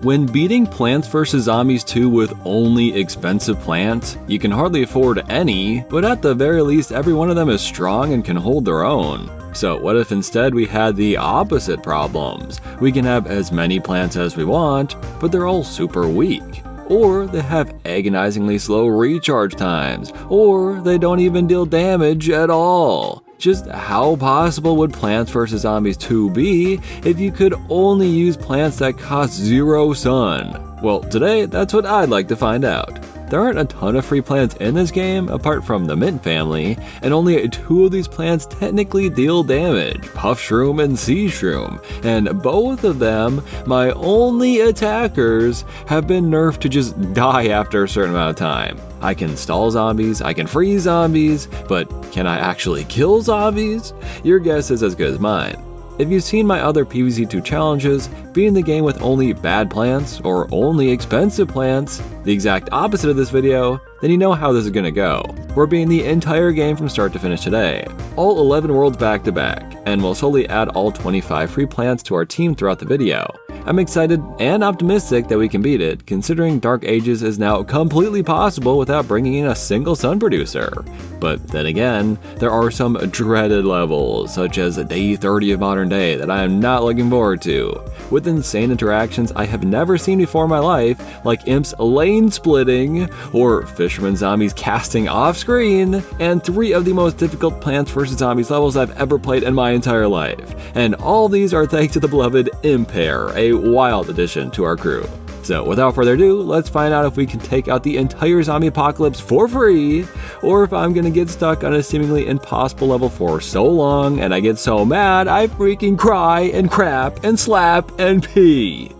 When beating Plants vs. Zombies 2 with only expensive plants, you can hardly afford any, but at the very least every one of them is strong and can hold their own. So what if instead we had the opposite problems? We can have as many plants as we want, but they're all super weak. Or they have agonizingly slow recharge times, or they don't even deal damage at all. Just how possible would Plants vs. Zombies 2 be if you could only use plants that cost 0 sun? Well, today that's what I'd like to find out. There aren't a ton of free plants in this game, apart from the mint family, and only 2 of these plants technically deal damage, Puff-shroom and Sea-shroom, and both of them, my only attackers, have been nerfed to just die after a certain amount of time. I can stall zombies, I can freeze zombies, but can I actually kill zombies? Your guess is as good as mine. If you've seen my other PvZ2 challenges, beating the game with only bad plants or only expensive plants, the exact opposite of this video, then you know how this is gonna go. We're beating the entire game from start to finish today, all 11 worlds back to back, and we'll slowly add all 25 free plants to our team throughout the video. I'm excited and optimistic that we can beat it, considering Dark Ages is now completely possible without bringing in a single sun producer. But then again, there are some dreaded levels, such as Day 30 of Modern Day, that I am not looking forward to, with insane interactions I have never seen before in my life, like imps lane splitting, or fisherman zombies casting off screen, and 3 of the most difficult Plants vs. Zombies levels I've ever played in my entire life. And all these are thanks to the beloved Imp Pear, a wild addition to our crew. So without further ado, let's find out if we can take out the entire zombie apocalypse for free, or if I'm gonna get stuck on a seemingly impossible level for so long and I get so mad I freaking cry and crap and slap and pee.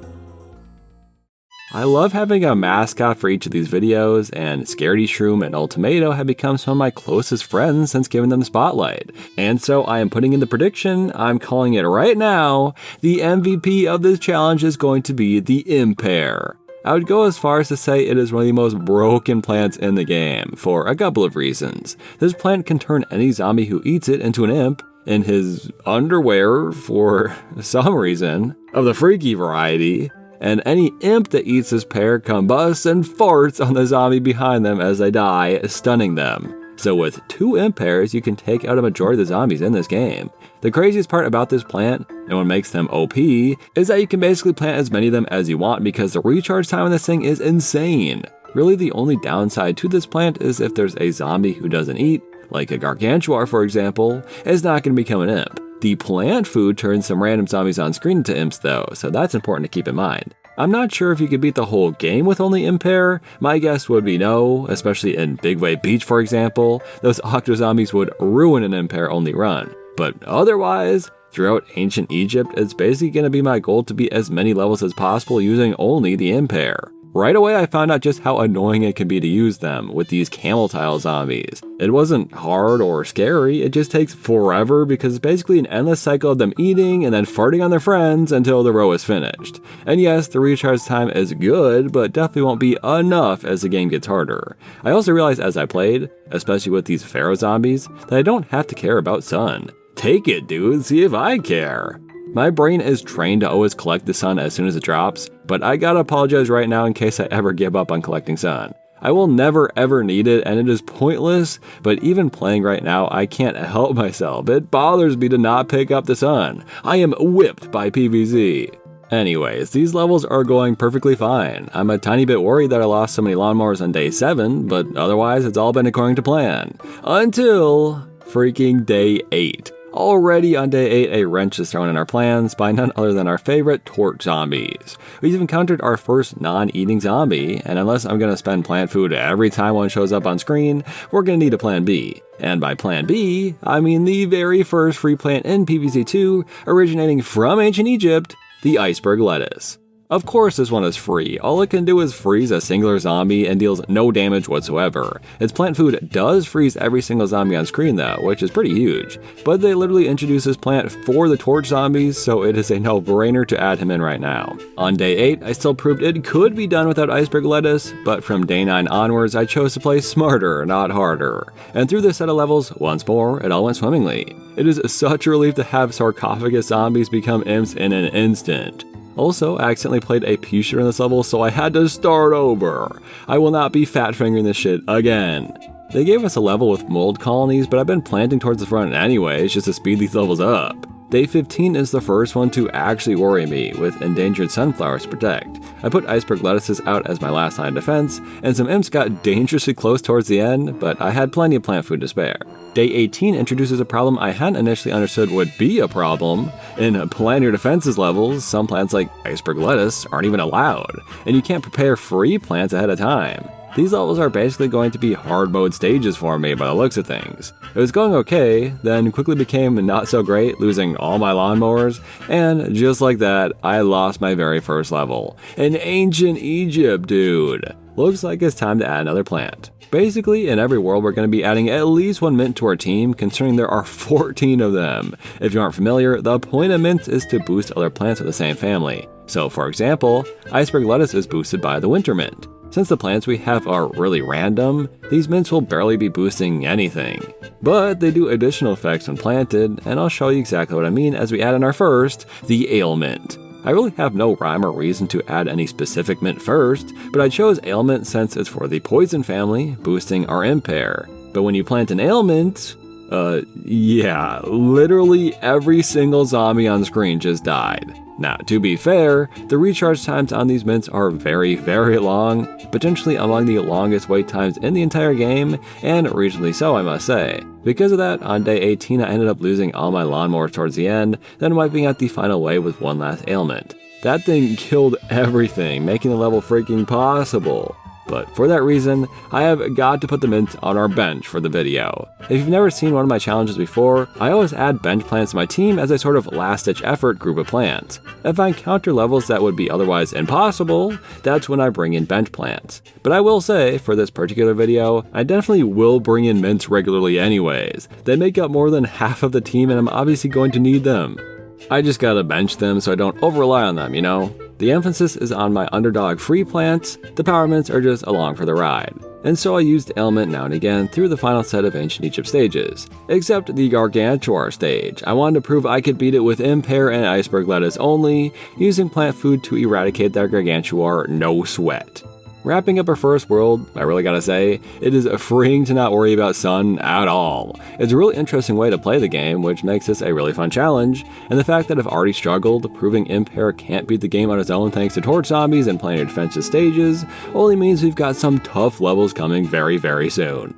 I love having a mascot for each of these videos, and Scaredy Shroom and Ultimato have become some of my closest friends since giving them the spotlight. And so I am putting in the prediction, I'm calling it right now, the MVP of this challenge is going to be the Imp Pear. I would go as far as to say it is one of the most broken plants in the game, for a couple of reasons. This plant can turn any zombie who eats it into an imp, in his underwear for some reason, of the freaky variety, and any imp that eats this pear combusts and farts on the zombie behind them as they die, stunning them. So with 2 imp pears, you can take out a majority of the zombies in this game. The craziest part about this plant, and what makes them OP, is that you can basically plant as many of them as you want because the recharge time on this thing is insane. Really the only downside to this plant is if there's a zombie who doesn't eat, like a gargantuar for example, is not going to become an imp. The plant food turns some random zombies on screen into imps though, so that's important to keep in mind. I'm not sure if you could beat the whole game with only Imp Pear. My guess would be no, especially in Big Wave Beach for example. Those octo zombies would ruin an Imp Pear only run. But otherwise, throughout ancient Egypt, it's basically going to be my goal to beat as many levels as possible using only the Imp Pear. Right away I found out just how annoying it can be to use them with these camel tile zombies. It wasn't hard or scary, it just takes forever because it's basically an endless cycle of them eating and then farting on their friends until the row is finished. And yes, the recharge time is good, but definitely won't be enough as the game gets harder. I also realized as I played, especially with these pharaoh zombies, that I don't have to care about sun. Take it, dude, see if I care. My brain is trained to always collect the sun as soon as it drops, but I gotta apologize right now in case I ever give up on collecting sun. I will never ever need it and it is pointless, but even playing right now I can't help myself. It bothers me to not pick up the sun. I am whipped by PvZ. Anyways, these levels are going perfectly fine. I'm a tiny bit worried that I lost so many lawnmowers on day 7, but otherwise it's all been according to plan. Until freaking day 8. Already on day 8, a wrench is thrown in our plans by none other than our favorite torch zombies. We've encountered our first non-eating zombie, and unless I'm going to spend plant food every time one shows up on screen, we're going to need a plan B. And by plan B, I mean the very first free plant in PvZ2, originating from ancient Egypt, the Iceberg Lettuce. Of course this one is free, all it can do is freeze a singular zombie and deals no damage whatsoever. Its plant food does freeze every single zombie on screen though, which is pretty huge, but they literally introduced this plant for the torch zombies, so it is a no-brainer to add him in right now. On day 8, I still proved it could be done without Iceberg Lettuce, but from day 9 onwards I chose to play smarter, not harder. And through this set of levels, once more, it all went swimmingly. It is such a relief to have sarcophagus zombies become imps in an instant. Also, I accidentally played a Puff-shroom in this level, so I had to start over. I will not be fat fingering this shit again. They gave us a level with mold colonies, but I've been planting towards the front anyways, just to speed these levels up. Day 15 is the first one to actually worry me, with endangered sunflowers to protect. I put iceberg lettuces out as my last line of defense, and some imps got dangerously close towards the end, but I had plenty of plant food to spare. Day 18 introduces a problem I hadn't initially understood would be a problem. In plan your defenses levels, some plants like iceberg lettuce aren't even allowed, and you can't prepare free plants ahead of time. These levels are basically going to be hard mode stages for me by the looks of things. It was going okay, then quickly became not so great, losing all my lawnmowers, and just like that, I lost my very first level. An ancient Egypt, dude. Looks like it's time to add another plant. Basically, in every world we're going to be adding at least one mint to our team, considering there are 14 of them. If you aren't familiar, the point of mints is to boost other plants of the same family. So for example, iceberg lettuce is boosted by the winter mint. Since the plants we have are really random, these mints will barely be boosting anything. But they do additional effects when planted, and I'll show you exactly what I mean as we add in our first, the ailment. I really have no rhyme or reason to add any specific mint first, but I chose ailment since it's for the poison family, boosting our Imp Pear. But when you plant an ailment, yeah, literally every single zombie on screen just died. Now, to be fair, the recharge times on these mints are very, very long, potentially among the longest wait times in the entire game, and reasonably so, I must say. Because of that, on day 18 I ended up losing all my lawnmowers towards the end, then wiping out the final wave with one last ailment. That thing killed everything, making the level freaking possible. But for that reason, I have got to put the mint on our bench for the video. If you've never seen one of my challenges before, I always add bench plants to my team as a sort of last-ditch effort group of plants. If I encounter levels that would be otherwise impossible, that's when I bring in bench plants. But I will say, for this particular video, I definitely will bring in mints regularly anyways. They make up more than half of the team and I'm obviously going to need them. I just gotta bench them so I don't over-rely on them, you know? The emphasis is on my underdog free plants, the power mints are just along for the ride. And so I used ailment now and again through the final set of Ancient Egypt stages. Except the Gargantuar stage. I wanted to prove I could beat it with Imp Pear and iceberg lettuce only, using plant food to eradicate their Gargantuar, no sweat. Wrapping up our first world, I really gotta say, it is freeing to not worry about sun at all. It's a really interesting way to play the game, which makes this a really fun challenge, and the fact that I've already struggled, proving Imp Pear can't beat the game on its own thanks to torch zombies and playing defensive stages, only means we've got some tough levels coming very, very soon.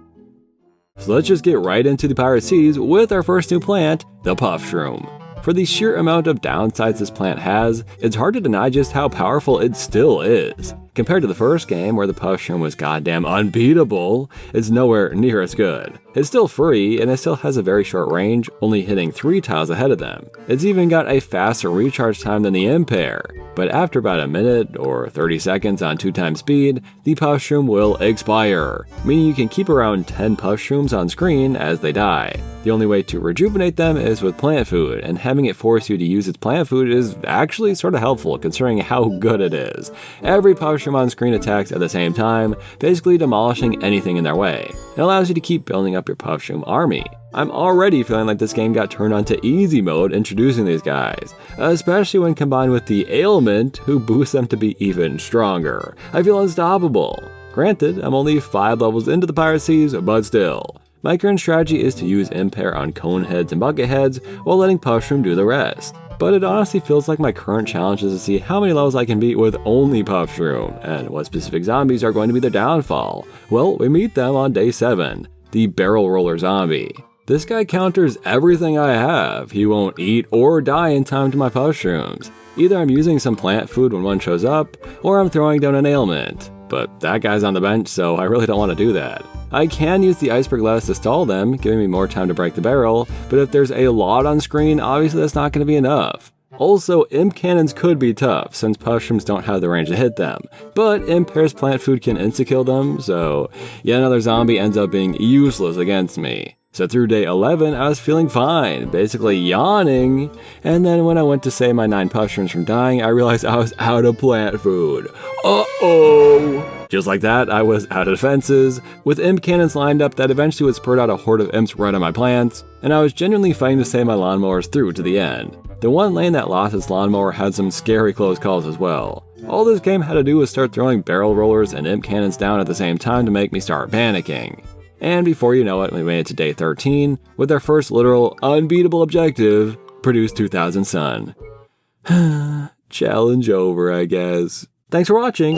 So let's just get right into the Pirate Seas with our first new plant, the Puff-shroom. For the sheer amount of downsides this plant has, it's hard to deny just how powerful it still is. Compared to the first game, where the Puff-shroom was goddamn unbeatable, it's nowhere near as good. It's still free, and it still has a very short range, only hitting 3 tiles ahead of them. It's even got a faster recharge time than the Imp Pear, but after about a minute or 30 seconds on 2x speed, the Puff-shroom will expire, meaning you can keep around 10 Puff-shrooms on screen as they die. The only way to rejuvenate them is with plant food, and having it force you to use its plant food is actually sort of helpful considering how good it is. Every Puff-shroom on screen attacks at the same time, basically demolishing anything in their way. It allows you to keep building up your Puff-shroom army. I'm already feeling like this game got turned on to easy mode introducing these guys, especially when combined with the ailment, who boosts them to be even stronger. I feel unstoppable. Granted, I'm only 5 levels into the Pirate Seas, but still. My current strategy is to use Imp Pear on cone heads and bucket heads while letting Puff-shroom do the rest. But it honestly feels like my current challenge is to see how many levels I can beat with only Puff-shroom, and what specific zombies are going to be their downfall. Well, we meet them on day 7, the Barrel Roller Zombie. This guy counters everything I have. He won't eat or die in time to my Puff-shrooms. Either I'm using some plant food when one shows up, or I'm throwing down an ailment. But that guy's on the bench, so I really don't want to do that. I can use the iceberg lettuce to stall them, giving me more time to break the barrel, but if there's a lot on screen, obviously that's not going to be enough. Also, imp cannons could be tough, since Puff-shrooms don't have the range to hit them, but Imp Pear's plant food can insta-kill them, so yet another zombie ends up being useless against me. So through day 11, I was feeling fine, basically yawning, and then when I went to save my 9 Puff-shrooms from dying, I realized I was out of plant food. Uh-oh! Just like that, I was out of defenses, with imp cannons lined up that eventually would spurt out a horde of imps right on my plants, and I was genuinely fighting to save my lawnmowers through to the end. The one lane that lost its lawnmower had some scary close calls as well. All this game had to do was start throwing barrel rollers and imp cannons down at the same time to make me start panicking. And before you know it, we made it to day 13, with our first literal, unbeatable objective, produce 2,000 sun. Challenge over, I guess. Thanks for watching!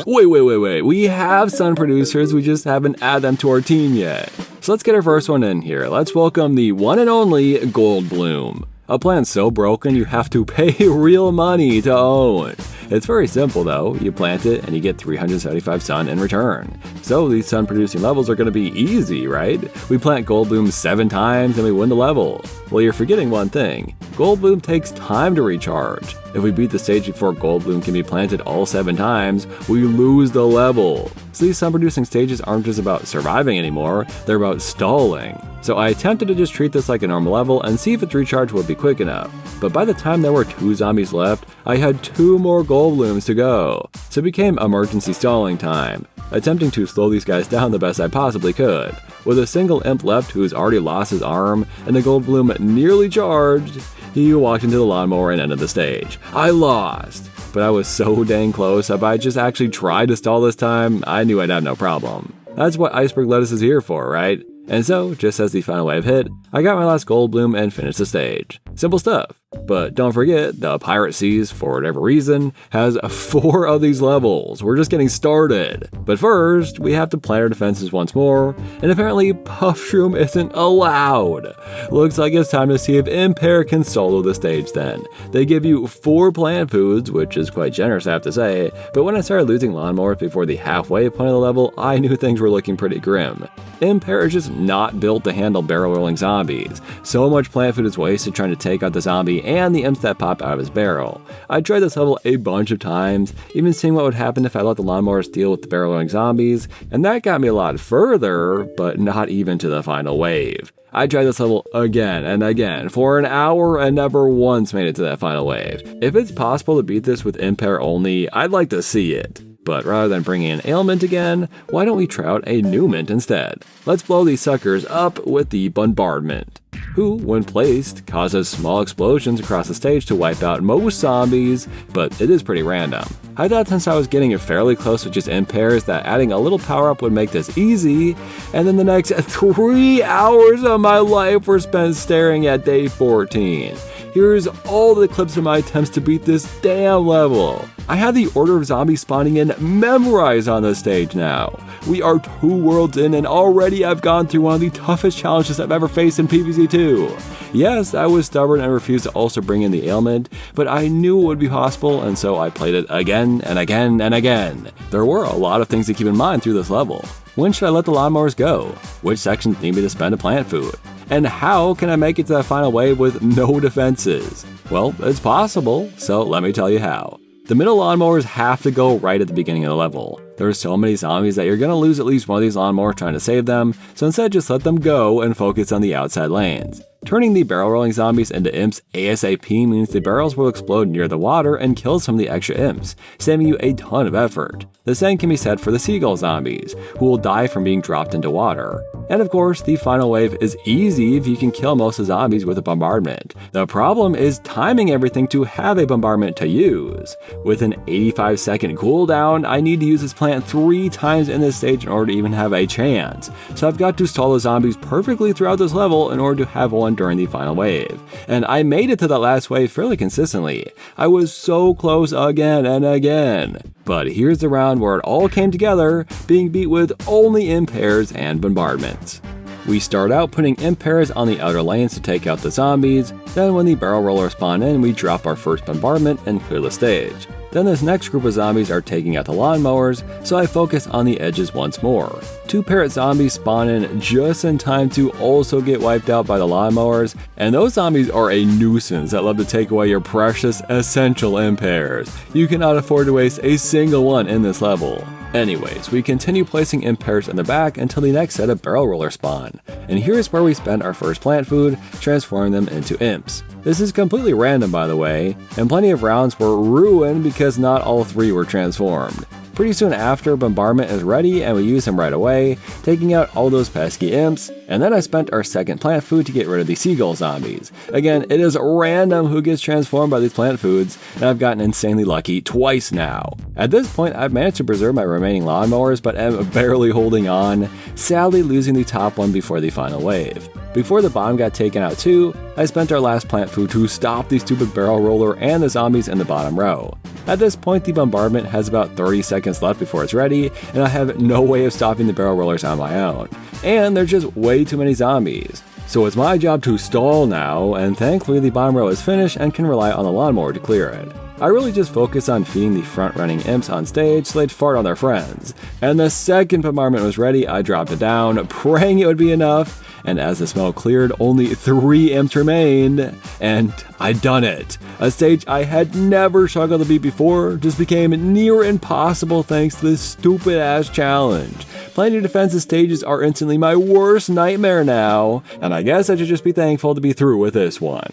Wait, we have sun producers, we just haven't added them to our team yet. So let's get our first one in here. Let's welcome the one and only Goldbloom. A plant so broken you have to pay real money to own. It's very simple though, you plant it and you get 375 sun in return. So these sun producing levels are going to be easy, right? We plant Goldbloom 7 times and we win the level. Well, you're forgetting one thing. Goldbloom takes time to recharge. If we beat the stage before Goldbloom can be planted all 7 times, we lose the level. So these sun producing stages aren't just about surviving anymore, they're about stalling. So I attempted to just treat this like a normal level and see if its recharge would be quick enough. But by the time there were 2 zombies left, I had 2 more Goldblooms to go. So it became emergency stalling time, attempting to slow these guys down the best I possibly could. With a single imp left who's already lost his arm and the Goldbloom nearly charged, he walked into the lawnmower and ended the stage. I lost! But I was so dang close, if I just actually tried to stall this time, I knew I'd have no problem. That's what Iceberg Lettuce is here for, right? And so, just as the final wave hit, I got my last Goldbloom and finished the stage. Simple stuff. But don't forget, the Pirate Seas, for whatever reason, has 4 of these levels. We're just getting started. But first, we have to plant our defenses once more, and apparently Puff-shroom isn't allowed. Looks like it's time to see if Imp Pear can solo the stage then. They give you 4 plant foods, which is quite generous I have to say, but when I started losing lawnmowers before the halfway point of the level, I knew things were looking pretty grim. Imp Pear is just not built to handle barrel rolling zombies. So much plant food is wasted trying to take out the zombie and the imps that pop out of his barrel. I tried this level a bunch of times, even seeing what would happen if I let the lawnmowers deal with the barrel rolling zombies, and that got me a lot further, but not even to the final wave. I tried this level again and again for an hour and never once made it to that final wave. If it's possible to beat this with Imp Pear only, I'd like to see it. But rather than bringing in ailment again, why don't we try out a new mint instead? Let's blow these suckers up with the bombardment, who, when placed, causes small explosions across the stage to wipe out most zombies, but it is pretty random. I thought since I was getting fairly close with just Imp Pears that adding a little power up would make this easy, and then the next 3 hours of my life were spent staring at day 14. Here's all the clips of my attempts to beat this damn level. I have the order of zombies spawning in memorized on this stage now. We are 2 worlds in and already I've gone through one of the toughest challenges I've ever faced in PvZ 2. Yes, I was stubborn and refused to also bring in the ailment, but I knew it would be possible and so I played it again and again and again. There were a lot of things to keep in mind through this level. When should I let the lawnmowers go? Which sections need me to spend a plant food? And how can I make it to the final wave with no defenses? Well, it's possible, so let me tell you how. The middle lawnmowers have to go right at the beginning of the level. There are so many zombies that you're going to lose at least one of these lawnmowers trying to save them, so instead just let them go and focus on the outside lanes. Turning the barrel rolling zombies into imps ASAP means the barrels will explode near the water and kill some of the extra imps, saving you a ton of effort. The same can be said for the seagull zombies, who will die from being dropped into water. And of course, the final wave is easy if you can kill most of the zombies with a bombardment. The problem is timing everything to have a bombardment to use. With an 85-second cooldown, I need to use this plant 3 times in this stage in order to even have a chance. So I've got to stall the zombies perfectly throughout this level in order to have one during the final wave. And I made it to that last wave fairly consistently. I was so close again and again. But here's the round where it all came together, being beat with only Imp Pears and bombardments. We start out putting Imp Pears on the outer lanes to take out the zombies, then when the barrel rollers spawn in, we drop our first bombardment and clear the stage. Then this next group of zombies are taking out the lawnmowers, so I focus on the edges once more. 2 parrot zombies spawn in just in time to also get wiped out by the lawnmowers, and those zombies are a nuisance that love to take away your precious essential Imp Pears. You cannot afford to waste a single one in this level. Anyways, we continue placing Imp Pears in the back until the next set of barrel rollers spawn, and here's where we spend our first plant food, transforming them into imps. This is completely random, by the way, and plenty of rounds were ruined because not all 3 were transformed. Pretty soon after, Bombardment is ready and we use him right away, taking out all those pesky imps, and then I spent our second plant food to get rid of the seagull zombies. Again, it is random who gets transformed by these plant foods, and I've gotten insanely lucky twice now. At this point, I've managed to preserve my remaining lawnmowers, but am barely holding on, sadly losing the top one before the final wave. Before the bottom got taken out too, I spent our last plant food to stop the stupid barrel roller and the zombies in the bottom row. At this point, the bombardment has about 30 seconds left before it's ready, and I have no way of stopping the barrel rollers on my own. And there's just way too many zombies. So it's my job to stall now, and thankfully the bottom row is finished and can rely on the lawnmower to clear it. I really just focus on feeding the front-running imps on stage so they'd fart on their friends. And the second bombardment was ready, I dropped it down, praying it would be enough, and as the smoke cleared, only 3 imps remained, and I'd done it. A stage I had never struggled to beat before just became near impossible thanks to this stupid-ass challenge. Playing new defensive stages are instantly my worst nightmare now, and I guess I should just be thankful to be through with this one.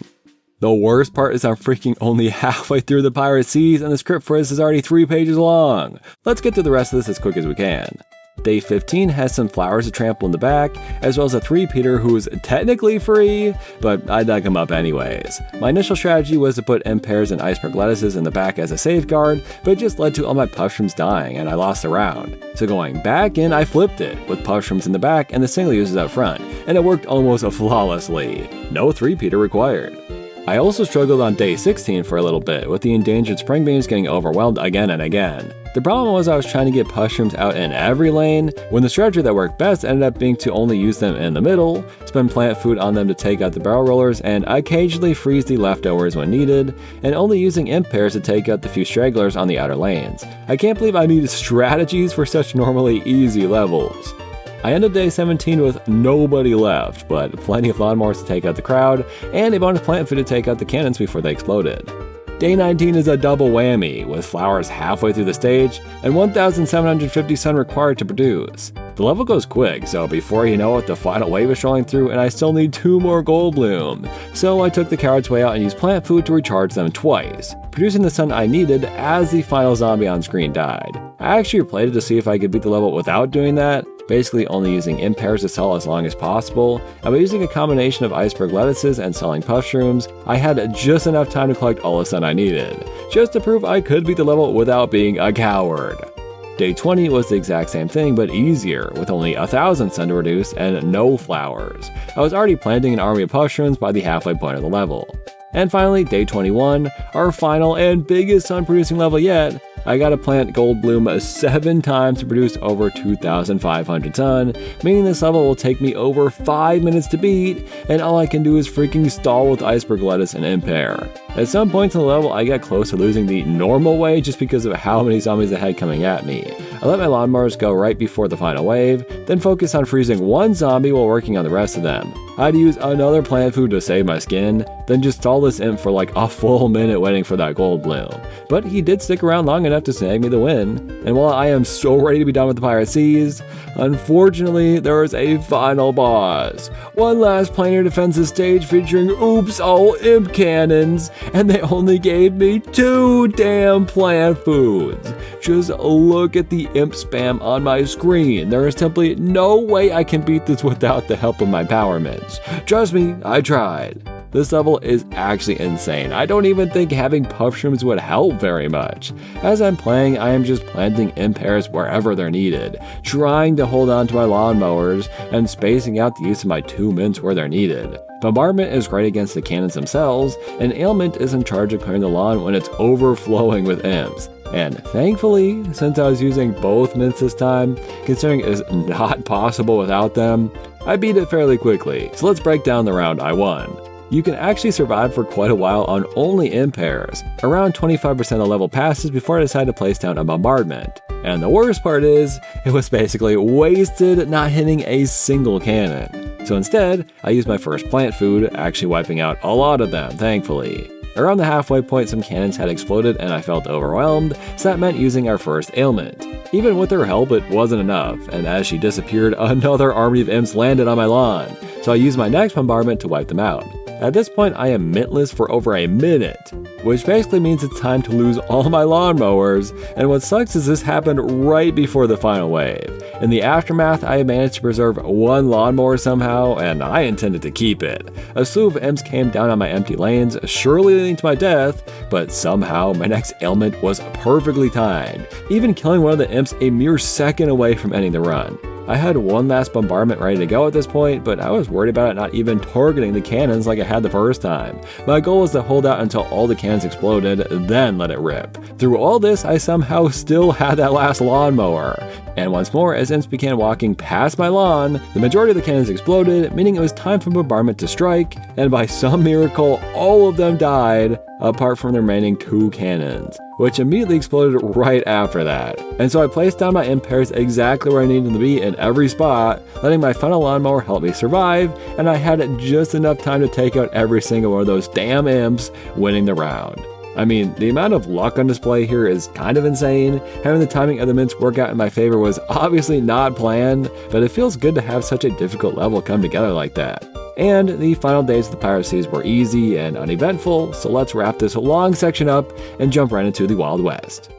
The worst part is I'm freaking only halfway through the Pirate Seas, and the script for this is already 3 pages long. Let's get through the rest of this as quick as we can. Day 15 has some flowers to trample in the back, as well as a 3-peater who's technically free, but I dug him up anyways. My initial strategy was to put Imp Pears and Iceberg Lettuces in the back as a safeguard, but it just led to all my Puff-shrooms dying and I lost the round. So going back in, I flipped it, with Puff-shrooms in the back and the single users up front, and it worked almost flawlessly. No 3-peater required. I also struggled on day 16 for a little bit, with the endangered spring beans getting overwhelmed again and again. The problem was I was trying to get Puff-shrooms out in every lane, when the strategy that worked best ended up being to only use them in the middle, spend plant food on them to take out the barrel rollers, and occasionally freeze the leftovers when needed, and only using Imp Pears to take out the few stragglers on the outer lanes. I can't believe I needed strategies for such normally easy levels. I ended day 17 with nobody left, but plenty of lawnmowers to take out the crowd, and a bonus plant food to take out the cannons before they exploded. Day 19 is a double whammy, with flowers halfway through the stage, and 1,750 sun required to produce. The level goes quick, so before you know it, the final wave is rolling through, and I still need 2 more gold bloom. So I took the coward's way out and used plant food to recharge them twice, producing the sun I needed as the final zombie on screen died. I actually replayed it to see if I could beat the level without doing that, basically only using Imp Pears to sell as long as possible, and by using a combination of Iceberg Lettuces and selling Puff-shrooms, I had just enough time to collect all the sun I needed, just to prove I could beat the level without being a coward. Day 20 was the exact same thing, but easier, with only 1,000 sun to reduce and no flowers. I was already planting an army of Puff-shrooms by the halfway point of the level. And finally, day 21, our final and biggest sun producing level yet, I gotta plant gold bloom 7 times to produce over 2,500 sun, meaning this level will take me over 5 minutes to beat, and all I can do is freaking stall with Iceberg Lettuce and Imp Pear. At some points in the level, I got close to losing the normal way just because of how many zombies I had coming at me. I let my lawnmowers go right before the final wave, then focus on freezing 1 zombie while working on the rest of them. I had to use another plant food to save my skin, then just stall this imp for like a full minute waiting for that gold bloom. But he did stick around long enough to snag me the win, and while I am so ready to be done with the Pirate Seas, unfortunately there is a final boss. One last planar defensive stage featuring oops all imp cannons, and they only gave me 2 damn plant foods. Just look at the imp spam on my screen. There is simply no way I can beat this without the help of my power mitts. Trust me, I tried. This level is actually insane. I don't even think having Puff-shrooms would help very much. As I'm playing, I am just planting Imp Pears wherever they're needed, trying to hold on to my lawnmowers, and spacing out the use of my 2 mints where they're needed. Bombardment is right against the cannons themselves, and Ailment is in charge of clearing the lawn when it's overflowing with imps. And thankfully, since I was using both mints this time, considering it is not possible without them, I beat it fairly quickly. So let's break down the round I won. You can actually survive for quite a while on only Imp Pears. Around 25% of the level passes before I decide to place down a bombardment. And the worst part is, it was basically wasted not hitting a single cannon. So instead, I used my first plant food, actually wiping out a lot of them, thankfully. Around the halfway point, some cannons had exploded and I felt overwhelmed, so that meant using our first ailment. Even with her help, it wasn't enough, and as she disappeared, another army of imps landed on my lawn, so I used my next bombardment to wipe them out. At this point, I am mintless for over a minute, which basically means it's time to lose all my lawnmowers, and what sucks is this happened right before the final wave. In the aftermath, I managed to preserve one lawnmower somehow, and I intended to keep it. A slew of imps came down on my empty lanes, surely leading to my death, but somehow my next ailment was perfectly timed, even killing one of the imps a mere second away from ending the run. I had one last bombardment ready to go at this point, but I was worried about it not even targeting the cannons like I had the first time. My goal was to hold out until all the cannons exploded, then let it rip. Through all this, I somehow still had that last lawnmower. And once more, as imps began walking past my lawn, the majority of the cannons exploded, meaning it was time for bombardment to strike, and by some miracle, all of them died, apart from the remaining 2 cannons, which immediately exploded right after that. And so I placed down my Imp Pears exactly where I needed them to be in every spot, letting my final lawnmower help me survive, and I had just enough time to take out every single one of those damn imps, winning the round. I mean, the amount of luck on display here is kind of insane. Having the timing of the mints work out in my favor was obviously not planned, but it feels good to have such a difficult level come together like that. And the final days of the Pirate Seas were easy and uneventful, so let's wrap this long section up and jump right into the Wild West.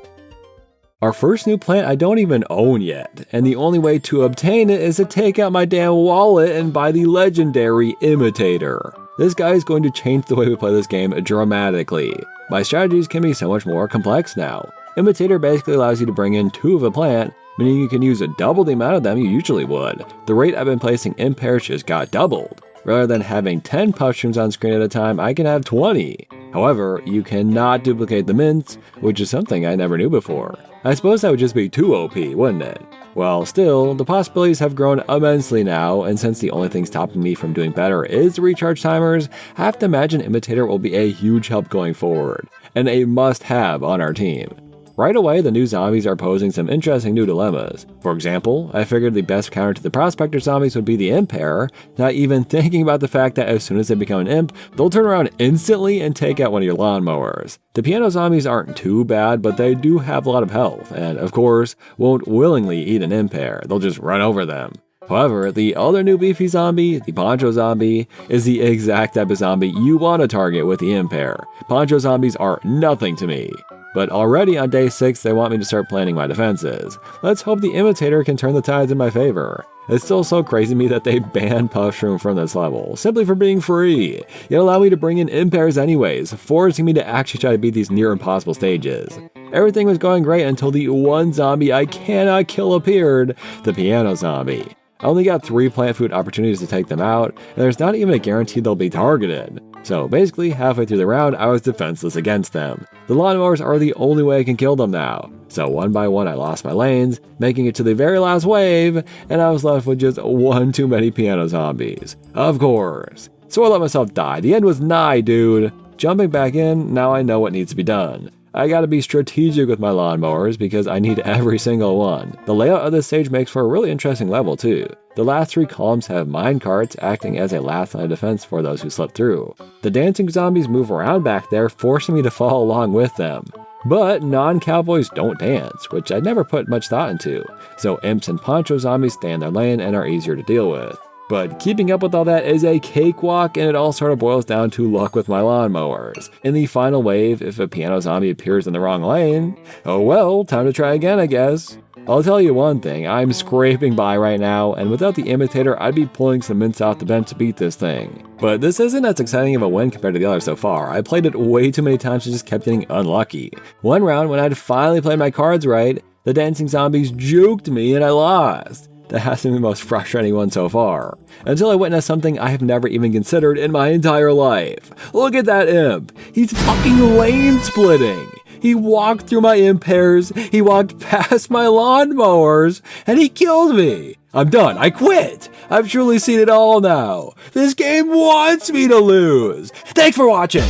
Our first new plant I don't even own yet, and the only way to obtain it is to take out my damn wallet and buy the legendary Imitator. This guy is going to change the way we play this game dramatically. My strategies can be so much more complex now. Imitator basically allows you to bring in 2 of a plant, meaning you can use double the amount of them you usually would. The rate I've been placing Imp Pears just got doubled. Rather than having 10 Puff-shrooms on screen at a time, I can have 20. However, you cannot duplicate the mints, which is something I never knew before. I suppose that would just be too OP, wouldn't it? Well, still, the possibilities have grown immensely now, and since the only thing stopping me from doing better is the recharge timers, I have to imagine Imitator will be a huge help going forward, and a must-have on our team. Right away, the new zombies are posing some interesting new dilemmas. For example, I figured the best counter to the Prospector zombies would be the Imp Pear, not even thinking about the fact that as soon as they become an imp, they'll turn around instantly and take out one of your lawnmowers. The piano zombies aren't too bad, but they do have a lot of health, and of course, won't willingly eat an Imp Pear, they'll just run over them. However, the other new beefy zombie, the Poncho zombie, is the exact type of zombie you want to target with the Imp Pear. Poncho zombies are nothing to me. But already on day 6, they want me to start planning my defenses. Let's hope the Imitator can turn the tides in my favor. It's still so crazy to me that they banned Puff-shroom from this level, simply for being free. Yet allow me to bring in Imp Pears anyways, forcing me to actually try to beat these near impossible stages. Everything was going great until the one zombie I cannot kill appeared, the piano zombie. I only got 3 plant food opportunities to take them out, and there's not even a guarantee they'll be targeted. So basically, halfway through the round, I was defenseless against them. The lawnmowers are the only way I can kill them now. So one by one, I lost my lanes, making it to the very last wave, and I was left with just one too many piano zombies. Of course. So I let myself die. The end was nigh, dude. Jumping back in, now I know what needs to be done. I gotta be strategic with my lawnmowers because I need every single one. The layout of this stage makes for a really interesting level too. The last 3 columns have minecarts acting as a last line of defense for those who slip through. The dancing zombies move around back there, forcing me to follow along with them. But non-cowboys don't dance, which I never put much thought into, so imps and poncho zombies stay in their lane and are easier to deal with. But keeping up with all that is a cakewalk, and it all sort of boils down to luck with my lawnmowers. In the final wave, if a piano zombie appears in the wrong lane, oh well, time to try again, I guess. I'll tell you one thing, I'm scraping by right now, and without the Imitator, I'd be pulling some mints off the bench to beat this thing. But this isn't as exciting of a win compared to the others so far. I played it way too many times and just kept getting unlucky. One round, when I'd finally played my cards right, the dancing zombies juked me and I lost. That has to be the most frustrating one so far. Until I witnessed something I have never even considered in my entire life. Look at that imp! He's fucking lane splitting! He walked through my Imp Pears, he walked past my lawnmowers, and he killed me. I'm done. I quit. I've truly seen it all now. This game wants me to lose. Thanks for watching.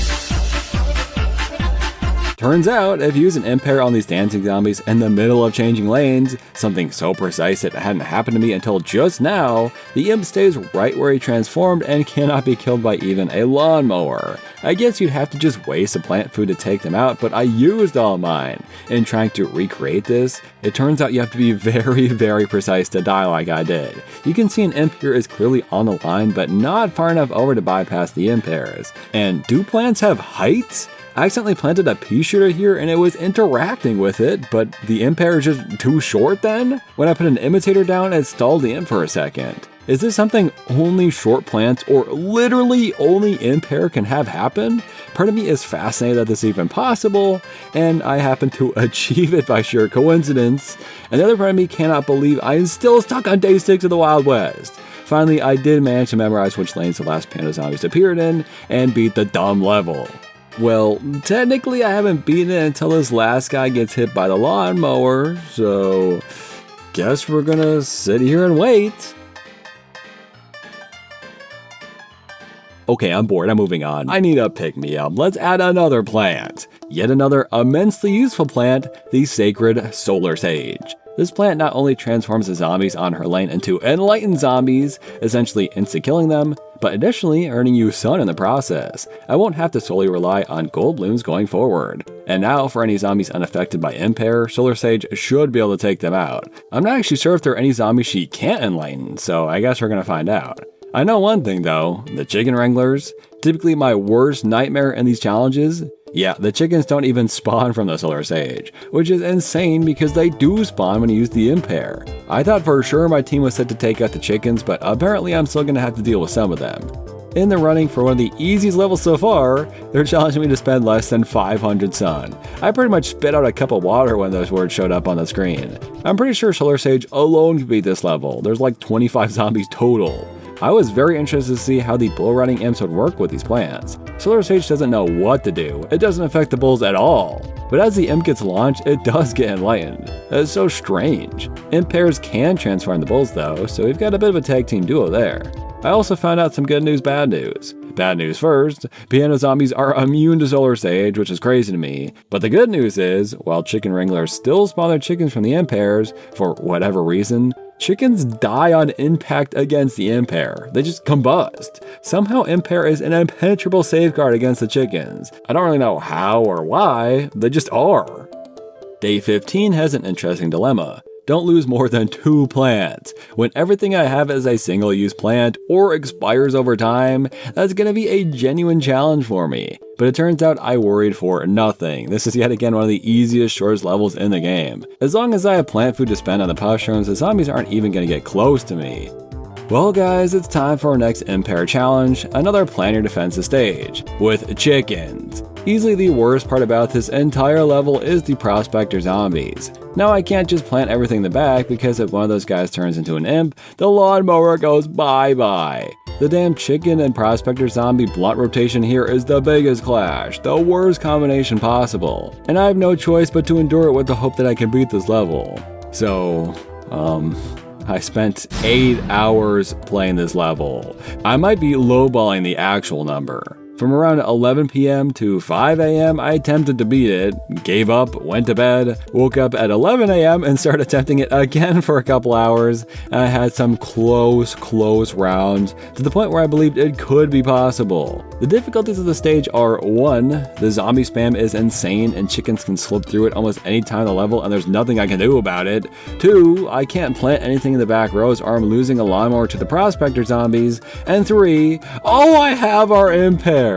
Turns out, if you use an Imp Pear on these dancing zombies in the middle of changing lanes, something so precise it hadn't happened to me until just now, the imp stays right where he transformed and cannot be killed by even a lawnmower. I guess you'd have to just waste a plant food to take them out, but I used all mine. In trying to recreate this, it turns out you have to be very precise to die like I did. You can see an Imp here is clearly on the line, but not far enough over to bypass the Imp Pears. And do plants have height? I accidentally planted a pea shooter here and it was interacting with it, but the Imp Pear is just too short then? When I put an imitator down, it stalled the imp for a second. Is this something only short plants or literally only Imp Pear can have happen? Part of me is fascinated that this is even possible, and I happen to achieve it by sheer coincidence. And the other part of me cannot believe I'm still stuck on day 6 of the Wild West. Finally, I did manage to memorize which lanes the last panda zombies appeared in and beat the dumb level. Well, technically I haven't beaten it until this last guy gets hit by the lawnmower, so guess we're gonna sit here and wait. Okay, I'm bored, I'm moving on. I need a pick-me-up. Let's add another plant. Yet another immensely useful plant, the sacred solar sage. This plant not only transforms the zombies on her lane into enlightened zombies, essentially insta-killing them, but additionally earning you sun in the process. I won't have to solely rely on gold blooms going forward. And now, for any zombies unaffected by Imp Pear, Solar Sage should be able to take them out. I'm not actually sure if there are any zombies she can't enlighten, so I guess we're gonna find out. I know one thing though, the chicken wranglers, typically my worst nightmare in these challenges. Yeah, the chickens don't even spawn from the Solar Sage, which is insane because they do spawn when you use the Imp Pear. I thought for sure my team was set to take out the chickens, but apparently I'm still gonna have to deal with some of them. In the running for one of the easiest levels so far, they're challenging me to spend less than 500 sun. I pretty much spit out a cup of water when those words showed up on the screen. I'm pretty sure Solar Sage alone could beat this level. There's like 25 zombies total. I was very interested to see how the bull riding imps would work with these plants. Solar Sage doesn't know what to do. It doesn't affect the bulls at all. But as the imp gets launched, it does get enlightened. That is so strange. Imp Pears can transform the bulls though, so we've got a bit of a tag team duo there. I also found out some good news, bad news. Bad news first, piano zombies are immune to Solar Sage, which is crazy to me. But the good news is, while chicken wranglers still spawn their chickens from the Imp Pears, for whatever reason, chickens die on impact against the Imp Pear. They just combust. Somehow Imp Pear is an impenetrable safeguard against the chickens. I don't really know how or why, they just are. Day 15 has an interesting dilemma. Don't lose more than 2 plants. When everything I have is a single-use plant or expires over time, that's gonna be a genuine challenge for me. But it turns out I worried for nothing. This is yet again one of the easiest, shortest levels in the game. As long as I have plant food to spend on the Puff-shrooms, the zombies aren't even gonna get close to me. Well guys, it's time for our next Imp Pear challenge, another plan your defensive stage, with chickens. Easily the worst part about this entire level is the prospector zombies. Now I can't just plant everything in the back because if one of those guys turns into an imp, the lawnmower goes bye-bye. The damn chicken and prospector zombie blunt rotation here is the biggest clash, the worst combination possible. And I have no choice but to endure it with the hope that I can beat this level. So, I spent 8 hours playing this level. I might be lowballing the actual number. From around 11 p.m. to 5 a.m. I attempted to beat it, gave up, went to bed, woke up at 11 a.m. and started attempting it again for a couple hours, and I had some close rounds to the point where I believed it could be possible. The difficulties of the stage are 1. The zombie spam is insane and chickens can slip through it almost any time in the level and there's nothing I can do about it. 2. I can't plant anything in the back rows or I'm losing a lawnmower to the prospector zombies. And 3. All I have are Imp Pear.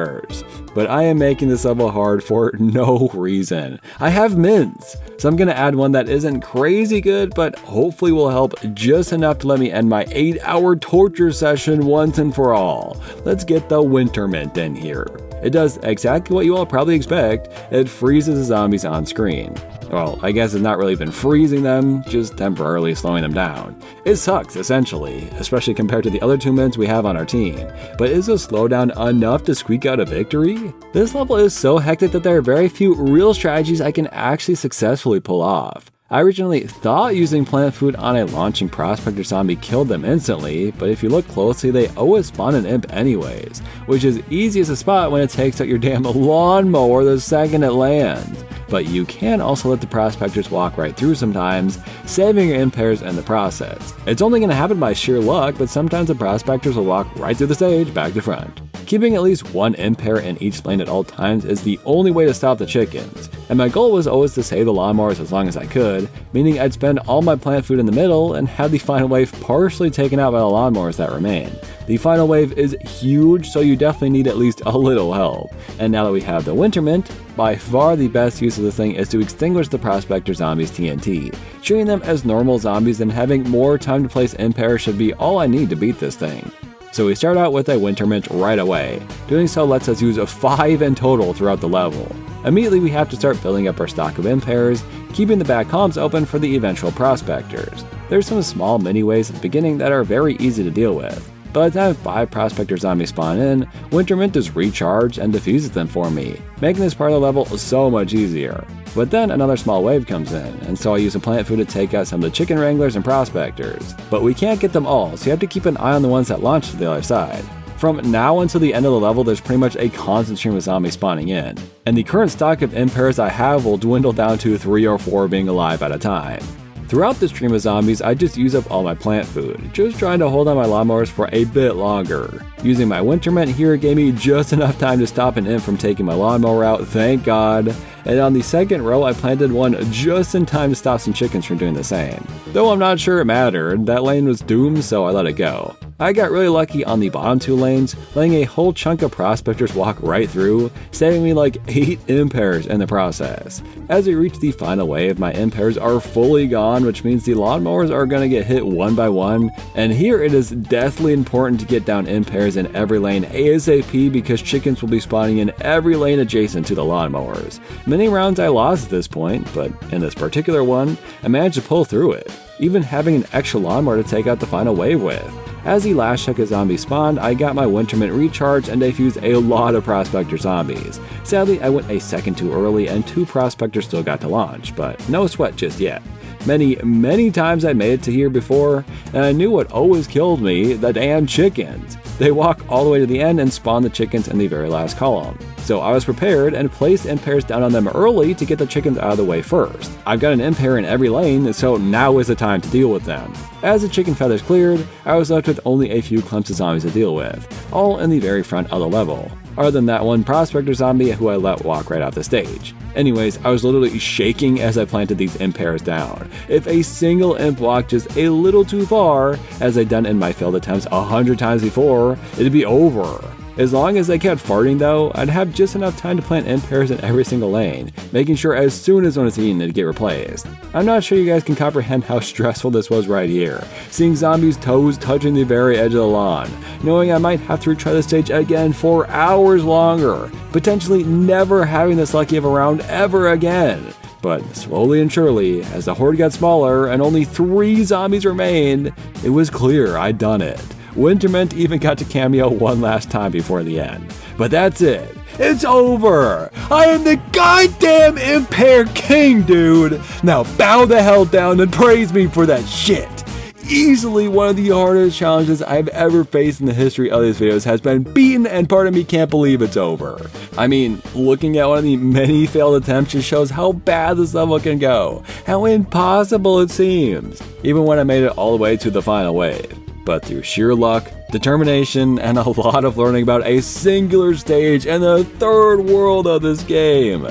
But I am making this level hard for no reason. I have mints, so I'm gonna add one that isn't crazy good, but hopefully will help just enough to let me end my 8-hour torture session once and for all. Let's get the winter mint in here. It does exactly what you all probably expect. It freezes the zombies on screen. Well, I guess it's not really been freezing them, just temporarily slowing them down. It sucks, essentially, especially compared to the other 2 minutes we have on our team. But is a slowdown enough to squeak out a victory? This level is so hectic that there are very few real strategies I can actually successfully pull off. I originally thought using plant food on a launching prospector zombie killed them instantly, but if you look closely, they always spawn an imp anyways, which is easiest to spot when it takes out your damn lawnmower the second it lands. But you can also let the prospectors walk right through sometimes, saving your imp pairs in the process. It's only going to happen by sheer luck, but sometimes the prospectors will walk right through the stage back to front. Keeping at least 1 imp pair in each lane at all times is the only way to stop the chickens, and my goal was always to save the lawnmowers as long as I could, meaning I'd spend all my plant food in the middle and have the final wave partially taken out by the lawnmowers that remain. The final wave is huge, so you definitely need at least a little help. And now that we have the winter mint, by far the best use of the thing is to extinguish the prospector zombies' TNT. Treating them as normal zombies and having more time to place imp pairs should be all I need to beat this thing. So we start out with a winter mint right away. Doing so lets us use 5 in total throughout the level. Immediately we have to start building up our stock of imp pairs, keeping the back columns open for the eventual prospectors. There's some small mini waves at the beginning that are very easy to deal with. By the time 5 prospector zombies spawn in, winter mint is recharged and defuses them for me, making this part of the level so much easier. But then another small wave comes in, and so I use a plant food to take out some of the chicken wranglers and prospectors. But we can't get them all, so you have to keep an eye on the ones that launch to the other side. From now until the end of the level, there's pretty much a constant stream of zombies spawning in, and the current stock of imp pairs I have will dwindle down to 3 or 4 being alive at a time. Throughout the stream of zombies, I just use up all my plant food, just trying to hold on my lawnmowers for a bit longer. Using my winter mint here gave me just enough time to stop an imp from taking my lawnmower out, thank God. And on the second row, I planted one just in time to stop some chickens from doing the same. Though I'm not sure it mattered, that lane was doomed, so I let it go. I got really lucky on the bottom 2 lanes, letting a whole chunk of prospectors walk right through, saving me like 8 imp pairs in the process. As we reach the final wave, my imp pairs are fully gone, which means the lawnmowers are going to get hit one by one, and here it is deathly important to get down imp pairs in every lane ASAP because chickens will be spawning in every lane adjacent to the lawnmowers. Many rounds I lost at this point, but in this particular one, I managed to pull through it, even having an extra lawnmower to take out the final wave with. As the last check of zombies spawned, I got my winter mint recharged and defused a lot of prospector zombies. Sadly, I went a second too early and 2 prospectors still got to launch, but no sweat just yet. Many times I made it to here before, and I knew what always killed me, the damn chickens. They walk all the way to the end and spawn the chickens in the very last column. So I was prepared and placed imp pairs down on them early to get the chickens out of the way first. I've got an imp pair in every lane, so now is the time to deal with them. As the chicken feathers cleared, I was left with only a few clumps of zombies to deal with, all in the very front of the level, other than that one prospector zombie who I let walk right off the stage. Anyways, I was literally shaking as I planted these imp pairs down. If a single imp walked just a little too far, as I'd done in my failed attempts 100 times before, it'd be over. As long as they kept farting though, I'd have just enough time to plant imp pairs in every single lane, making sure as soon as one is eaten it'd get replaced. I'm not sure you guys can comprehend how stressful this was right here, seeing zombies' toes touching the very edge of the lawn, knowing I might have to retry the stage again for hours longer, potentially never having this lucky of a round ever again. But slowly and surely, as the horde got smaller and only 3 zombies remained, it was clear I'd done it. Wintermint even got to cameo one last time before the end. But that's it. It's over! I am the goddamn Imp Pear King, dude! Now bow the hell down and praise me for that shit! Easily one of the hardest challenges I've ever faced in the history of these videos has been beaten, and part of me can't believe it's over. I mean, looking at one of the many failed attempts just shows how bad this level can go, how impossible it seems, even when I made it all the way to the final wave. But through sheer luck, determination, and a lot of learning about a singular stage and the third world of this game,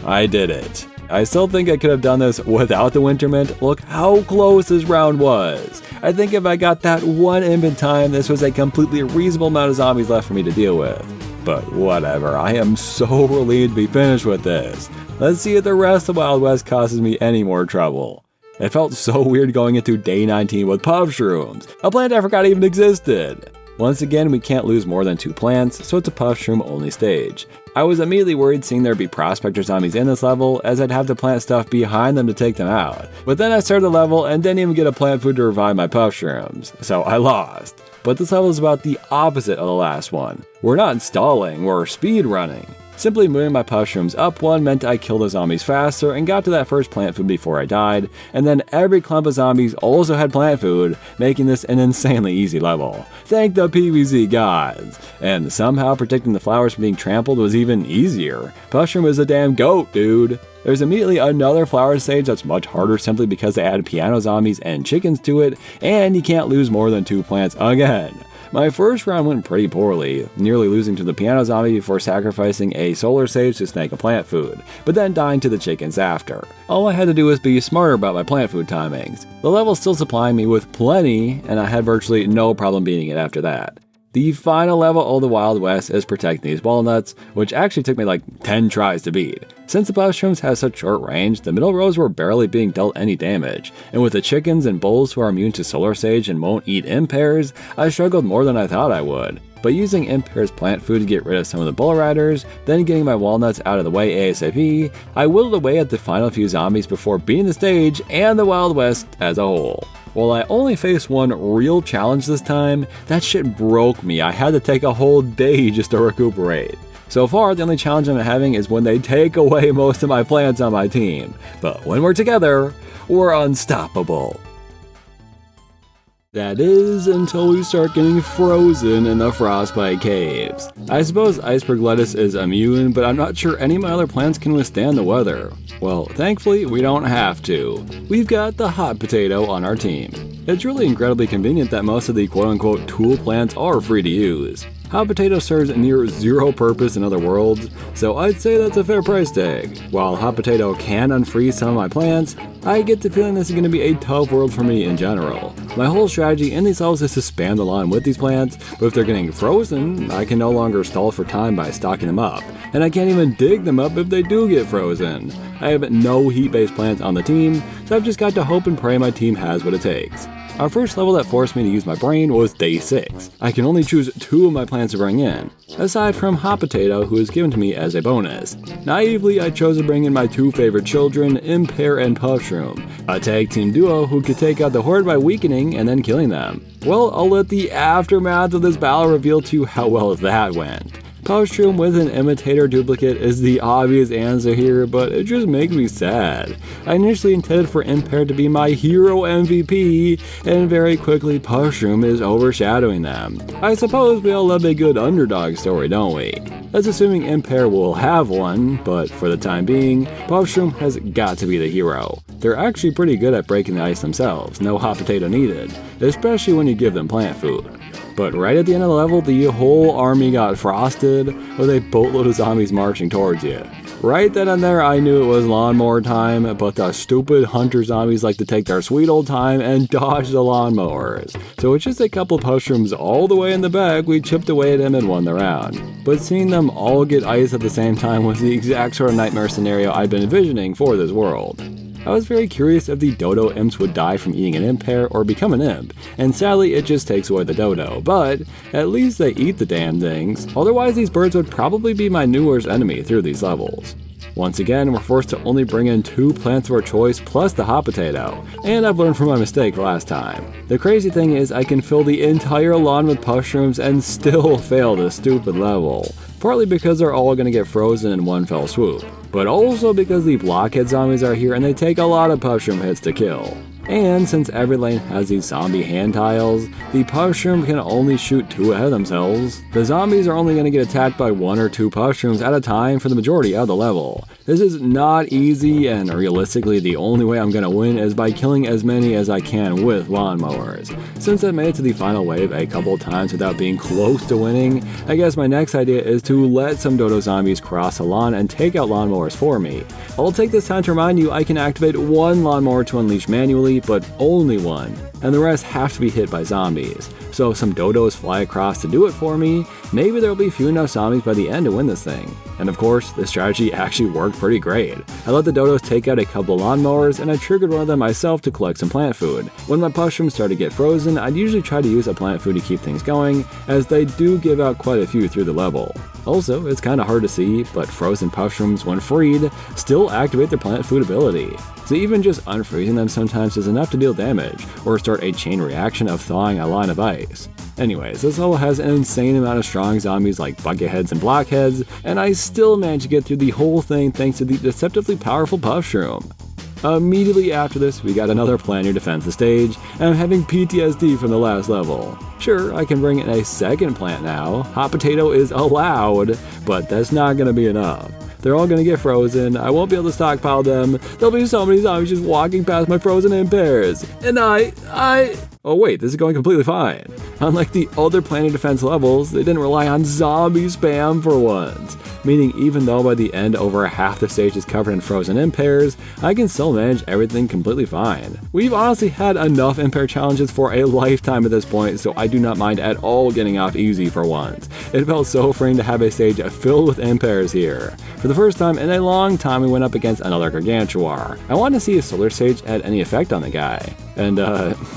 I did it. I still think I could have done this without the winter mint. Look how close this round was. I think if I got that one imp in time, this was a completely reasonable amount of zombies left for me to deal with. But whatever, I am so relieved to be finished with this. Let's see if the rest of Wild West causes me any more trouble. It felt so weird going into day 19 with Puff-shrooms, a plant I forgot even existed. Once again, we can't lose more than 2 plants, so it's a Puff-shroom only stage. I was immediately worried seeing there be prospector zombies in this level, as I'd have to plant stuff behind them to take them out. But then I started the level and didn't even get a plant food to revive my Puff-shrooms, so I lost. But this level is about the opposite of the last one. We're not stalling, we're speed running. Simply moving my Puff-shrooms up 1 meant I killed the zombies faster and got to that first plant food before I died, and then every clump of zombies also had plant food, making this an insanely easy level. Thank the PvZ gods! And somehow predicting the flowers from being trampled was even easier. Puff-shroom is a damn goat, dude! There's immediately another flower stage that's much harder simply because they added piano zombies and chickens to it, and you can't lose more than 2 plants again. My first round went pretty poorly, nearly losing to the piano zombie before sacrificing a solar sage to snag a plant food, but then dying to the chickens after. All I had to do was be smarter about my plant food timings. The level's still supplying me with plenty, and I had virtually no problem beating it after that. The final level of the Wild West is protecting these walnuts, which actually took me like 10 tries to beat. Since the Puff-shrooms have such short range, the middle rows were barely being dealt any damage, and with the chickens and bulls who are immune to solar sage and won't eat Imp Pears, I struggled more than I thought I would. But using Imp Pear's plant food to get rid of some of the bull riders, then getting my walnuts out of the way ASAP, I whittled away at the final few zombies before beating the stage and the Wild West as a whole. While I only faced one real challenge this time, that shit broke me. I had to take a whole day just to recuperate. So far, the only challenge I'm having is when they take away most of my plants on my team. But when we're together, we're unstoppable. That is, until we start getting frozen in the Frostbite Caves. I suppose Iceberg Lettuce is immune, but I'm not sure any of my other plants can withstand the weather. Well, thankfully, we don't have to. We've got the hot potato on our team. It's really incredibly convenient that most of the quote-unquote tool plants are free to use. Hot potato serves near zero purpose in other worlds, so I'd say that's a fair price tag. While hot potato can unfreeze some of my plants, I get the feeling this is going to be a tough world for me in general. My whole strategy in these levels is to spam the lawn with these plants, but if they're getting frozen, I can no longer stall for time by stocking them up, and I can't even dig them up if they do get frozen. I have no heat-based plants on the team, so I've just got to hope and pray my team has what it takes. Our first level that forced me to use my brain was day 6. I can only choose 2 of my plants to bring in, aside from Hot Potato, who is given to me as a bonus. Naively, I chose to bring in my 2 favorite children, Imp Pear and Puff-shroom, a tag team duo who could take out the horde by weakening and then killing them. Well, I'll let the aftermath of this battle reveal to you how well that went. Puff-shroom with an imitator duplicate is the obvious answer here, but it just makes me sad. I initially intended for Imp Pear to be my hero MVP, and very quickly Puff-shroom is overshadowing them. I suppose we all love a good underdog story, don't we? That's assuming Imp Pear will have one, but for the time being, Puff-shroom has got to be the hero. They're actually pretty good at breaking the ice themselves, no hot potato needed, especially when you give them plant food. But right at the end of the level, the whole army got frosted with a boatload of zombies marching towards you. Right then and there, I knew it was lawnmower time, but the stupid hunter zombies like to take their sweet old time and dodge the lawnmowers. So with just a couple of Puff-shrooms all the way in the back, we chipped away at them and won the round. But seeing them all get ice at the same time was the exact sort of nightmare scenario I'd been envisioning for this world. I was very curious if the dodo imps would die from eating an imp pear or become an imp, and sadly it just takes away the dodo, but at least they eat the damn things, otherwise these birds would probably be my new worst enemy through these levels. Once again, we're forced to only bring in 2 plants of our choice plus the hot potato, and I've learned from my mistake last time. The crazy thing is I can fill the entire lawn with Puff-shrooms and still fail this stupid level. Partly because they're all going to get frozen in one fell swoop, but also because the blockhead zombies are here and they take a lot of Puff-shroom hits to kill. And since every lane has these zombie hand tiles, the Puff-shroom can only shoot 2 ahead of themselves. The zombies are only going to get attacked by 1 or 2 Puff-shrooms at a time for the majority of the level. This is not easy, and realistically the only way I'm going to win is by killing as many as I can with lawnmowers. Since I made it to the final wave a couple of times without being close to winning, I guess my next idea is to let some dodo zombies cross the lawn and take out lawnmowers for me. I'll take this time to remind you I can activate 1 lawnmower to unleash manually, but only 1. and the rest have to be hit by zombies. So if some dodos fly across to do it for me, maybe there'll be few enough zombies by the end to win this thing. And of course, this strategy actually worked pretty great. I let the dodos take out a couple of lawnmowers, and I triggered one of them myself to collect some plant food. When my Puff-shrooms started to get frozen, I'd usually try to use a plant food to keep things going, as they do give out quite a few through the level. Also, it's kinda hard to see, but frozen Puff-shrooms, when freed, still activate their plant food ability. So even just unfreezing them sometimes is enough to deal damage, or start a chain reaction of thawing a line of ice. Anyways, this level has an insane amount of strong zombies like bucketheads and blockheads, and I still managed to get through the whole thing thanks to the deceptively powerful Puff-shroom. Immediately after this, we got another plan your defensive stage, and I'm having PTSD from the last level. Sure, I can bring in a second plant now, hot potato is allowed, but that's not gonna be enough. They're all gonna get frozen, I won't be able to stockpile them, there'll be so many zombies just walking past my frozen Imp Pears, and oh wait, this is going completely fine. Unlike the other planet defense levels, they didn't rely on zombie spam for once. Meaning even though by the end over half the stage is covered in frozen Imp Pears, I can still manage everything completely fine. We've honestly had enough Imp Pear challenges for a lifetime at this point, so I do not mind at all getting off easy for once. It felt so freeing to have a stage filled with Imp Pears here. For the first time in a long time, we went up against another Gargantuar. I wanted to see if Solar Sage had any effect on the guy. And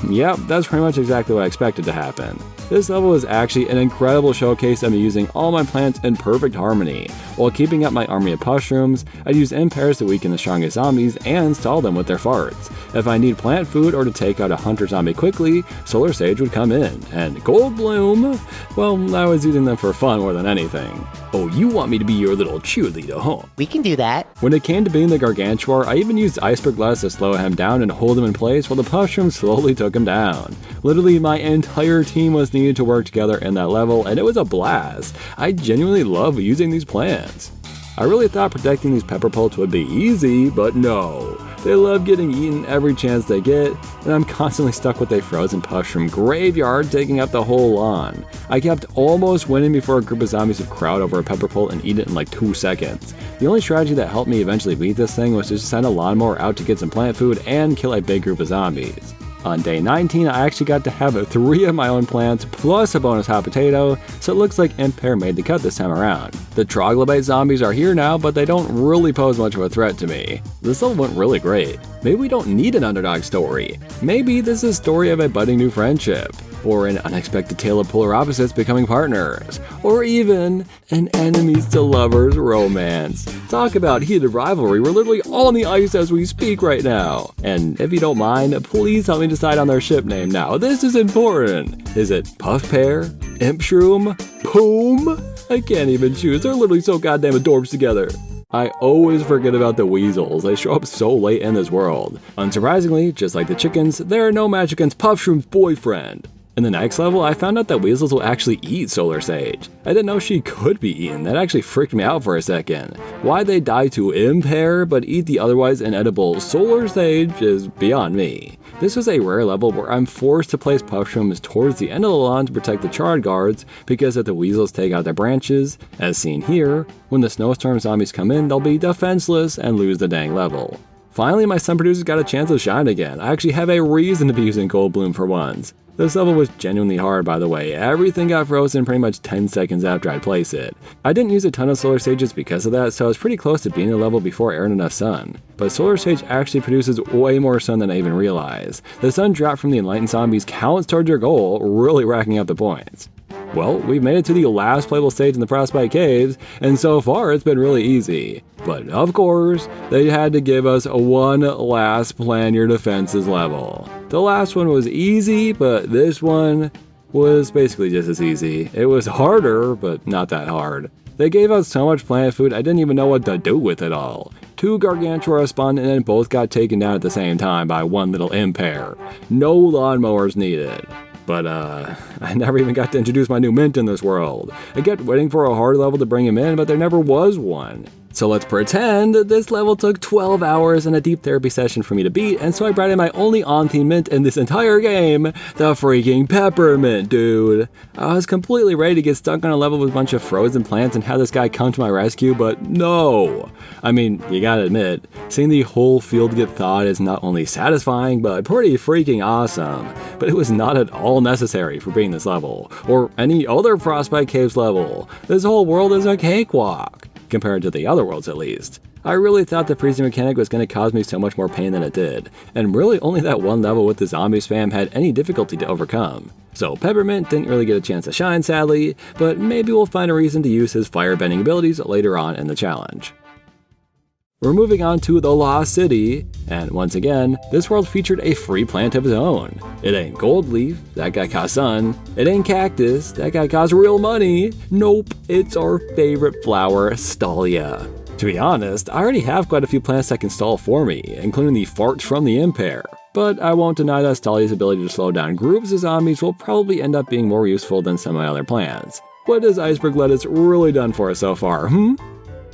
yeah, that's pretty much exactly what I expected to happen. This level is actually an incredible showcase of me using all my plants in perfect harmony. While keeping up my army of Puff-shrooms, I'd use Imp Pears to weaken the strongest zombies and stall them with their farts. If I need plant food or to take out a hunter zombie quickly, Solar Sage would come in. And Gold Bloom, well, I was using them for fun more than anything. Oh, you want me to be your little cheerleader, huh? We can do that. When it came to beating the Gargantuar, I even used Iceberg Lettuce to slow him down and hold him in place while the Puff-shroom slowly took him down. Literally, my entire team was needed to work together in that level, and it was a blast. I genuinely love using these plants. I really thought protecting these pepper poults would be easy, but no. They love getting eaten every chance they get, and I'm constantly stuck with a frozen Puff-shroom graveyard taking up the whole lawn. I kept almost winning before a group of zombies would crowd over a pepper pult and eat it in like 2 seconds. The only strategy that helped me eventually beat this thing was to just send a lawnmower out to get some plant food and kill a big group of zombies. On day 19, I actually got to have 3 of my own plants plus a bonus hot potato, so it looks like Imp Pear made the cut this time around. The troglodyte zombies are here now, but they don't really pose much of a threat to me. This level went really great. Maybe we don't need an underdog story. Maybe this is a story of a budding new friendship, or an unexpected tale of polar opposites becoming partners, or even an enemies to lovers romance. Talk about heated rivalry, we're literally on the ice as we speak right now. And if you don't mind, please help me decide on their ship name now. This is important. Is it Puff Pear? Imp-shroom? Poom? I can't even choose, they're literally so goddamn adorbs together. I always forget about the weasels, they show up so late in this world. Unsurprisingly, just like the chickens, they are no match against Puff-shroom's boyfriend. In the next level, I found out that weasels will actually eat Solar Sage. I didn't know she could be eaten, that actually freaked me out for a second. Why they die to Imp Pear but eat the otherwise inedible Solar Sage is beyond me. This was a rare level where I'm forced to place Puff-shrooms towards the end of the lawn to protect the charred guards, because if the weasels take out their branches, as seen here, when the snowstorm zombies come in, they'll be defenseless and lose the dang level. Finally, my sun producers got a chance to shine again. I actually have a reason to be using Gold Bloom for once. This level was genuinely hard, by the way. Everything got frozen pretty much 10 seconds after I'd place it. I didn't use a ton of Solar Sages because of that, so I was pretty close to beating the level before I earned enough sun. But Solar Sage actually produces way more sun than I even realized. The sun drop from the enlightened zombies counts towards your goal, really racking up the points. Well, we've made it to the last playable stage in the Frostbite Caves, and so far it's been really easy. But of course, they had to give us one last plan your defenses level. The last one was easy, but this one was basically just as easy. It was harder, but not that hard. They gave us so much plant food I didn't even know what to do with it all. 2 Gargantuar spawned and both got taken down at the same time by one little Imp Pear. No lawnmowers needed. But I never even got to introduce my new mint in this world. I kept waiting for a hard level to bring him in, but there never was one. So let's pretend this level took 12 hours and a deep therapy session for me to beat, and so I brought in my only on-theme mint in this entire game, the freaking peppermint, dude. I was completely ready to get stuck on a level with a bunch of frozen plants and have this guy come to my rescue, but no. I mean, you gotta admit, seeing the whole field get thawed is not only satisfying, but pretty freaking awesome. But it was not at all necessary for beating this level, or any other Frostbite Caves level. This whole world is a cakewalk, compared to the other worlds at least. I really thought the freezing mechanic was going to cause me so much more pain than it did, and really only that one level with the zombie spam had any difficulty to overcome. So Peppermint didn't really get a chance to shine sadly, but maybe we'll find a reason to use his firebending abilities later on in the challenge. We're moving on to the Lost City, and once again, this world featured a free plant of its own. It ain't gold leaf, that guy costs sun. It ain't cactus, that guy costs real money. Nope, it's our favorite flower, Stallia. To be honest, I already have quite a few plants that can stall for me, including the farts from the Imp Pear. But I won't deny that Stallia's ability to slow down groups of zombies will probably end up being more useful than some of my other plants. What has Iceberg Lettuce really done for us so far,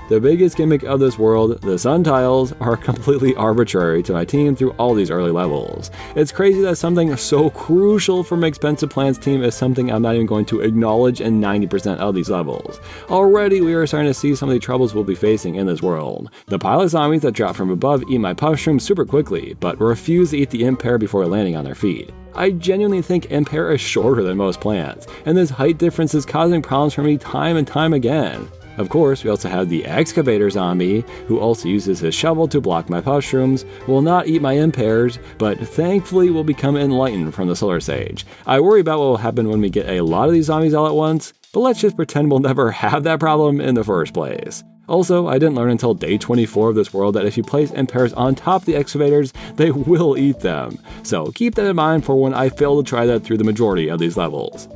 The biggest gimmick of this world, the sun tiles, are completely arbitrary to my team through all these early levels. It's crazy that something so crucial for my expensive plants team is something I'm not even going to acknowledge in 90% of these levels. Already we are starting to see some of the troubles we'll be facing in this world. The pile of zombies that drop from above eat my Puff-shroom super quickly, but refuse to eat the Imp Pear before landing on their feet. I genuinely think Imp Pear is shorter than most plants, and this height difference is causing problems for me time and time again. Of course, we also have the excavator zombie, who also uses his shovel to block my Puff-shrooms, will not eat my Imp Pears, but thankfully will become enlightened from the solar sage. I worry about what will happen when we get a lot of these zombies all at once, but let's just pretend we'll never have that problem in the first place. Also, I didn't learn until day 24 of this world that if you place Imp Pears on top of the excavators, they will eat them. So keep that in mind for when I fail to try that through the majority of these levels.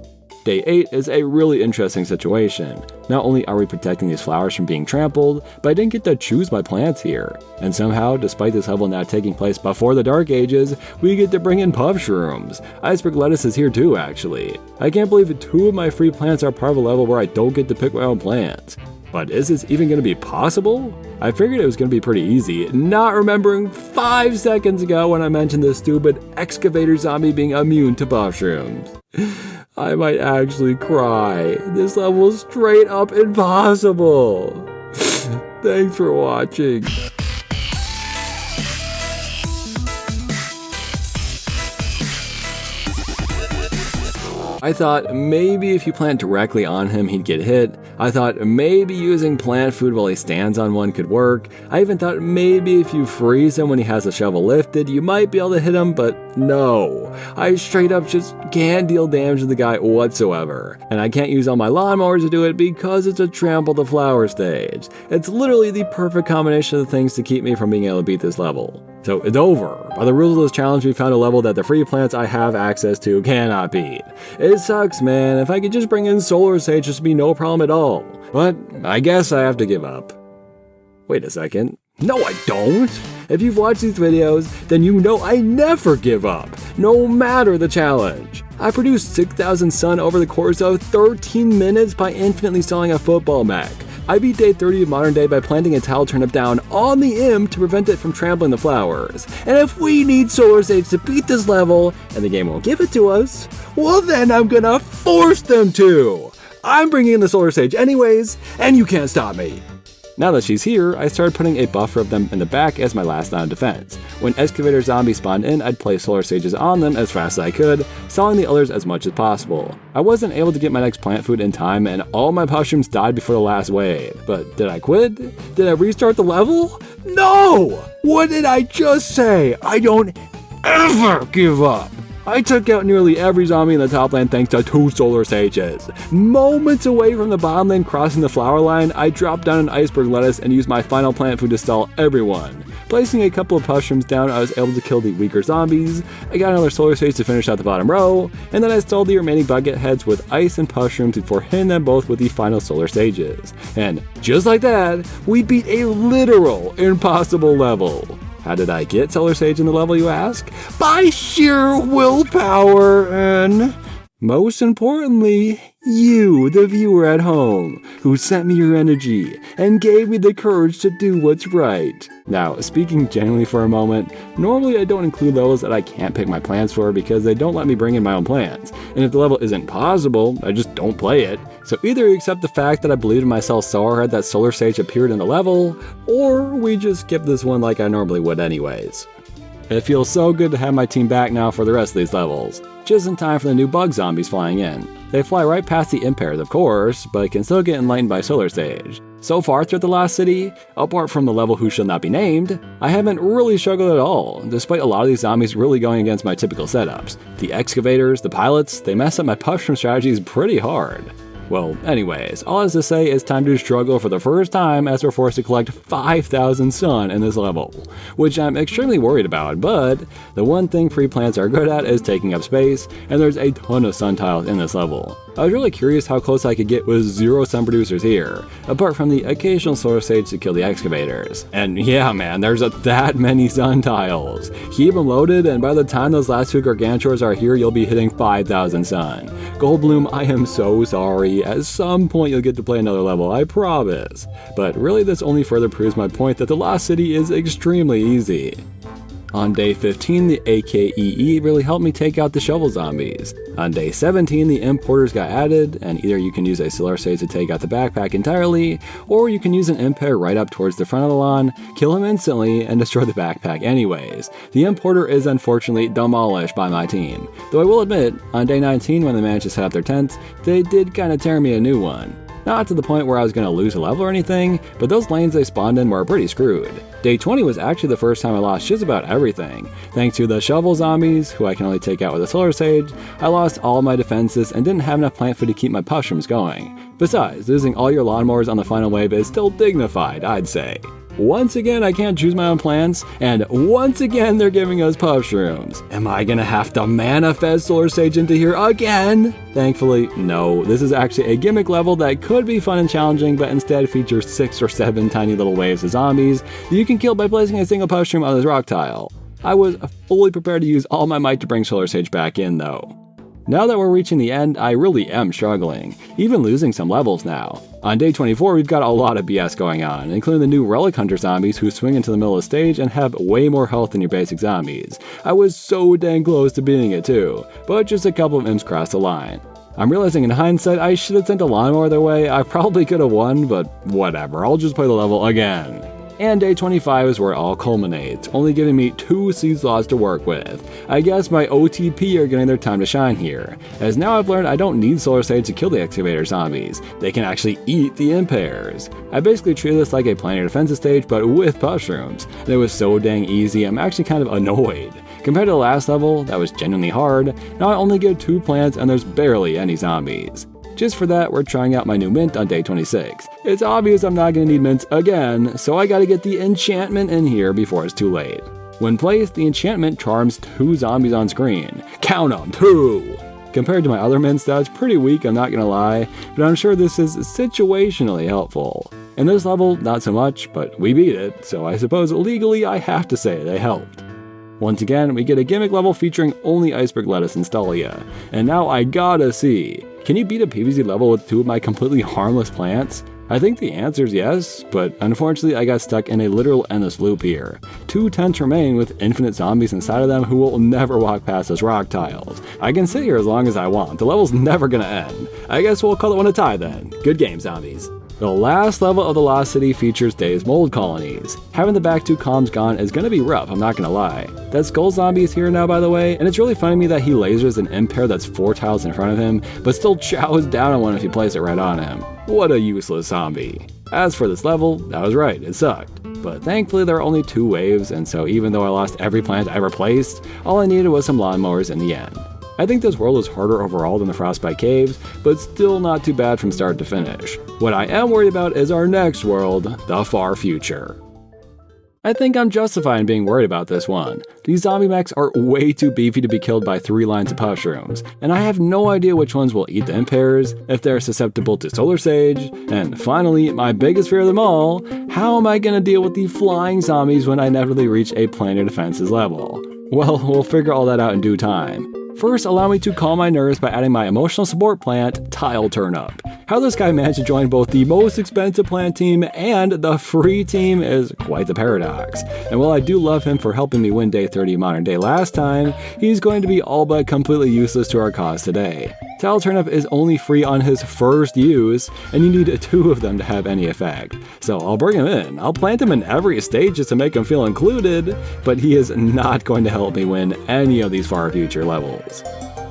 Day 8 is a really interesting situation. Not only are we protecting these flowers from being trampled, but I didn't get to choose my plants here. And somehow, despite this level now taking place before the Dark Ages, we get to bring in Puff-shrooms. Iceberg Lettuce is here too, actually. I can't believe 2 of my free plants are part of a level where I don't get to pick my own plants. But is this even going to be possible? I figured it was going to be pretty easy, not remembering 5 seconds ago when I mentioned this stupid excavator zombie being immune to Puff-shrooms. I might actually cry. This level is straight up impossible. Thanks for watching. I thought maybe if you plant directly on him, he'd get hit. I thought maybe using plant food while he stands on one could work. I even thought maybe if you freeze him when he has the shovel lifted, you might be able to hit him, but no. I straight up just can't deal damage to the guy whatsoever. And I can't use all my lawnmowers to do it because it's a trample the flower stage. It's literally the perfect combination of things to keep me from being able to beat this level. So it's over. By the rules of this challenge, we found a level that the free plants I have access to cannot beat. It sucks, man. If I could just bring in Solar Sage, this would be no problem at all. But I guess I have to give up. Wait a second. No, I don't. If you've watched these videos, then you know I never give up, no matter the challenge. I produced 6,000 sun over the course of 13 minutes by infinitely stalling a football mech. I beat day 30 of modern day by planting a tile turnip down on the imp to prevent it from trampling the flowers. And if we need Solar Sage to beat this level, and the game won't give it to us, well then I'm gonna force them to! I'm bringing in the Solar Sage anyways, and you can't stop me! Now that she's here, I started putting a buffer of them in the back as my last line of defense. When excavator zombies spawned in, I'd place Solar Sages on them as fast as I could, stalling the others as much as possible. I wasn't able to get my next plant food in time, and all my Puff-shrooms died before the last wave. But did I quit? Did I restart the level? No! What did I just say? I don't ever give up! I took out nearly every zombie in the top lane thanks to 2 Solar Sages. Moments away from the bottom lane crossing the flower line, I dropped down an Iceberg Lettuce and used my final plant food to stall everyone. Placing a couple of Puff-shrooms down, I was able to kill the weaker zombies, I got another Solar Sage to finish out the bottom row, and then I stalled the remaining bucket heads with ice and Puff-shrooms before hitting them both with the final Solar Sages. And just like that, we beat a literal impossible level. How did I get Solar Sage in the level, you ask? By sheer willpower and Most importantly, you, the viewer at home, who sent me your energy and gave me the courage to do what's right. Now, speaking genuinely for a moment, normally I don't include levels that I can't pick my plants for because they don't let me bring in my own plants, and if the level isn't possible, I just don't play it. So either you accept the fact that I believed in myself so hard that Solar Sage appeared in the level, or we just skip this one like I normally would anyways. It feels so good to have my team back now for the rest of these levels, just in time for the new bug zombies flying in. They fly right past the Imp Pears, of course, but can still get enlightened by Solar Sage. So far throughout the last city, apart from the level Who Shall Not Be Named, I haven't really struggled at all, despite a lot of these zombies really going against my typical setups. The excavators, the pilots, they mess up my Puff-shroom strategies pretty hard. Well, anyways, all this to say it's time to struggle for the first time as we're forced to collect 5,000 sun in this level, which I'm extremely worried about, but the one thing free plants are good at is taking up space, and there's a ton of sun tiles in this level. I was really curious how close I could get with 0 sun producers here, apart from the occasional Solar Sage to kill the excavators. And yeah man, there's that many sun tiles. Keep them loaded, and by the time those last 2 Gargantuars are here, you'll be hitting 5,000 sun. Goldbloom, I am so sorry. At some point you'll get to play another level, I promise. But really this only further proves my point that the Lost City is extremely easy. On day 15, the AKEE really helped me take out the shovel zombies. On day 17, the importers got added, and either you can use a Solar Sage to take out the backpack entirely, or you can use an Imp Pear right up towards the front of the lawn, kill him instantly, and destroy the backpack anyways. The importer is unfortunately demolished by my team. Though I will admit, on day 19 when they managed to set up their tents, they did kinda tear me a new one. Not to the point where I was going to lose a level or anything, but those lanes they spawned in were pretty screwed. Day 20 was actually the first time I lost just about everything. Thanks to the shovel zombies, who I can only take out with a Solar Sage, I lost all my defenses and didn't have enough plant food to keep my Puff-shrooms going. Besides, losing all your lawnmowers on the final wave is still dignified, I'd say. Once again, I can't choose my own plants, and once again, they're giving us Puff-shrooms. Am I gonna have to manifest Solar Sage into here again? Thankfully, no. This is actually a gimmick level that could be fun and challenging, but instead features 6 or 7 tiny little waves of zombies that you can kill by placing a single Puff-shroom on this rock tile. I was fully prepared to use all my might to bring Solar Sage back in, though. Now that we're reaching the end, I really am struggling, even losing some levels now. On day 24, we've got a lot of BS going on, including the new Relic Hunter zombies who swing into the middle of the stage and have way more health than your basic zombies. I was so dang close to beating it too, but just a couple of imps crossed the line. I'm realizing in hindsight I should have sent a lawnmower their way. I probably could have won, but whatever, I'll just play the level again. And day 25 is where it all culminates, only giving me 2 seed slots to work with. I guess my OTP are getting their time to shine here, as now I've learned I don't need Solar Sage to kill the excavator zombies. They can actually eat the Imp Pears. I basically treated this like a planar defensive stage, but with Puff-shrooms, and it was so dang easy I'm actually kind of annoyed. Compared to the last level, that was genuinely hard, now I only get 2 plants and there's barely any zombies. Just for that, we're trying out my new mint on day 26. It's obvious I'm not going to need mints again, so I gotta get the enchantment in here before it's too late. When placed, the enchantment charms 2 zombies on screen. Count 'em, 2! Compared to my other mints, that's pretty weak, I'm not gonna lie, but I'm sure this is situationally helpful. In this level, not so much, but we beat it, so I suppose legally I have to say they helped. Once again, we get a gimmick level featuring only Iceberg Lettuce and Stalia. And now I gotta see, can you beat a PvZ level with 2 of my completely harmless plants? I think the answer is yes, but unfortunately I got stuck in a literal endless loop here. 2 tents remain with infinite zombies inside of them who will never walk past those rock tiles. I can sit here as long as I want, the level's never gonna end. I guess we'll call it one a tie then. Good game, zombies. The last level of the Lost City features Dave's mold colonies. Having the back 2 columns gone is gonna be rough, I'm not gonna lie. That skull zombie is here now, by the way, and it's really funny to me that he lasers an Imp Pear that's 4 tiles in front of him, but still chows down on one if you place it right on him. What a useless zombie. As for this level, I was right, it sucked. But thankfully there are only 2 waves, and so even though I lost every plant I ever placed, all I needed was some lawnmowers in the end. I think this world is harder overall than the Frostbite Caves, but still not too bad from start to finish. What I am worried about is our next world, the far future. I think I'm justified in being worried about this one. These zombie mechs are way too beefy to be killed by 3 lines of Puff-shrooms, and I have no idea which ones will eat the Imp Pears, if they're susceptible to Solar Sage, and finally, my biggest fear of them all, how am I gonna deal with the flying zombies when I inevitably reach a planar defenses level? Well, we'll figure all that out in due time. First, allow me to calm my nerves by adding my emotional support plant, Tile Turnip. How this guy managed to join both the most expensive plant team and the free team is quite the paradox. And while I do love him for helping me win day 30 modern day last time, he's going to be all but completely useless to our cause today. Tile Turnip is only free on his first use, and you need 2 of them to have any effect. So I'll bring him in. I'll plant him in every stage just to make him feel included, but he is not going to help me win any of these far future levels.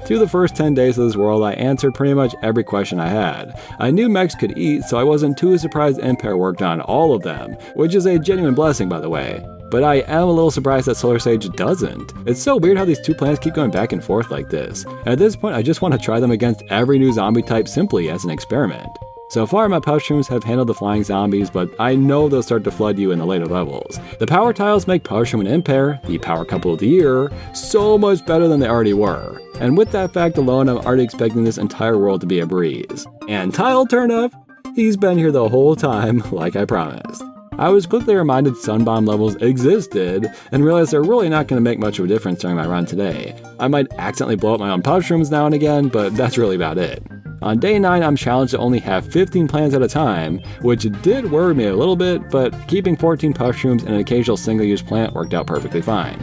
Through the first 10 days of this world, I answered pretty much every question I had. I knew mechs could eat, so I wasn't too surprised Imp Pear worked on all of them, which is a genuine blessing by the way. But I am a little surprised that Solar Sage doesn't. It's so weird how these 2 plants keep going back and forth like this. At this point, I just want to try them against every new zombie type simply as an experiment. So far, my Puff-shrooms have handled the flying zombies, but I know they'll start to flood you in the later levels. The power tiles make Puff-shroom and Imp Pear, the power couple of the year, so much better than they already were. And with that fact alone, I'm already expecting this entire world to be a breeze. And Tile Turnip, he's been here the whole time, like I promised. I was quickly reminded Sunbomb levels existed, and realized they're really not going to make much of a difference during my run today. I might accidentally blow up my own Puff-shrooms now and again, but that's really about it. On day 9, I'm challenged to only have 15 plants at a time, which did worry me a little bit, but keeping 14 Puff-shrooms and an occasional single-use plant worked out perfectly fine.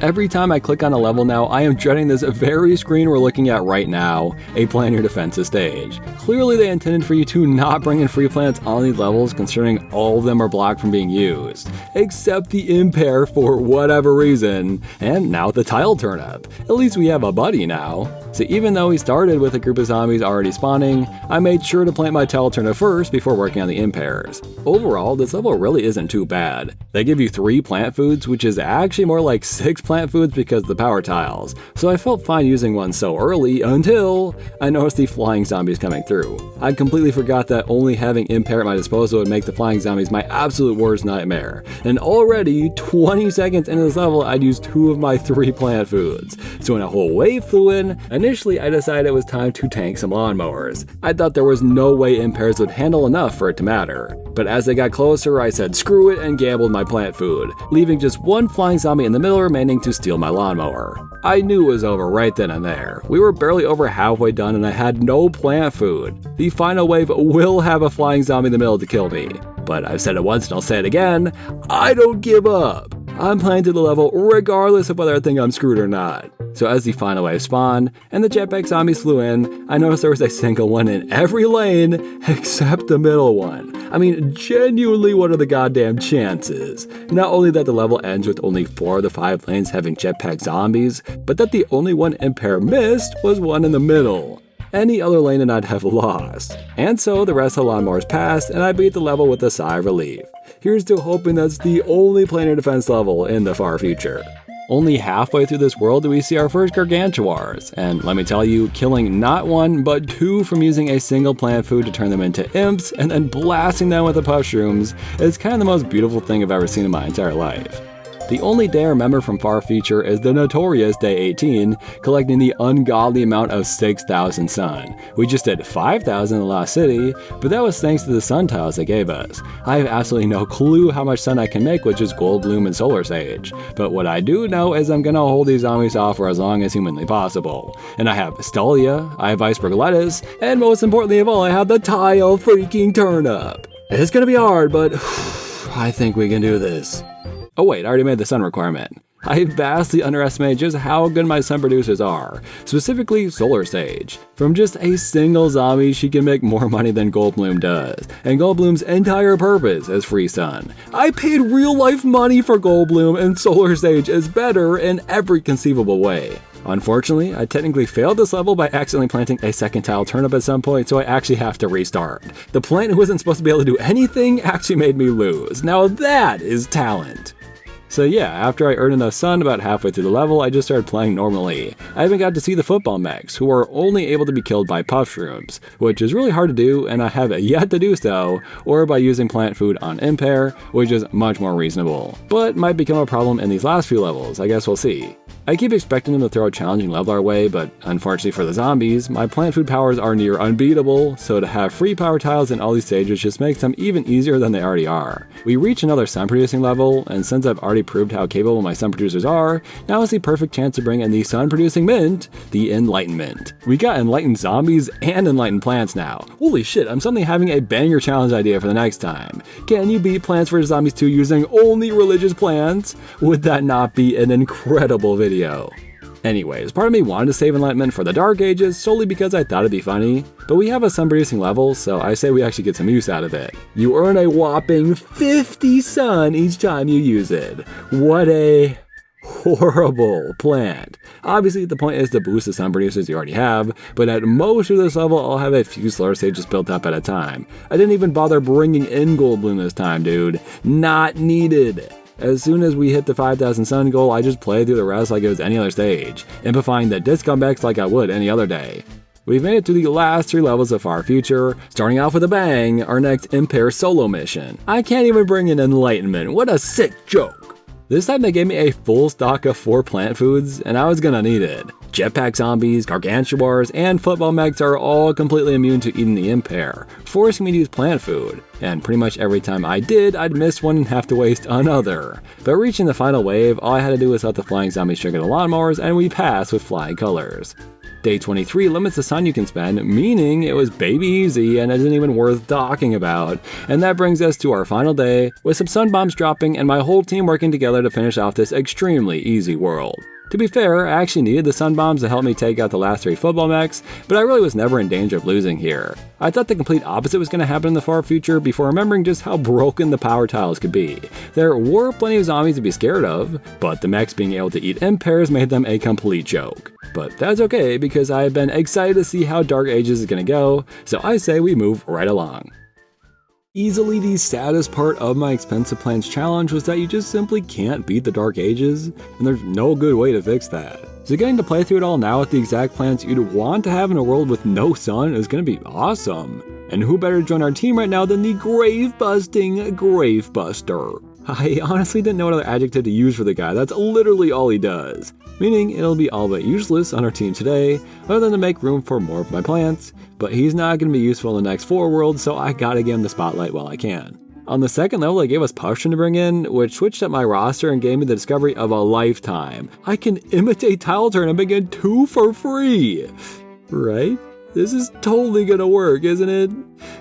Every time I click on a level now, I am dreading this very screen we're looking at right now, a plan your defenses stage. Clearly they intended for you to not bring in free plants on these levels, considering all of them are blocked from being used. Except the Imp Pear for whatever reason, and now the Tile Turnip. At least we have a buddy now. So even though we started with a group of zombies already spawning, I made sure to plant my Tile Turnip first before working on the Imp Pears. Overall, this level really isn't too bad. They give you 3 plant foods, which is actually more like 6 plant foods because of the power tiles, so I felt fine using one so early until I noticed the flying zombies coming through. I completely forgot that only having Imp Pear at my disposal would make the flying zombies my absolute worst nightmare, and already 20 seconds into this level I'd used 2 of my 3 plant foods. So when a whole wave flew in, initially I decided it was time to tank some lawnmowers. I thought there was no way Imp Pears would handle enough for it to matter. But as they got closer, I said screw it and gambled my plant food, leaving just 1 flying zombie in the middle remaining to steal my lawnmower. I knew it was over right then and there. We were barely over halfway done and I had no plant food. The final wave will have a flying zombie in the middle to kill me. But I've said it once and I'll say it again, I don't give up. I'm playing to the level regardless of whether I think I'm screwed or not. So as the final wave spawned and the jetpack zombies flew in, I noticed there was a single one in every lane except the middle one. I mean, genuinely, what are the goddamn chances? Not only that the level ends with only 4 of the 5 lanes having jetpack zombies, but that the only one Imp Pear missed was one in the middle. Any other lane and I'd have lost. And so the rest of the lawnmowers passed and I beat the level with a sigh of relief. Here's to hoping that's the only planar defense level in the far future. Only halfway through this world do we see our first gargantuars, and let me tell you, killing not 1 but 2 from using a single plant food to turn them into imps and then blasting them with the Puff-shrooms is kind of the most beautiful thing I've ever seen in my entire life. The only day I remember from far future is the notorious day 18, collecting the ungodly amount of 6,000 sun. We just did 5,000 in the Lost City, but that was thanks to the sun tiles they gave us. I have absolutely no clue how much sun I can make with just Gold Bloom and Solar Sage, but what I do know is I'm gonna hold these zombies off for as long as humanly possible. And I have Stalia, I have Iceberg Lettuce, and most importantly of all, I have the Tile freaking Turnip. It's gonna be hard, but I think we can do this. Oh wait, I already made the sun requirement. I vastly underestimated just how good my sun producers are, specifically Solar Sage. From just a single zombie, she can make more money than Gold Bloom does, and Gold Bloom's entire purpose is free sun. I paid real life money for Gold Bloom, and Solar Sage is better in every conceivable way. Unfortunately, I technically failed this level by accidentally planting a second Tile Turnip at some point, so I actually have to restart. The plant who wasn't supposed to be able to do anything actually made me lose. Now that is talent. So yeah, after I earned enough sun about halfway through the level, I just started playing normally. I even got to see the football mechs, who are only able to be killed by Puff-shrooms, which is really hard to do, and I have yet to do so, or by using plant food on Imp Pear, which is much more reasonable. But might become a problem in these last few levels, I guess we'll see. I keep expecting them to throw a challenging level our way, but unfortunately for the zombies, my plant food powers are near unbeatable, so to have free power tiles in all these stages just makes them even easier than they already are. We reach another sun producing level, and since I've already already proved how capable my sun producers are, now is the perfect chance to bring in the sun producing mint, the Enlightenment. We got enlightened zombies and enlightened plants now. Holy shit, I'm suddenly having a banger challenge idea for the next time. Can you beat Plants vs. Zombies 2 using only religious plants? Would that not be an incredible video? Anyways, part of me wanted to save Enlightenment for the Dark Ages solely because I thought it'd be funny, but we have a sun producing level, so I say we actually get some use out of it. You earn a whopping 50 sun each time you use it. What a horrible plant. Obviously, the point is to boost the sun producers you already have, but at most of this level, I'll have a few solar sages built up at a time. I didn't even bother bringing in Gold Bloom this time, dude. Not needed. As soon as we hit the 5,000 sun goal, I just played through the rest like it was any other stage, impifying the disc comebacks like I would any other day. We've made it to the last 3 levels of Far Future, starting off with a bang, our next Imp Pear solo mission. I can't even bring in Enlightenment, what a sick joke! This time they gave me a full stock of 4 plant foods, and I was gonna need it. Jetpack zombies, gargantuars, and football mechs are all completely immune to eating the Imp Pear, forcing me to use plant food. And pretty much every time I did, I'd miss one and have to waste another. But reaching the final wave, all I had to do was let the flying zombies trigger the lawnmowers, and we passed with flying colors. Day 23 limits the sun you can spend, meaning it was baby easy and isn't even worth talking about. And that brings us to our final day, with some sun bombs dropping and my whole team working together to finish off this extremely easy world. To be fair, I actually needed the sun bombs to help me take out the last 3 football mechs, but I really was never in danger of losing here. I thought the complete opposite was going to happen in the far future before remembering just how broken the power tiles could be. There were plenty of zombies to be scared of, but the mechs being able to eat Imp Pears made them a complete joke. But that's okay because I've been excited to see how Dark Ages is going to go, so I say we move right along. Easily the saddest part of my expensive plants challenge was that you just simply can't beat the Dark Ages, and there's no good way to fix that. So getting to play through it all now with the exact plants you'd want to have in a world with no sun is gonna be awesome. And who better to join our team right now than the grave-busting Gravebuster. I honestly didn't know what other adjective to use for the guy, that's literally all he does. Meaning it'll be all but useless on our team today, other than to make room for more of my plants, but he's not going to be useful in the next 4 worlds, so I gotta give him the spotlight while I can. On the second level, they gave us Puff-shroom to bring in, which switched up my roster and gave me the discovery of a lifetime. I can imitate Tile Turn and begin 2 for free! Right? This is totally gonna work, isn't it?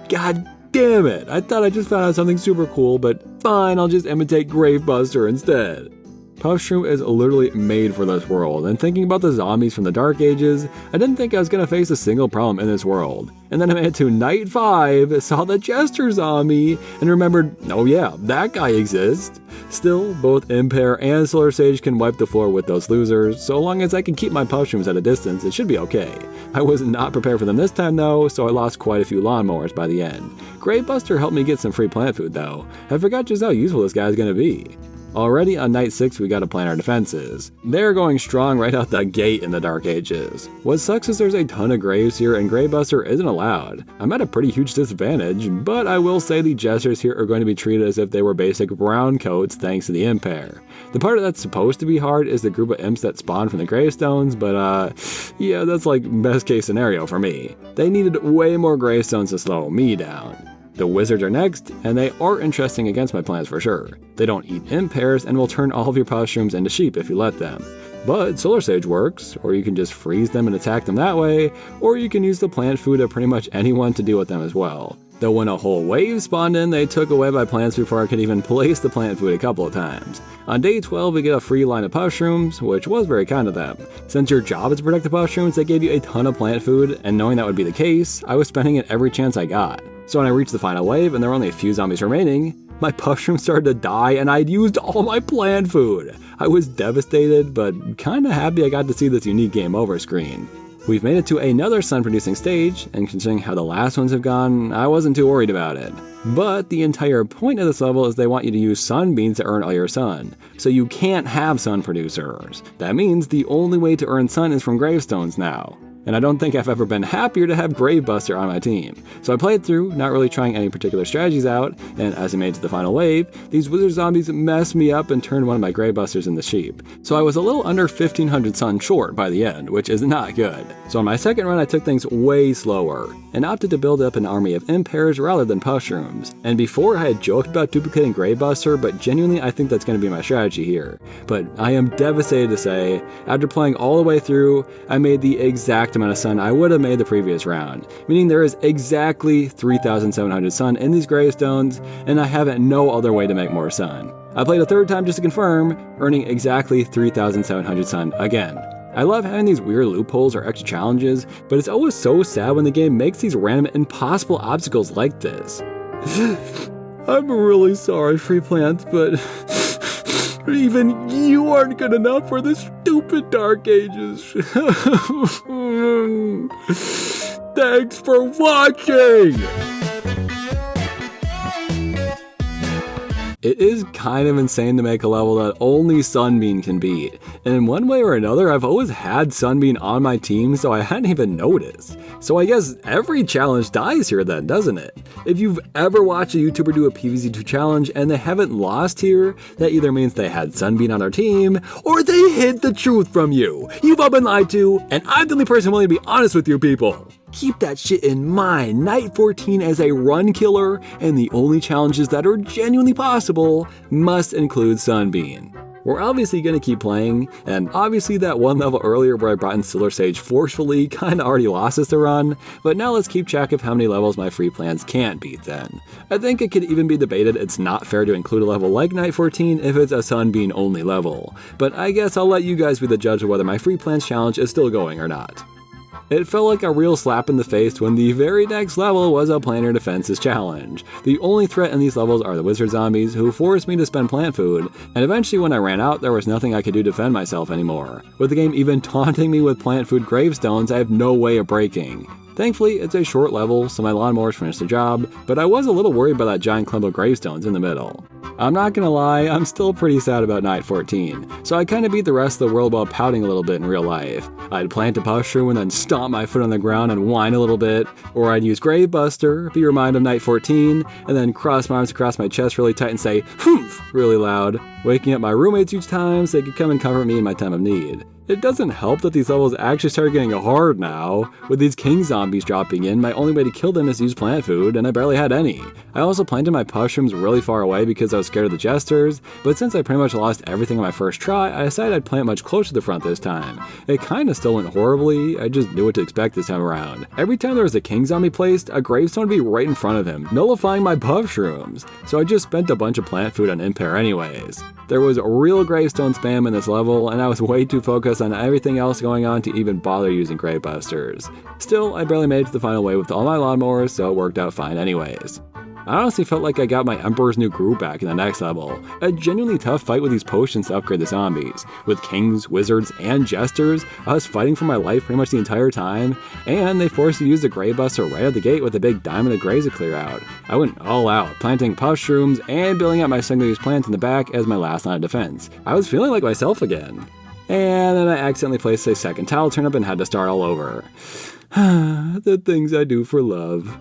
God damn it! I thought I just found out something super cool, but fine, I'll just imitate Gravebuster instead. Puff-shroom is literally made for this world, and thinking about the zombies from the Dark Ages, I didn't think I was going to face a single problem in this world. And then I made it to Night 5, saw the Jester zombie, and remembered, oh yeah, that guy exists. Still, both Imp Pear and Solar Sage can wipe the floor with those losers, so long as I can keep my Puff-shrooms at a distance, it should be okay. I was not prepared for them this time though, so I lost quite a few lawnmowers by the end. Gravebuster helped me get some free plant food though. I forgot just how useful this guy is going to be. Already on night 6 we gotta plan our defenses. They're going strong right out the gate in the Dark Ages. What sucks is there's a ton of graves here and Gravebuster isn't allowed. I'm at a pretty huge disadvantage, but I will say the jesters here are going to be treated as if they were basic brown coats thanks to the Imp Pear. The part that's supposed to be hard is the group of imps that spawn from the gravestones, but yeah, that's like best case scenario for me. They needed way more gravestones to slow me down. The wizards are next, and they are interesting against my plans for sure. They don't eat Imp Pears and will turn all of your Puff-shrooms into sheep if you let them. But Solar Sage works, or you can just freeze them and attack them that way, or you can use the plant food of pretty much anyone to deal with them as well. Though when a whole wave spawned in, they took away my plants before I could even place the plant food a couple of times. On day 12, we get a free line of Puff-shrooms, which was very kind of them. Since your job is to protect the Puff-shrooms, they gave you a ton of plant food, and knowing that would be the case, I was spending it every chance I got. So when I reached the final wave and there were only a few zombies remaining, my Puff-shroom started to die and I'd used all my plant food. I was devastated, but kinda happy I got to see this unique game over screen. We've made it to another sun-producing stage, and considering how the last ones have gone, I wasn't too worried about it. But the entire point of this level is they want you to use sunbeams to earn all your sun, so you can't have sun producers. That means the only way to earn sun is from gravestones now. and I don't think I've ever been happier to have Gravebuster on my team. So I played through, not really trying any particular strategies out, and as I made it to the final wave, these wizard zombies messed me up and turned one of my Gravebusters into sheep. So I was a little under 1500 sun short by the end, which is not good. So on my second run I took things way slower, and opted to build up an army of Imp Pears rather than Puff-shrooms. And before I had joked about duplicating Gravebuster, but genuinely I think that's going to be my strategy here. But I am devastated to say, after playing all the way through, I made the exact amount of sun I would have made the previous round, meaning there is exactly 3,700 sun in these gravestones, and I have no other way to make more sun. I played a third time just to confirm, earning exactly 3,700 sun again. I love having these weird loopholes or extra challenges, but it's always so sad when the game makes these random impossible obstacles like this. I'm really sorry, Free Plants, but even you aren't good enough for the stupid Dark Ages. Thanks for watching! It is kind of insane to make a level that only Sunbeam can beat, and in one way or another I've always had Sunbeam on my team so I hadn't even noticed. So I guess every challenge dies here then, doesn't it? If you've ever watched a YouTuber do a PvZ2 challenge and they haven't lost here, that either means they had Sunbeam on their team, or they hid the truth from you. You've all been lied to, and I'm the only person willing to be honest with you people. Keep that shit in mind. Night 14 as a run killer, and the only challenges that are genuinely possible must include Sunbeam. We're obviously going to keep playing, and obviously that one level earlier where I brought in Solar Sage forcefully kinda already lost us the run, but now let's keep track of how many levels my free plans can't beat then. I think it could even be debated it's not fair to include a level like Night 14 if it's a Sunbeam only level, but I guess I'll let you guys be the judge of whether my free plans challenge is still going or not. It felt like a real slap in the face when the very next level was a Planter Defenses challenge. The only threat in these levels are the wizard zombies, who forced me to spend plant food, and eventually when I ran out there was nothing I could do to defend myself anymore. With the game even taunting me with plant food gravestones I have no way of breaking. Thankfully, it's a short level, so my lawnmowers finished the job, but I was a little worried about that giant clump of gravestones in the middle. I'm not gonna lie, I'm still pretty sad about Night 14, so I kinda beat the rest of the world while pouting a little bit in real life. I'd plant a Puff-shroom and then stomp my foot on the ground and whine a little bit, or I'd use Gravebuster, be reminded of Night 14, and then cross my arms across my chest really tight and say, "Humph!" really loud, waking up my roommates each time so they could come and comfort me in my time of need. It doesn't help that these levels actually start getting hard now. With these king zombies dropping in, my only way to kill them is to use plant food, and I barely had any. I also planted my Puff-shrooms really far away because I was scared of the jesters, but since I pretty much lost everything on my first try, I decided I'd plant much closer to the front this time. It kinda still went horribly, I just knew what to expect this time around. Every time there was a king zombie placed, a gravestone would be right in front of him, nullifying my Puff-shrooms, so I just spent a bunch of plant food on Imp Pear anyways. There was real gravestone spam in this level, and I was way too focused on everything else going on to even bother using Gravebusters. Still, I barely made it to the final wave with all my lawnmowers, so it worked out fine anyways. I honestly felt like I got my Emperor's New Groove back in the next level. A genuinely tough fight with these potions to upgrade the zombies. With kings, wizards, and jesters, I was fighting for my life pretty much the entire time, and they forced me to use the Gravebuster right out the gate with a big diamond of graves to clear out. I went all out, planting Puff-shrooms and building up my single-use plants in the back as my last line of defense. I was feeling like myself again. And then I accidentally placed a second tile turnip and had to start all over. The things I do for love.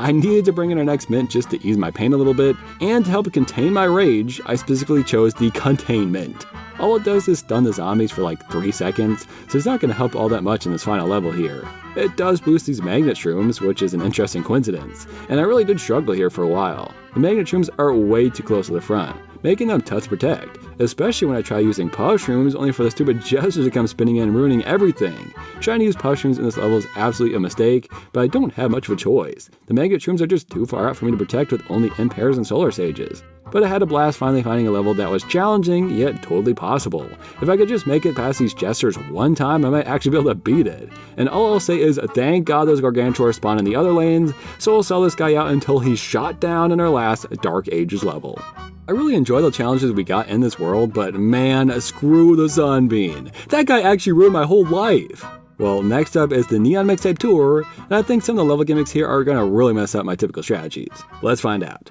I needed to bring in our next mint just to ease my pain a little bit, and to help contain my rage, I specifically chose the Containment. All it does is stun the zombies for like 3 seconds, so it's not going to help all that much in this final level here. It does boost these magnet shrooms, which is an interesting coincidence, and I really did struggle here for a while. The magnet shrooms are way too close to the front, making them tough to protect, especially when I try using Puff-shrooms only for the stupid jesters to come spinning in and ruining everything. Trying to use Puff-shrooms in this level is absolutely a mistake, but I don't have much of a choice. The magnet shrooms are just too far out for me to protect with only Imp Pears and Solar Sages. But I had a blast finally finding a level that was challenging, yet totally possible. If I could just make it past these jesters one time, I might actually be able to beat it. And all I'll say is, thank God those Gargantuars spawn in the other lanes, so we'll sell this guy out until he's shot down in our last Dark Ages level. I really enjoy the challenges we got in this world, but man, screw the Sunbeam. That guy actually ruined my whole life. Well, next up is the Neon Mixtape Tour, and I think some of the level gimmicks here are gonna really mess up my typical strategies. Let's find out.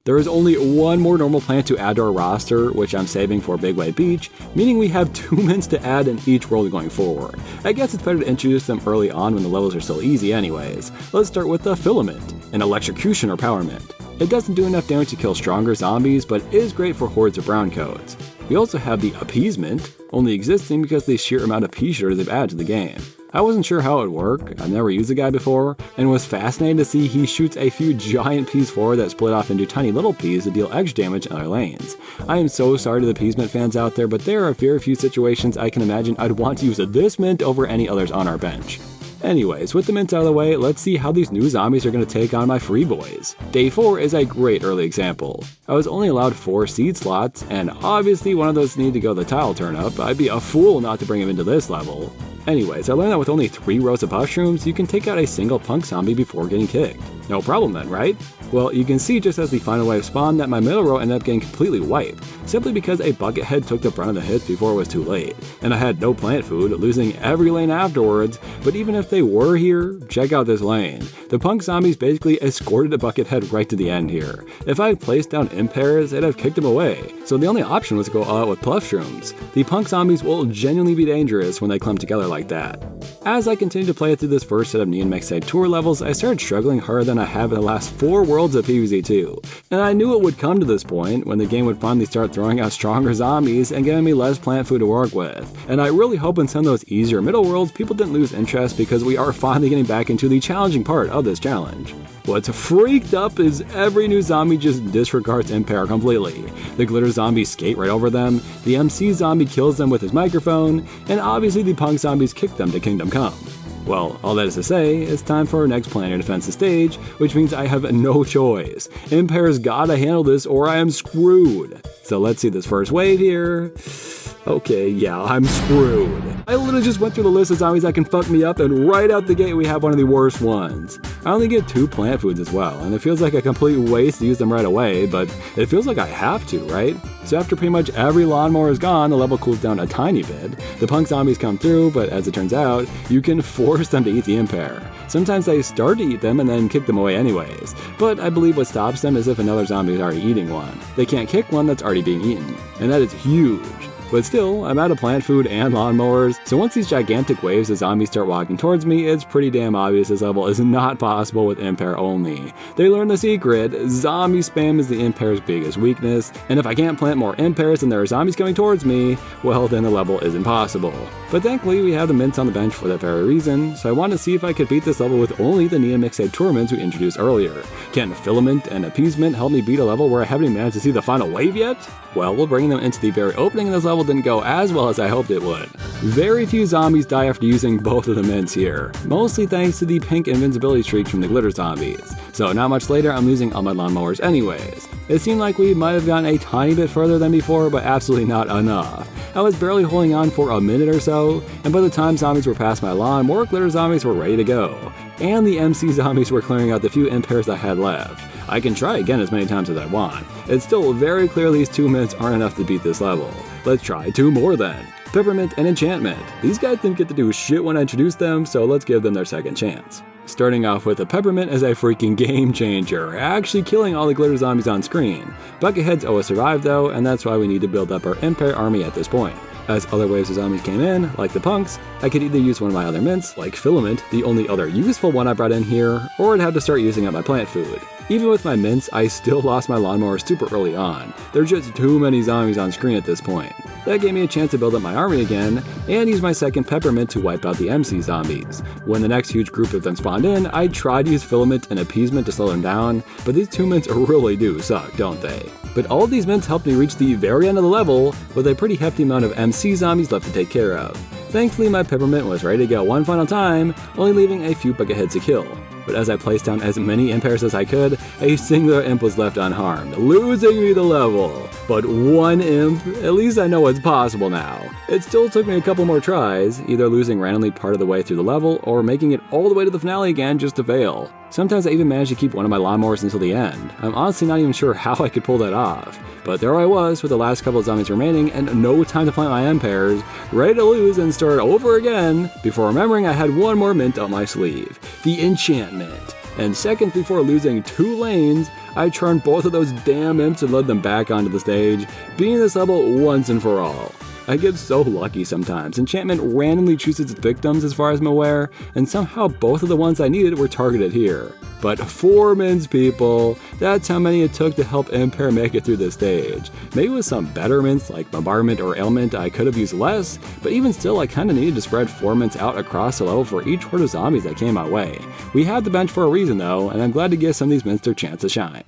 There is only one more normal plant to add to our roster, which I'm saving for Big Wave Beach, meaning we have 2 mints to add in each world going forward. I guess it's better to introduce them early on when the levels are still easy anyways. Let's start with the Filament, an electrocution or power mint. It doesn't do enough damage to kill stronger zombies, but is great for hordes of brown coats. We also have the Appeasement, only existing because of the sheer amount of pea shooters they've added to the game. I wasn't sure how it would work, I've never used the guy before, and was fascinated to see he shoots a few giant peas forward that split off into tiny little peas to deal extra damage in other lanes. I am so sorry to the Appeasement fans out there, but there are very few situations I can imagine I'd want to use this mint over any others on our bench. Anyways, with the mints out of the way, let's see how these new zombies are going to take on my free boys. Day 4 is a great early example. I was only allowed 4 seed slots, and obviously one of those need to go the tile turnip. I'd be a fool not to bring him into this level. Anyways, I learned that with only 3 rows of Puff-shrooms, you can take out a single punk zombie before getting kicked. No problem then, right? Well, you can see just as the final wave spawned that my middle row ended up getting completely wiped, simply because a bucket head took the brunt of the hits before it was too late, and I had no plant food, losing every lane afterwards. But even if they were here, check out this lane. The punk zombies basically escorted the bucket head right to the end here. If I had placed down Imp Pears, it'd have kicked him away, so the only option was to go all out with Puff-shrooms. The punk zombies will genuinely be dangerous when they clump together like that. As I continued to play through this first set of Neon Mixtape tour levels, I started struggling harder than I have in the last 4 worlds of PvZ2. And I knew it would come to this point, when the game would finally start throwing out stronger zombies and giving me less plant food to work with. And I really hope in some of those easier middle worlds, people didn't lose interest because we are finally getting back into the challenging part of this challenge. What's freaked up is every new zombie just disregards Imp Pear completely. The glitter zombies skate right over them, the MC zombie kills them with his microphone, and obviously the punk zombies kick them to Kingdom Come. Well, all that is to say, it's time for our next planar defensive stage, which means I have no choice. Imp Pear's gotta handle this or I am screwed. So let's see this first wave here. Okay, yeah, I'm screwed. I literally just went through the list of zombies that can fuck me up, and right out the gate we have one of the worst ones. I only get 2 plant foods as well, and it feels like a complete waste to use them right away, but it feels like I have to, right? So after pretty much every lawnmower is gone, the level cools down a tiny bit. The punk zombies come through, but as it turns out, you can force them to eat the Imp Pear. Sometimes they start to eat them and then kick them away anyways, but I believe what stops them is if another zombie is already eating one. They can't kick one that's already being eaten, and that is huge. But still, I'm out of plant food and lawnmowers, so once these gigantic waves of zombies start walking towards me, it's pretty damn obvious this level is not possible with Imp Pear only. They learned the secret: zombie spam is the Imp Pear's biggest weakness, and if I can't plant more Imp Pears and there are zombies coming towards me, well then the level is impossible. But thankfully we have the mints on the bench for that very reason, so I wanted to see if I could beat this level with only the Neon Mixtape tour mints we introduced earlier. Can Filament and Appeasement help me beat a level where I haven't even managed to see the final wave yet? Well, bringing them into the very opening of this level didn't go as well as I hoped it would. Very few zombies die after using both of the mints here, mostly thanks to the pink invincibility streaks from the glitter zombies. So not much later, I'm losing all my lawnmowers anyways. It seemed like we might have gotten a tiny bit further than before, but absolutely not enough. I was barely holding on for a minute or so, and by the time zombies were past my lawn, more glitter zombies were ready to go. And the MC zombies were clearing out the few Imp Pears I had left. I can try again as many times as I want. It's still very clear these 2 minutes aren't enough to beat this level. Let's try 2 more then. Peppermint and Enchantment. These guys didn't get to do shit when I introduced them, so let's give them their second chance. Starting off with a Peppermint as a freaking game changer, actually killing all the glitter zombies on screen. Bucketheads owe a survive though, and that's why we need to build up our Imp Pear army at this point. As other waves of zombies came in, like the punks, I could either use one of my other mints, like Filament, the only other useful one I brought in here, or I'd have to start using up my plant food. Even with my mints, I still lost my lawnmower super early on. There's just too many zombies on screen at this point. That gave me a chance to build up my army again, and use my second Peppermint to wipe out the MC zombies. When the next huge group of them spawned in, I tried to use Filament and Appeasement to slow them down, but these 2 mints really do suck, don't they? But all of these mints helped me reach the very end of the level, with a pretty hefty amount of MC zombies left to take care of. Thankfully, my Peppermint was ready to go one final time, only leaving a few bucketheads to kill. But as I placed down as many Imp Pears as I could, a singular imp was left unharmed, losing me the level. But 1 imp? At least I know what's possible now. It still took me a couple more tries, either losing randomly part of the way through the level, or making it all the way to the finale again just to fail. Sometimes I even managed to keep one of my lawnmowers until the end. I'm honestly not even sure how I could pull that off. But there I was with the last couple of zombies remaining and no time to plant my Imp Pears, ready to lose and start over again, before remembering I had 1 more mint up my sleeve, the Enchantment. And seconds before losing 2 lanes, I turned both of those damn imps and led them back onto the stage, beating this level once and for all. I get so lucky sometimes. Enchantment randomly chooses its victims as far as I'm aware, and somehow both of the ones I needed were targeted here. But 4 mins, people, that's how many it took to help Imp Pear make it through this stage. Maybe with some better mints like Bombardment or Ailment I could have used less, but even still I kinda needed to spread 4 mints out across the level for each horde of zombies that came my way. We had the bench for a reason though, and I'm glad to give some of these mints their chance to shine.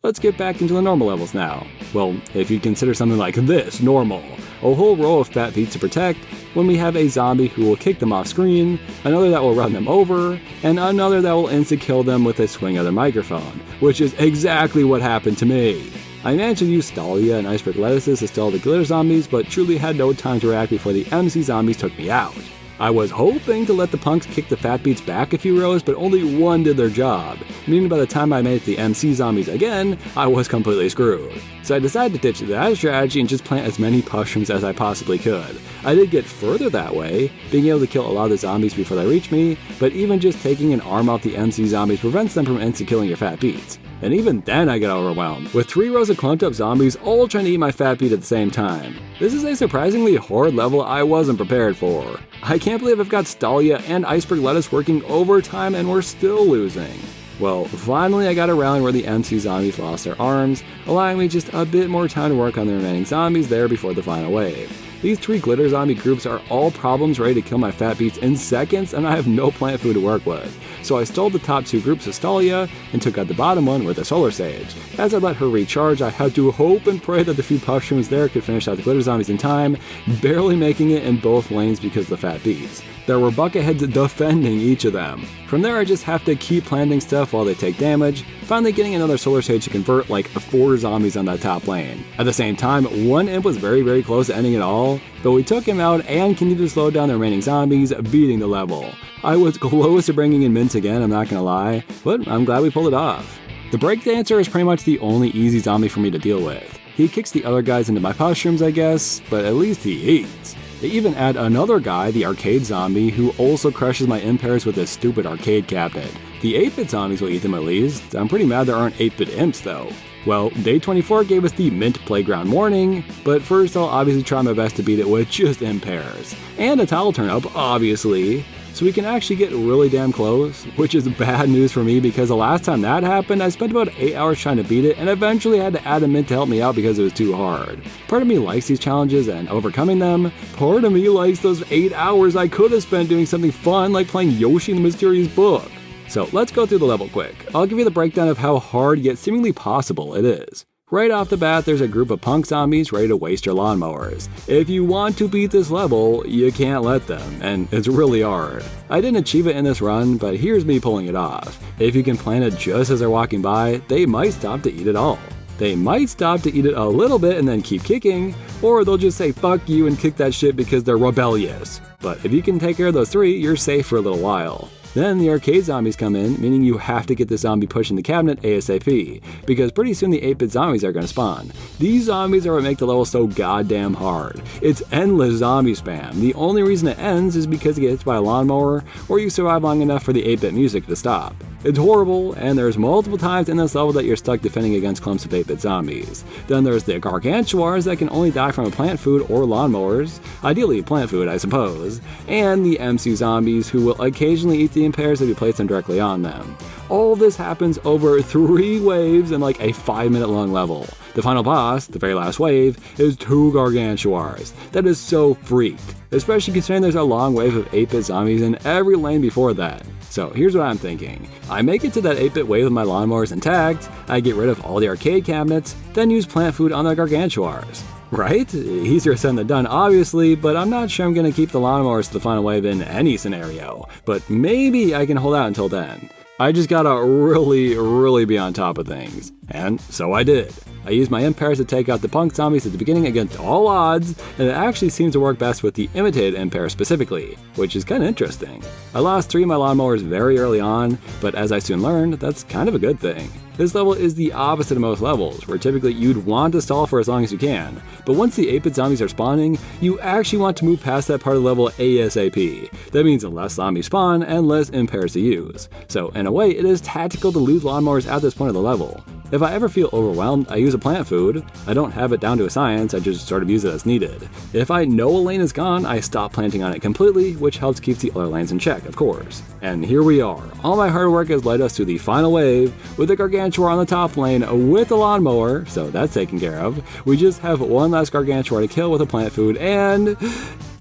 Let's get back into the normal levels now. Well, if you consider something like this normal. A whole row of fat beats to protect, when we have a zombie who will kick them off screen, another that will run them over, and another that will insta-kill them with a swing of their microphone, which is exactly what happened to me. I managed to use Dahlia and Iceberg Lettuce to stall the glitter zombies, but truly had no time to react before the MC zombies took me out. I was hoping to let the punks kick the fat beats back a few rows, but only one did their job, meaning by the time I made it to the MC zombies again, I was completely screwed. So I decided to ditch that strategy and just plant as many Puff-shrooms as I possibly could. I did get further that way, being able to kill a lot of the zombies before they reach me, but even just taking an arm off the MC zombies prevents them from insta-killing your fat beats. And even then I got overwhelmed, with 3 rows of clumped up zombies all trying to eat my fat beat at the same time. This is a surprisingly hard level I wasn't prepared for. I can't believe I've got Dahlia and Iceberg Lettuce working overtime and we're still losing. Well, finally I got around where the MC zombies lost their arms, allowing me just a bit more time to work on the remaining zombies there before the final wave. These 3 glitter zombie groups are all problems ready to kill my fat beats in seconds, and I have no plant food to work with. So I stole the top 2 groups of Dahlia and took out the bottom one with a solar sage. As I let her recharge, I had to hope and pray that the few Puff-shrooms there could finish out the glitter zombies in time, barely making it in both lanes because of the fat beats. There were bucketheads defending each of them. From there I just have to keep planting stuff while they take damage, finally getting another solar sage to convert like 4 zombies on that top lane. At the same time, one imp was very close to ending it all, but we took him out and continued to slow down the remaining zombies, beating the level. I was close to bringing in mints again, I'm not gonna lie, but I'm glad we pulled it off. The breakdancer is pretty much the only easy zombie for me to deal with. He kicks the other guys into my Puff-shrooms, I guess, but at least he eats. They even add another guy, the arcade zombie, who also crushes my Imp Pears with his stupid arcade cabinet. The 8-bit zombies will eat them at least. I'm pretty mad there aren't 8-bit imps though. Well, day 24 gave us the mint playground warning, but first I'll obviously try my best to beat it with just Imp Pears. And a towel turn up, obviously. So we can actually get really damn close, which is bad news for me because the last time that happened, I spent about 8 hours trying to beat it and eventually had to add a mint to help me out because it was too hard. Part of me likes these challenges and overcoming them. Part of me likes those 8 hours I could have spent doing something fun like playing Yoshi in the Mysterious Book. So let's go through the level quick. I'll give you the breakdown of how hard yet seemingly possible it is. Right off the bat, there's a group of punk zombies ready to waste your lawnmowers. If you want to beat this level, you can't let them, and it's really hard. I didn't achieve it in this run, but here's me pulling it off. If you can plant it just as they're walking by, they might stop to eat it all. They might stop to eat it a little bit and then keep kicking, or they'll just say fuck you and kick that shit because they're rebellious. But if you can take care of those 3, you're safe for a little while. Then the arcade zombies come in, meaning you have to get the zombie pushing the cabinet ASAP, because pretty soon the 8-bit zombies are going to spawn. These zombies are what make the level so goddamn hard. It's endless zombie spam. The only reason it ends is because you get hit by a lawnmower, or you survive long enough for the 8-bit music to stop. It's horrible, and there's multiple times in this level that you're stuck defending against clumps of 8-bit zombies. Then there's the gargantuars that can only die from a plant food or lawnmowers, ideally plant food I suppose, and the MC zombies who will occasionally eat the Imp Pears if you place them directly on them. All this happens over 3 waves in like a 5-minute long level. The final boss, the very last wave, is 2 gargantuars. That is so freaked, especially considering there's a long wave of 8-bit zombies in every lane before that. So here's what I'm thinking. I make it to that 8-bit wave with my lawnmowers intact, I get rid of all the arcade cabinets, then use plant food on the gargantuars. Right? Easier said than done, obviously, but I'm not sure I'm gonna keep the lawnmowers to the final wave in any scenario. But maybe I can hold out until then. I just gotta really be on top of things. And so I did. I used my Imp Pears to take out the punk zombies at the beginning against all odds, and it actually seems to work best with the imitated Imp Pear specifically, which is kinda interesting. I lost 3 of my lawnmowers very early on, but as I soon learned, that's kind of a good thing. This level is the opposite of most levels, where typically you'd want to stall for as long as you can, but once the 8-bit zombies are spawning, you actually want to move past that part of the level ASAP. That means less zombies spawn and less Imp Pears to use. So in a way, it is tactical to lose lawnmowers at this point of the level. If I ever feel overwhelmed, I use a plant food. I don't have it down to a science, I just sort of use it as needed. If I know a lane is gone, I stop planting on it completely, which helps keep the other lanes in check, of course. And here we are. All my hard work has led us to the final wave, with the Gargantuar on the top lane with the lawnmower, so that's taken care of. We just have one last Gargantuar to kill with a plant food, and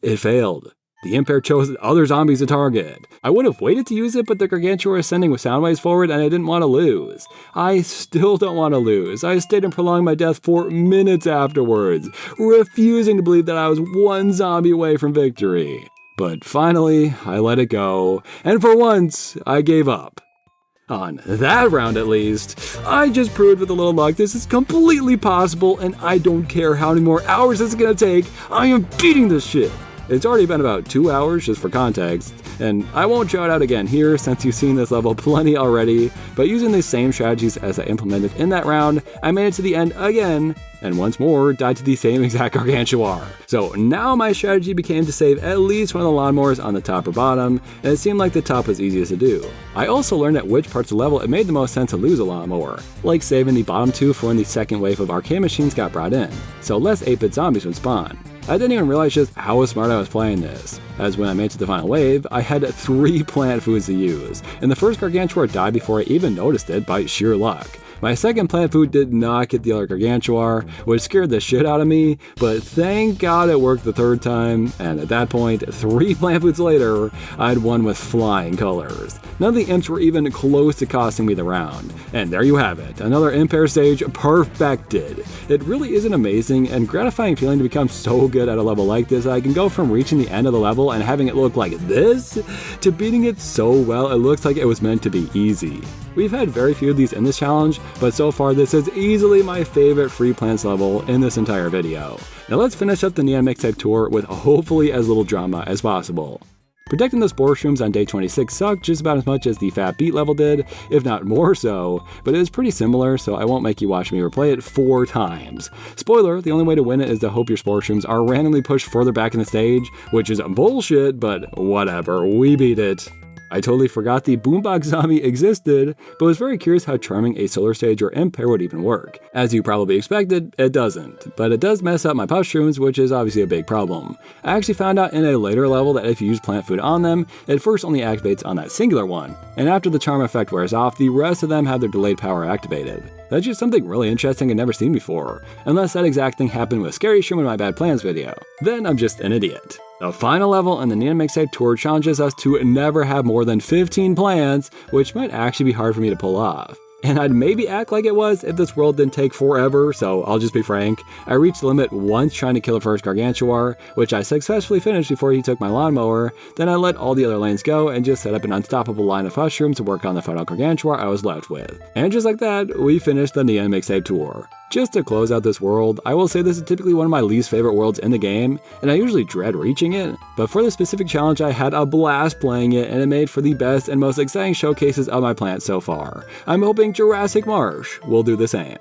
it failed. The Imp Pear chose other zombies to target. I would have waited to use it, but the Gargantuar is sending with sound waves forward and I didn't want to lose. I still don't want to lose. I stayed and prolonged my death for minutes afterwards, refusing to believe that I was one zombie away from victory. But finally, I let it go, and for once, I gave up. On that round at least, I just proved with a little luck this is completely possible, and I don't care how many more hours this is gonna take, I am beating this shit. It's already been about 2 hours just for context, and I won't shout out again here since you've seen this level plenty already, but using the same strategies as I implemented in that round, I made it to the end again, and once more died to the same exact Gargantuar. So now my strategy became to save at least one of the lawnmowers on the top or bottom, and it seemed like the top was easiest to do. I also learned at which parts of the level it made the most sense to lose a lawnmower, like saving the bottom two for when the second wave of arcade machines got brought in, so less 8-bit zombies would spawn. I didn't even realize just how smart I was playing this, as when I made it to the final wave, I had 3 plant foods to use, and the first Gargantuar died before I even noticed it by sheer luck. My second plant food did not get the other Gargantuar, which scared the shit out of me, but thank God it worked the third time, and at that point, 3 plant foods later, I had won with flying colors. None of the imps were even close to costing me the round. And there you have it, another Imp Pear stage perfected. It really is an amazing and gratifying feeling to become so good at a level like this that I can go from reaching the end of the level and having it look like this, to beating it so well it looks like it was meant to be easy. We've had very few of these in this challenge, but so far this is easily my favorite free plants level in this entire video. Now let's finish up the Neon Mixtape tour with hopefully as little drama as possible. Protecting the spore shrooms on day 26 sucked just about as much as the Fat Beat level did, if not more so, but it is pretty similar, so I won't make you watch me replay it 4 times. Spoiler, the only way to win it is to hope your spore shrooms are randomly pushed further back in the stage, which is bullshit, but whatever, we beat it. I totally forgot the Boombox Zombie existed, but was very curious how charming a solar stage or Imp Pear would even work. As you probably expected, it doesn't, but it does mess up my Puff-shrooms, which is obviously a big problem. I actually found out in a later level that if you use plant food on them, it first only activates on that singular one, and after the charm effect wears off, the rest of them have their delayed power activated. That's just something really interesting I've never seen before, unless that exact thing happened with Scary Shroom in my Bad Plans video. Then I'm just an idiot. The final level in the Neon Mixtape tour challenges us to never have more than 15 plants, which might actually be hard for me to pull off. And I'd maybe act like it was if this world didn't take forever, so I'll just be frank. I reached the limit once trying to kill the first Gargantuar, which I successfully finished before he took my lawnmower. Then I let all the other lanes go and just set up an unstoppable line of Puff-shrooms to work on the final Gargantuar I was left with. And just like that, we finished the Neon Mixtape tour. Just to close out this world, I will say this is typically one of my least favorite worlds in the game, and I usually dread reaching it, but for this specific challenge I had a blast playing it, and it made for the best and most exciting showcases of my plants so far. I'm hoping Jurassic Marsh will do the same.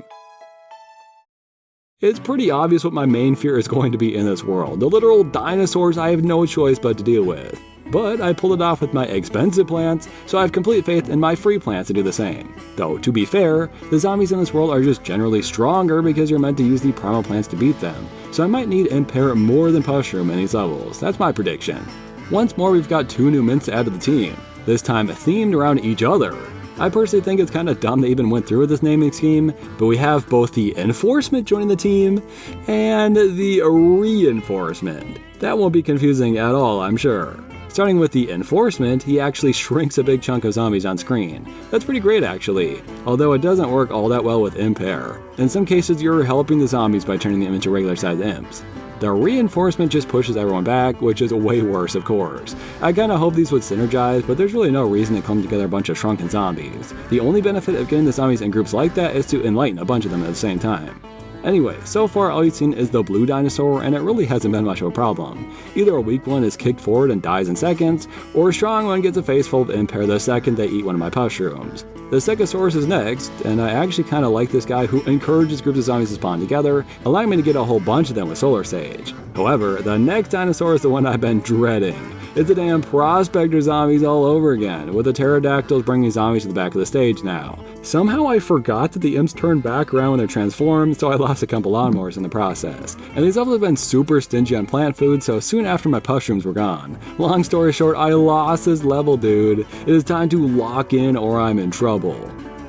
It's pretty obvious what my main fear is going to be in this world. The literal dinosaurs I have no choice but to deal with. But I pulled it off with my expensive plants, so I have complete faith in my free plants to do the same. Though, to be fair, the zombies in this world are just generally stronger because you're meant to use the primal plants to beat them, so I might need Imp Pear more than Puff-shroom in these levels. That's my prediction. Once more, we've got 2 new mints to add to the team, this time themed around each other. I personally think it's kind of dumb they even went through with this naming scheme, but we have both the Enforcement joining the team and the Reinforcement. That won't be confusing at all, I'm sure. Starting with the Enforcement, he actually shrinks a big chunk of zombies on screen. That's pretty great actually, although it doesn't work all that well with Imp Pear. In some cases you're helping the zombies by turning them into regular sized imps. The Reinforcement just pushes everyone back, which is way worse of course. I kinda hope these would synergize, but there's really no reason to clump together a bunch of shrunken zombies. The only benefit of getting the zombies in groups like that is to enlighten a bunch of them at the same time. Anyway, so far all you've seen is the blue dinosaur, and it really hasn't been much of a problem. Either a weak one is kicked forward and dies in seconds, or a strong one gets a face full of Imp Pear the second they eat one of my Puff-shrooms. The Stegosaurus is next, and I actually kinda like this guy who encourages groups of zombies to spawn together, allowing me to get a whole bunch of them with Solar Sage. However, the next dinosaur is the one I've been dreading. It's the damn prospector zombies all over again, with the pterodactyls bringing zombies to the back of the stage now. Somehow I forgot that the imps turn back around when they're transformed, so I lost a couple lawnmowers in the process. And these levels have been super stingy on plant food, so soon after my puff-shrooms were gone. Long story short, I lost this level, dude. It is time to lock in or I'm in trouble.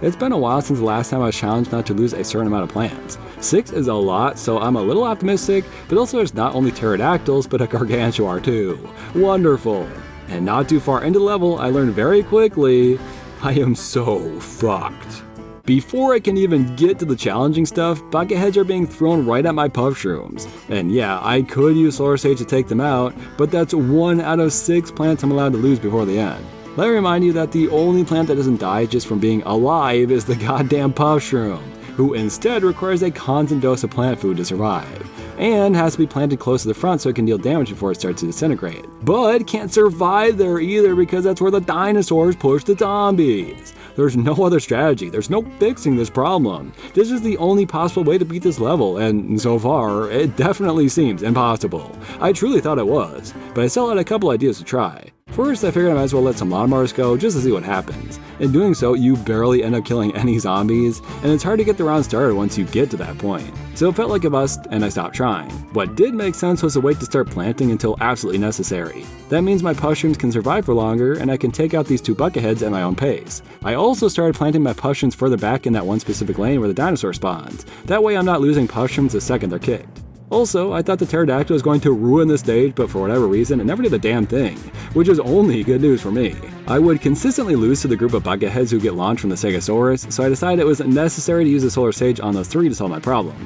It's been a while since the last time I was challenged not to lose a certain amount of plants. 6 is a lot, so I'm a little optimistic, but also there's not only pterodactyls, but a gargantuar too. Wonderful. And not too far into the level, I learned very quickly, I am so fucked. Before I can even get to the challenging stuff, bucketheads are being thrown right at my puff-shrooms. And yeah, I could use solar sage to take them out, but that's 1 out of 6 plants I'm allowed to lose before the end. Let me remind you that the only plant that doesn't die just from being alive is the goddamn puff-shroom, who instead requires a constant dose of plant food to survive, and has to be planted close to the front so it can deal damage before it starts to disintegrate. But can't survive there either because that's where the dinosaurs push the zombies. There's no other strategy, there's no fixing this problem. This is the only possible way to beat this level, and so far, it definitely seems impossible. I truly thought it was, but I still had a couple ideas to try. First, I figured I might as well let some lawnmowers go just to see what happens. In doing so, you barely end up killing any zombies, and it's hard to get the round started once you get to that point. So it felt like a bust, and I stopped trying. What did make sense was to wait to start planting until absolutely necessary. That means my puff-shrooms can survive for longer, and I can take out these 2 bucketheads at my own pace. I also started planting my puff-shrooms further back in that one specific lane where the dinosaur spawns. That way I'm not losing puff-shrooms the second they're kicked. Also, I thought the pterodactyl was going to ruin the stage, but for whatever reason, it never did a damn thing, which is only good news for me. I would consistently lose to the group of bucketheads who get launched from the Stegosaurus, so I decided it was necessary to use the solar sage on those 3 to solve my problem.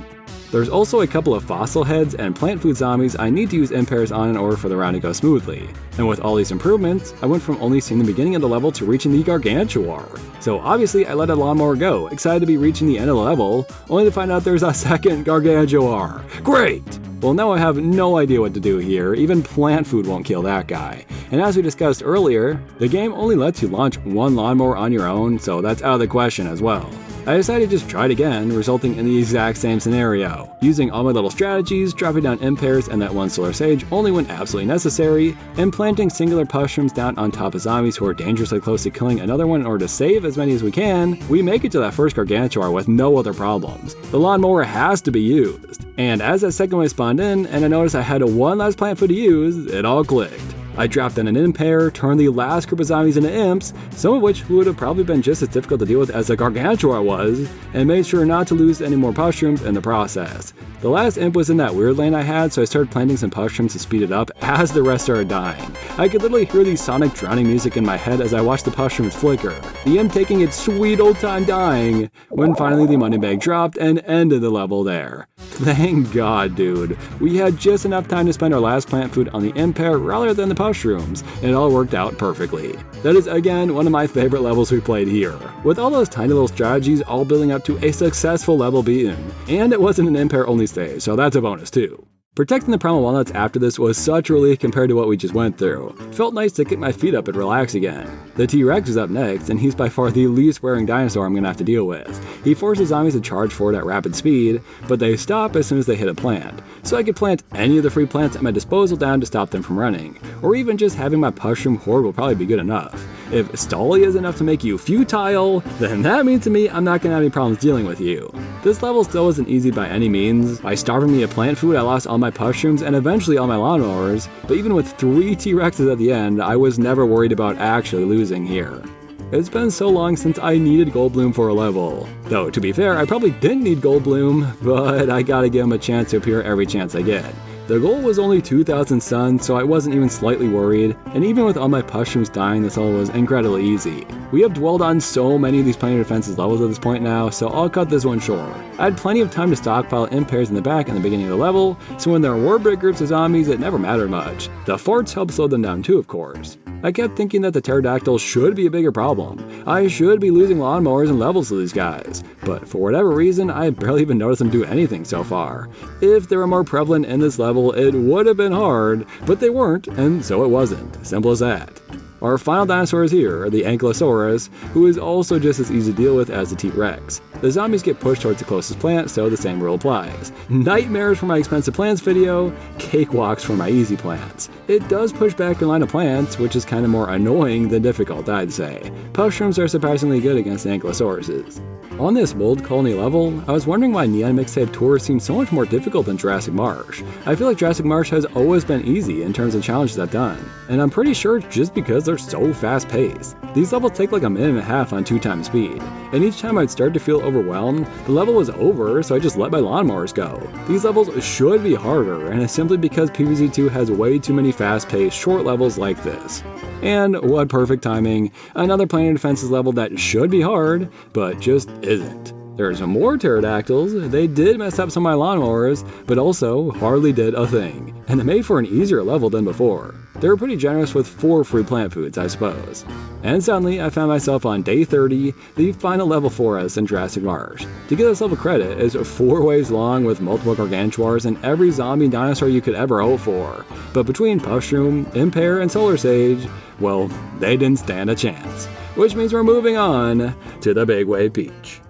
There's also a couple of fossil heads and plant food zombies I need to use Imp Pears on in order for the round to go smoothly. And with all these improvements, I went from only seeing the beginning of the level to reaching the gargantuar. So obviously I let a lawnmower go, excited to be reaching the end of the level, only to find out there's a second gargantuar. Great! Well, now I have no idea what to do here, even plant food won't kill that guy. And as we discussed earlier, the game only lets you launch 1 lawnmower on your own, so that's out of the question as well. I decided to just try it again, resulting in the exact same scenario. Using all my little strategies, dropping down Imp Pears and that 1 solar sage only when absolutely necessary, and planting singular puff-shrooms down on top of zombies who are dangerously close to killing another one in order to save as many as we can, we make it to that first gargantuar with no other problems. The lawnmower has to be used. And as that second wave spawned in, and I noticed I had 1 last plant food to use, it all clicked. I dropped in an Imp Pear, turned the last group of zombies into imps, some of which would have probably been just as difficult to deal with as the gargantuar was, and made sure not to lose any more puff-shrooms in the process. The last imp was in that weird lane I had, so I started planting some puff-shrooms to speed it up as the rest started dying. I could literally hear the sonic drowning music in my head as I watched the puff-shrooms flicker, the imp taking its sweet old time dying, when finally the money bag dropped and ended the level there. Thank God, dude. We had just enough time to spend our last plant food on the Imp Pear rather than the puff-shrooms, and it all worked out perfectly. That is again one of my favorite levels we played here, with all those tiny little strategies all building up to a successful level beaten. And it wasn't an Imp Pear only stage, so that's a bonus too. Protecting the primal walnuts after this was such a relief compared to what we just went through. It felt nice to get my feet up and relax again. The T-Rex is up next, and he's by far the least wearing dinosaur I'm gonna have to deal with. He forces zombies to charge forward at rapid speed, but they stop as soon as they hit a plant. So I could plant any of the free plants at my disposal down to stop them from running, or even just having my puff-shroom horde will probably be good enough. If Stolly is enough to make you futile, then that means to me I'm not gonna have any problems dealing with you. This level still wasn't easy by any means. By starving me of plant food, I lost all my puff-shrooms and eventually all my lawnmowers, but even with 3 T-Rexes at the end, I was never worried about actually losing here. It's been so long since I needed Goldblum for a level. Though, to be fair, I probably didn't need Goldblum, but I gotta give him a chance to appear every chance I get. The goal was only 2,000 suns, so I wasn't even slightly worried, and even with all my puff-shrooms dying, this level was incredibly easy. We have dwelled on so many of these Planet Defenses levels at this point now, so I'll cut this one short. I had plenty of time to stockpile Imp Pears in the back in the beginning of the level, so when there were big groups of zombies, it never mattered much. The forts helped slow them down too, of course. I kept thinking that the pterodactyl should be a bigger problem. I should be losing lawnmowers and levels to these guys, but for whatever reason, I barely even noticed them do anything so far. If they were more prevalent in this level, it would have been hard, but they weren't, and so it wasn't. Simple as that. Our final dinosaur is here, the Ankylosaurus, who is also just as easy to deal with as the T-Rex. The zombies get pushed towards the closest plant, so the same rule applies. Nightmares for my expensive plants video, cakewalks for my easy plants. It does push back your line of plants, which is kind of more annoying than difficult, I'd say. Puff-shrooms are surprisingly good against ankylosauruses. On this mold colony level, I was wondering why Neon Mixtape Tour seems so much more difficult than Jurassic Marsh. I feel like Jurassic Marsh has always been easy in terms of challenges I've done, and I'm pretty sure it's just because they're so fast paced. These levels take like a minute and a half on 2x speed, and each time I'd start to feel overwhelmed, the level was over, so I just let my lawnmowers go. These levels should be harder, and it's simply because PvZ2 has way too many fast paced short levels like this. And what perfect timing, another Planet Defenses level that should be hard, but just isn't. There's more pterodactyls, they did mess up some of my lawnmowers, but also hardly did a thing, and they made for an easier level than before. They were pretty generous with 4 free plant foods, I suppose. And suddenly, I found myself on day 30, the final level for us in Jurassic Marsh. To give this level credit, it's 4 waves long with multiple gargantuars and every zombie and dinosaur you could ever hope for. But between Puff-shroom, Imp Pear, and Solar Sage, well, they didn't stand a chance. Which means we're moving on to the Big Wave Peach.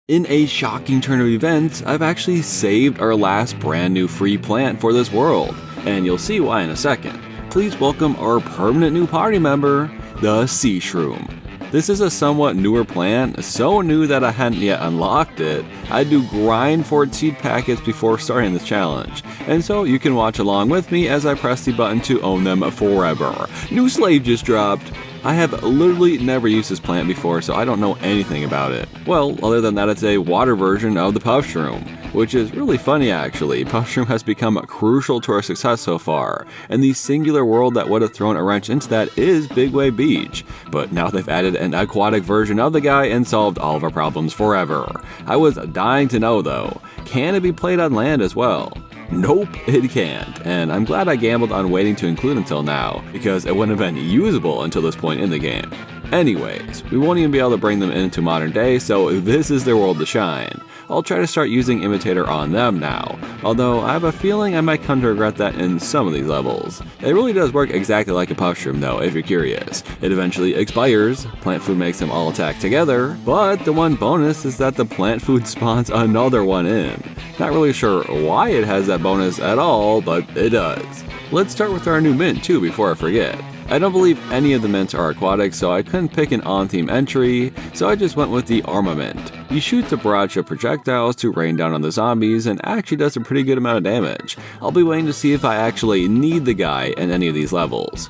In a shocking turn of events, I've actually saved our last brand new free plant for this world, and you'll see why in a second. Please welcome our permanent new party member, the Sea Shroom. This is a somewhat newer plant, so new that I hadn't yet unlocked it. I do grind for its seed packets before starting this challenge, and so you can watch along with me as I press the button to own them forever. New slave just dropped. I have literally never used this plant before, so I don't know anything about it. Well, other than that, it's a water version of the Puff-shroom, which is really funny actually. Puff-shroom has become crucial to our success so far, and the singular world that would have thrown a wrench into that is Big Wave Beach. But now they've added an aquatic version of the guy and solved all of our problems forever. I was dying to know though, can it be played on land as well? Nope, it can't, and I'm glad I gambled on waiting to include until now, because it wouldn't have been usable until this point in the game. Anyways, we won't even be able to bring them into modern day, so this is their world to shine. I'll try to start using Imitator on them now, although I have a feeling I might come to regret that in some of these levels. It really does work exactly like a Puff-shroom though, if you're curious. It eventually expires, plant food makes them all attack together, but the one bonus is that the plant food spawns another one in. Not really sure why it has that bonus at all, but it does. Let's start with our new mint too before I forget. I don't believe any of the mints are aquatic, so I couldn't pick an on-theme entry, so I just went with the Armament. He shoots a barrage of projectiles to rain down on the zombies and actually does a pretty good amount of damage. I'll be waiting to see if I actually need the guy in any of these levels.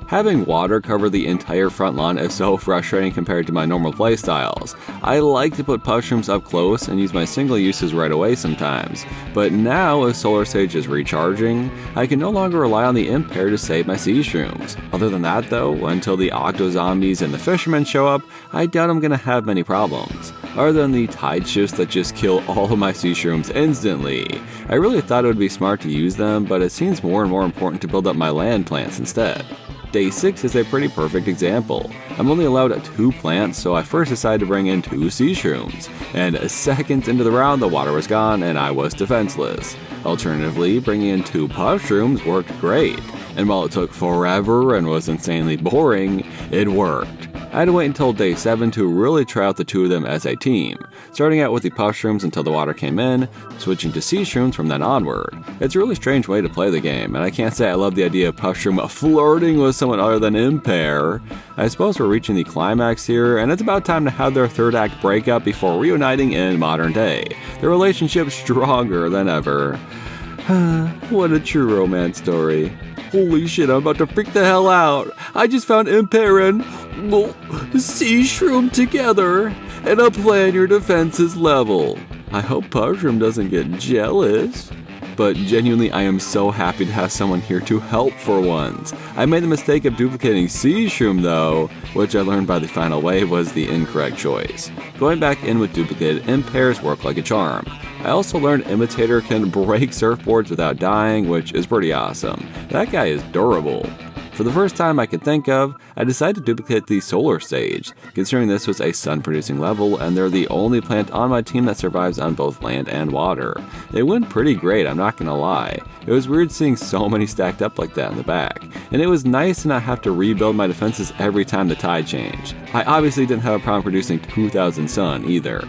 Having water cover the entire front lawn is so frustrating compared to my normal playstyles. I like to put Puff-shrooms up close and use my single uses right away sometimes, but now as Solar Sage is recharging, I can no longer rely on the Imp Pear to save my sea shrooms. Other than that though, until the octo zombies and the fishermen show up, I doubt I'm gonna have many problems. Other than the tide shifts that just kill all of my sea shrooms instantly. I really thought it would be smart to use them, but it seems more and more important to build up my land plants instead. Day 6 is a pretty perfect example. I'm only allowed 2 plants, so I first decided to bring in 2 sea shrooms, and seconds into the round the water was gone and I was defenseless. Alternatively, bringing in 2 Puff-shrooms worked great, and while it took forever and was insanely boring, it worked. I had to wait until day 7 to really try out the 2 of them as a team, starting out with the Puff-shrooms until the water came in, switching to sea shrooms from then onward. It's a really strange way to play the game, and I can't say I love the idea of Puff-shroom flirting with someone other than Imp Pear. I suppose we're reaching the climax here, and it's about time to have their third act breakup before reuniting in modern day. Their relationship's stronger than ever. What a true romance story. Holy shit, I'm about to freak the hell out. I just found Imp Pear and sea shroom together, and a plan your defenses level. I hope Puff-shroom doesn't get jealous. But genuinely, I am so happy to have someone here to help for once. I made the mistake of duplicating Sea Shroom though, which I learned by the final wave was the incorrect choice. Going back in with duplicated Imp Pears work like a charm. I also learned Imitator can break surfboards without dying, which is pretty awesome. That guy is durable. For the first time I could think of, I decided to duplicate the Solar Sage, considering this was a sun-producing level and they're the only plant on my team that survives on both land and water. They went pretty great, I'm not gonna lie. It was weird seeing so many stacked up like that in the back, and it was nice to not have to rebuild my defenses every time the tide changed. I obviously didn't have a problem producing 2,000 sun either.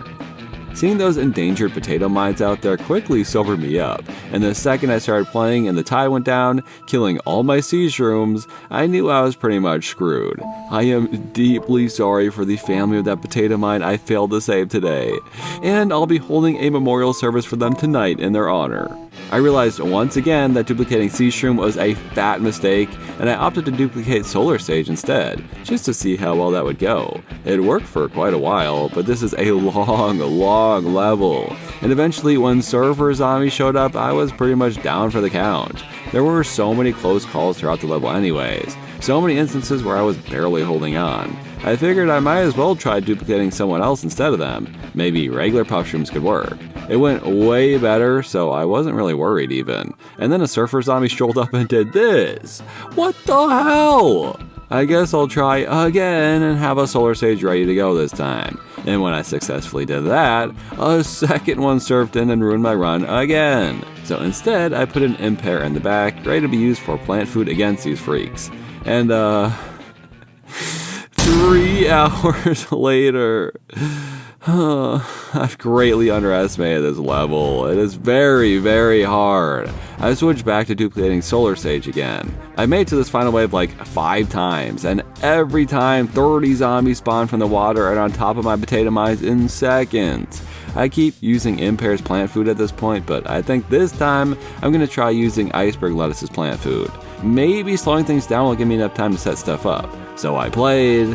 Seeing those endangered potato mines out there quickly sobered me up, and the second I started playing and the tide went down, killing all my sea shrooms, I knew I was pretty much screwed. I am deeply sorry for the family of that potato mine I failed to save today, and I'll be holding a memorial service for them tonight in their honor. I realized once again that duplicating sea shroom was a fat mistake, and I opted to duplicate solar sage instead, just to see how well that would go. It worked for quite a while, but this is a long level, and eventually when surfer zombies showed up, I was pretty much down for the count. There were so many close calls throughout the level anyways, so many instances where I was barely holding on. I figured I might as well try duplicating someone else instead of them. Maybe regular puff-shrooms could work. It went way better, so I wasn't really worried even. And then a surfer zombie strolled up and did this. What the hell? I guess I'll try again and have a solar sage ready to go this time. And when I successfully did that, a second one surfed in and ruined my run again. So instead, I put an Imp Pear in the back, ready to be used for plant food against these freaks. And 3 hours later, I've greatly underestimated this level. It is very hard. I switched back to duplicating solar sage again. I made it to this final wave like 5 times, and every time 30 zombies spawn from the water and on top of my potato mines in seconds. I keep using Imp Pear's plant food at this point, but I think this time I'm going to try using Iceberg Lettuce's plant food. Maybe slowing things down will give me enough time to set stuff up. So I played,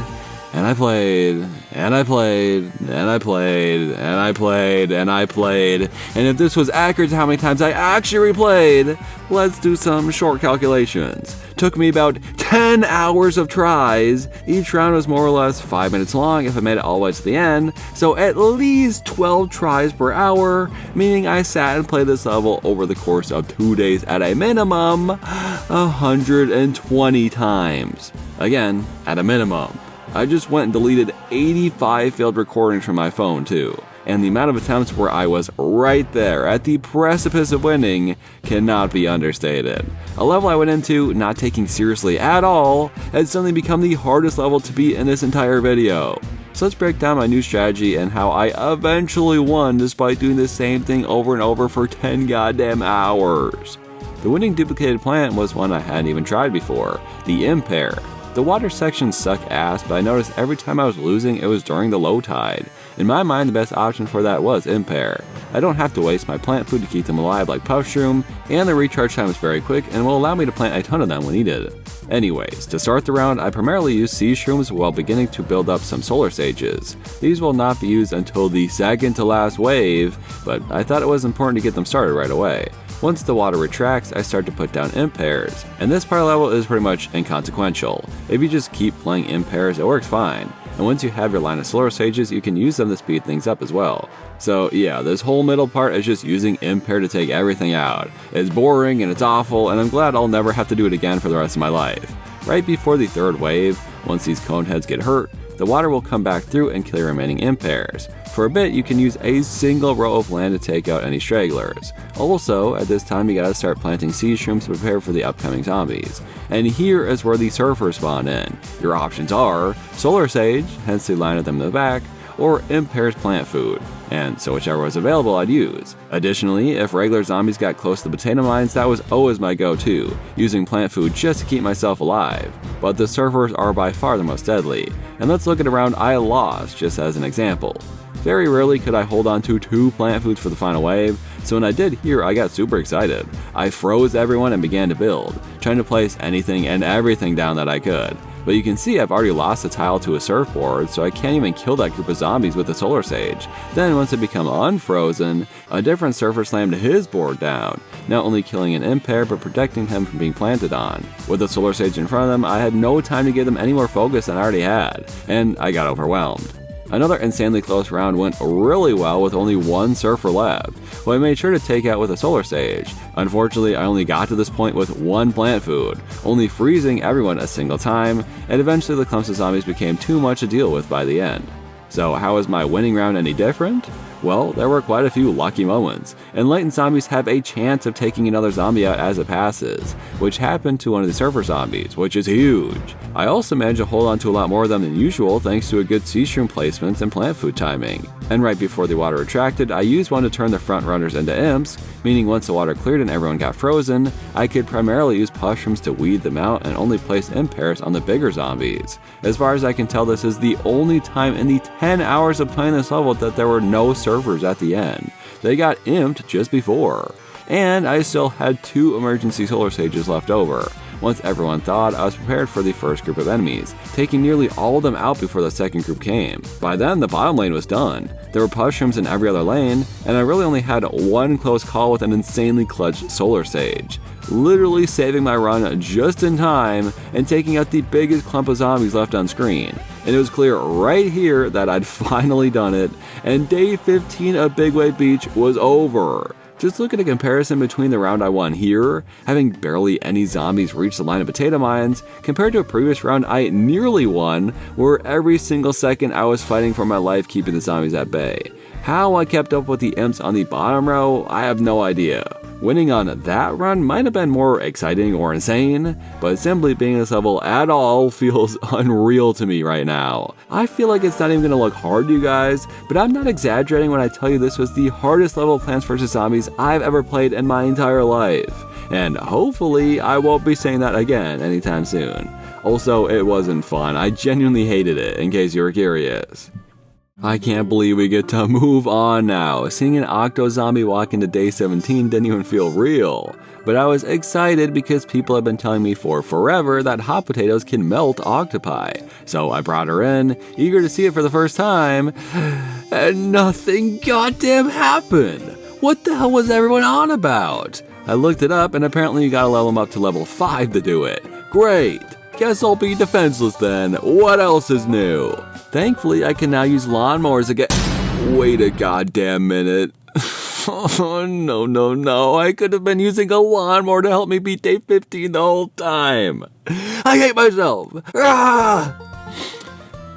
and I played, and I played, and I played, and I played, and I played. And if this was accurate to how many times I actually replayed, let's do some short calculations. Took me about 10 hours of tries. Each round was more or less 5 minutes long if I made it all the way to the end, so at least 12 tries per hour, meaning I sat and played this level over the course of 2 days at a minimum, 120 times. Again, at a minimum. I just went and deleted 85 failed recordings from my phone too, and the amount of attempts where I was right there at the precipice of winning cannot be understated. A level I went into not taking seriously at all has suddenly become the hardest level to beat in this entire video. So let's break down my new strategy and how I eventually won despite doing the same thing over and over for 10 goddamn hours. The winning duplicated plant was one I hadn't even tried before, the Imp Pear. The water sections suck ass, but I noticed every time I was losing it was during the low tide. In my mind, the best option for that was Imp Pear. I don't have to waste my plant food to keep them alive like Puff-shroom, and the recharge time is very quick and will allow me to plant a ton of them when needed. Anyways, to start the round, I primarily use sea shrooms while beginning to build up some solar sages. These will not be used until the second to last wave, but I thought it was important to get them started right away. Once the water retracts, I start to put down Imp Pears, and this part of the level is pretty much inconsequential. If you just keep playing Imp Pears, it works fine, and once you have your line of solar sages, you can use them to speed things up as well. So yeah, this whole middle part is just using Imp Pear to take everything out. It's boring and it's awful, and I'm glad I'll never have to do it again for the rest of my life. Right before the third wave, once these cone heads get hurt, the water will come back through and kill remaining Imp Pears. For a bit, you can use a single row of land to take out any stragglers. Also, at this time you gotta start planting sea shrooms to prepare for the upcoming zombies. And here is where the surfers spawn in. Your options are solar sage, hence the line of them in the back, or Imp Pear's plant food, and so whichever was available I'd use. Additionally, if regular zombies got close to the potato mines, that was always my go-to, using plant food just to keep myself alive. But the surfers are by far the most deadly, and let's look at a round I lost just as an example. Very rarely could I hold on to 2 plant foods for the final wave, so when I did here I got super excited. I froze everyone and began to build, trying to place anything and everything down that I could. But you can see I've already lost a tile to a surfboard, so I can't even kill that group of zombies with the solar sage. Then once it became unfrozen, a different surfer slammed his board down, not only killing an Imp Pear but protecting him from being planted on. With the solar sage in front of them, I had no time to give them any more focus than I already had, and I got overwhelmed. Another insanely close round went really well with only 1 surfer left, who I made sure to take out with a solar sage. Unfortunately, I only got to this point with 1 plant food, only freezing everyone a single time, and eventually the clumps of zombies became too much to deal with by the end. So how is my winning round any different? Well, there were quite a few lucky moments. Enlightened zombies have a chance of taking another zombie out as it passes, which happened to one of the surfer zombies, which is huge. I also managed to hold on to a lot more of them than usual thanks to a good sea shroom placements and plant food timing. And right before the water retracted, I used one to turn the front runners into imps, meaning once the water cleared and everyone got frozen, I could primarily use Puff-shrooms to weed them out and only place Imp Pears on the bigger zombies. As far as I can tell, this is the only time in the 10 hours of playing this level that there were no servers at the end. They got imped just before. And I still had 2 emergency solar sages left over. Once everyone thawed, I was prepared for the first group of enemies, taking nearly all of them out before the second group came. By then, the bottom lane was done. There were Puff-shrooms in every other lane, and I really only had one close call with an insanely clutch solar sage, literally saving my run just in time and taking out the biggest clump of zombies left on screen. And it was clear right here that I'd finally done it, and day 15 of Big Wave Beach was over. Just look at a comparison between the round I won here, having barely any zombies reach the line of potato mines, compared to a previous round I nearly won, where every single second I was fighting for my life keeping the zombies at bay. How I kept up with the imps on the bottom row, I have no idea. Winning on that run might have been more exciting or insane, but simply being this level at all feels unreal to me right now. I feel like it's not even gonna look hard to you guys, but I'm not exaggerating when I tell you this was the hardest level of Plants vs. Zombies I've ever played in my entire life. And hopefully I won't be saying that again anytime soon. Also, it wasn't fun. I genuinely hated it, in case you were curious. I can't believe we get to move on now. Seeing an octo zombie walk into day 17 didn't even feel real. But I was excited because people have been telling me for forever that hot potatoes can melt octopi. So I brought her in, eager to see it for the first time, and nothing goddamn happened. What the hell was everyone on about? I looked it up and apparently you gotta level them up to level 5 to do it. Great! Guess I'll be defenseless then. What else is new? Thankfully, I can now use lawnmowers again. Wait a goddamn minute. Oh, no. I could have been using a lawnmower to help me beat day 15 the whole time. I hate myself. Ah!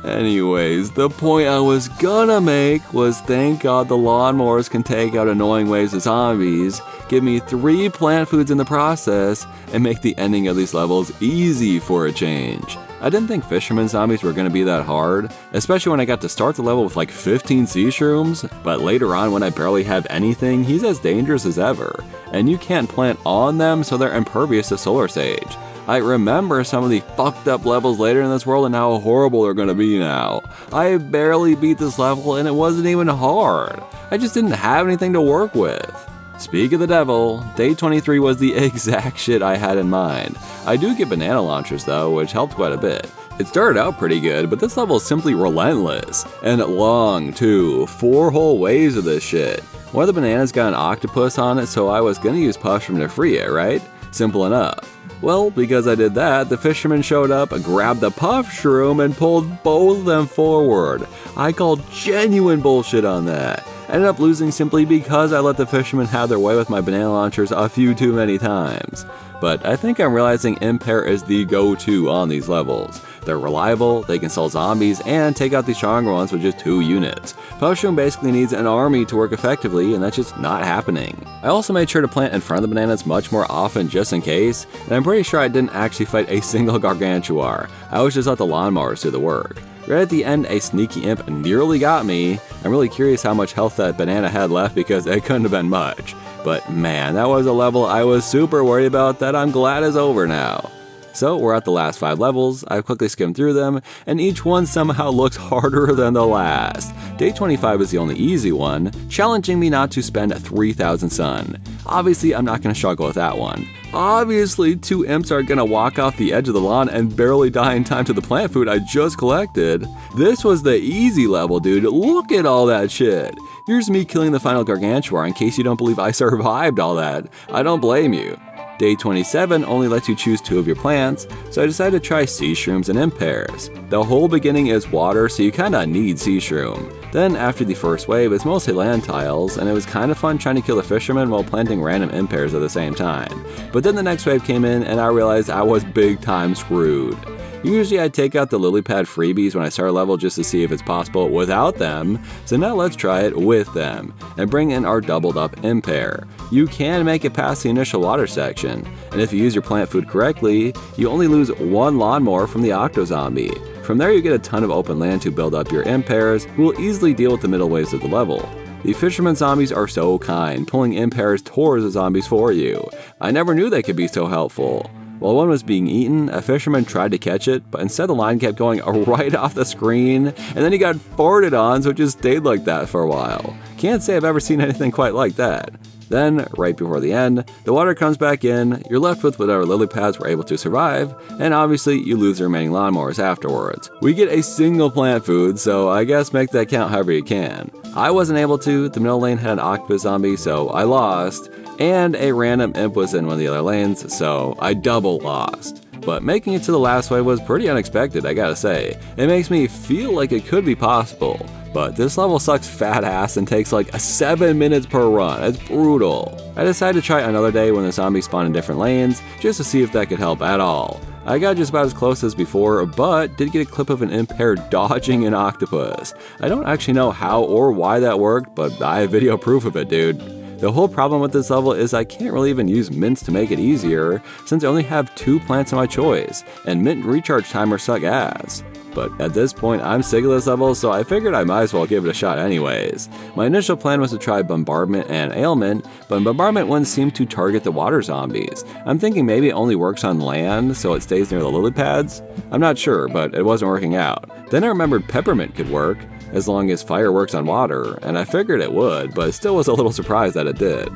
Anyways, the point I was gonna make was thank God the lawnmowers can take out annoying waves of zombies, give me 3 plant foods in the process, and make the ending of these levels easy for a change. I didn't think fisherman zombies were gonna be that hard, especially when I got to start the level with like 15 sea shrooms, but later on when I barely have anything, he's as dangerous as ever, and you can't plant on them so they're impervious to solar sage. I remember some of the fucked up levels later in this world and how horrible they're gonna be now. I barely beat this level and it wasn't even hard. I just didn't have anything to work with. Speak of the devil, day 23 was the exact shit I had in mind. I do get banana launchers though, which helped quite a bit. It started out pretty good, but this level is simply relentless. And long too, 4 whole waves of this shit. One of the bananas got an octopus on it, so I was gonna use Puff-shroom to free it, right? Simple enough. Well, because I did that, the fisherman showed up, grabbed the Puff-shroom, and pulled both of them forward. I called genuine bullshit on that. Ended up losing simply because I let the fishermen have their way with my banana launchers a few too many times. But I think I'm realizing Imp Pear is the go-to on these levels. They're reliable, they can sell zombies, and take out the stronger ones with just 2 units. Puff-shroom basically needs an army to work effectively, and that's just not happening. I also made sure to plant in front of the bananas much more often just in case, and I'm pretty sure I didn't actually fight a single gargantuar. I always just let the lawnmowers do the work. Right at the end, a sneaky imp nearly got me. I'm really curious how much health that banana had left because it couldn't have been much. But man, that was a level I was super worried about that I'm glad is over now. So we're at the last 5 levels, I've quickly skimmed through them, and each one somehow looks harder than the last. Day 25 is the only easy one, challenging me not to spend 3,000 sun. Obviously I'm not going to struggle with that one. Obviously 2 imps are going to walk off the edge of the lawn and barely die in time to the plant food I just collected. This was the easy level, dude, look at all that shit. Here's me killing the final gargantuar in case you don't believe I survived all that. I don't blame you. Day 27 only lets you choose 2 of your plants, so I decided to try sea shrooms and imp pears. The whole beginning is water, so you kinda need sea shroom. Then after the first wave, it's mostly land tiles, and it was kinda fun trying to kill the fishermen while planting random imp pears at the same time. But then the next wave came in, and I realized I was big time screwed. Usually I take out the lily pad freebies when I start a level just to see if it's possible without them, so now let's try it with them, and bring in our doubled up Imp Pear. You can make it past the initial water section, and if you use your plant food correctly, you only lose 1 lawnmower from the octo zombie. From there you get a ton of open land to build up your Imp Pears, who will easily deal with the middle waves of the level. The fisherman zombies are so kind, pulling Imp Pears towards the zombies for you. I never knew they could be so helpful. While one was being eaten, a fisherman tried to catch it, but instead the line kept going right off the screen, and then he got farted on, so it just stayed like that for a while. Can't say I've ever seen anything quite like that. Then, right before the end, the water comes back in, you're left with whatever lily pads were able to survive, and obviously you lose the remaining lawnmowers afterwards. We get a single plant food, so I guess make that count however you can. I wasn't able to, the middle lane had an octopus zombie, so I lost, and a random imp was in one of the other lanes, so I double lost. But making it to the last wave was pretty unexpected, I gotta say. It makes me feel like it could be possible. But this level sucks fat ass and takes like 7 minutes per run. It's brutal. I decided to try another day when the zombies spawn in different lanes, just to see if that could help at all. I got just about as close as before, but did get a clip of an Imp Pear dodging an octopus. I don't actually know how or why that worked, but I have video proof of it, dude. The whole problem with this level is I can't really even use mints to make it easier, since I only have 2 plants of my choice, and mint recharge timers suck ass. But at this point, I'm sick of this level, so I figured I might as well give it a shot anyways. My initial plan was to try Bombardment and Ailment, but Bombardment wouldn't seem to target the water zombies. I'm thinking maybe it only works on land, so it stays near the lily pads? I'm not sure, but it wasn't working out. Then I remembered Peppermint could work, as long as fire works on water, and I figured it would, but still was a little surprised that it did.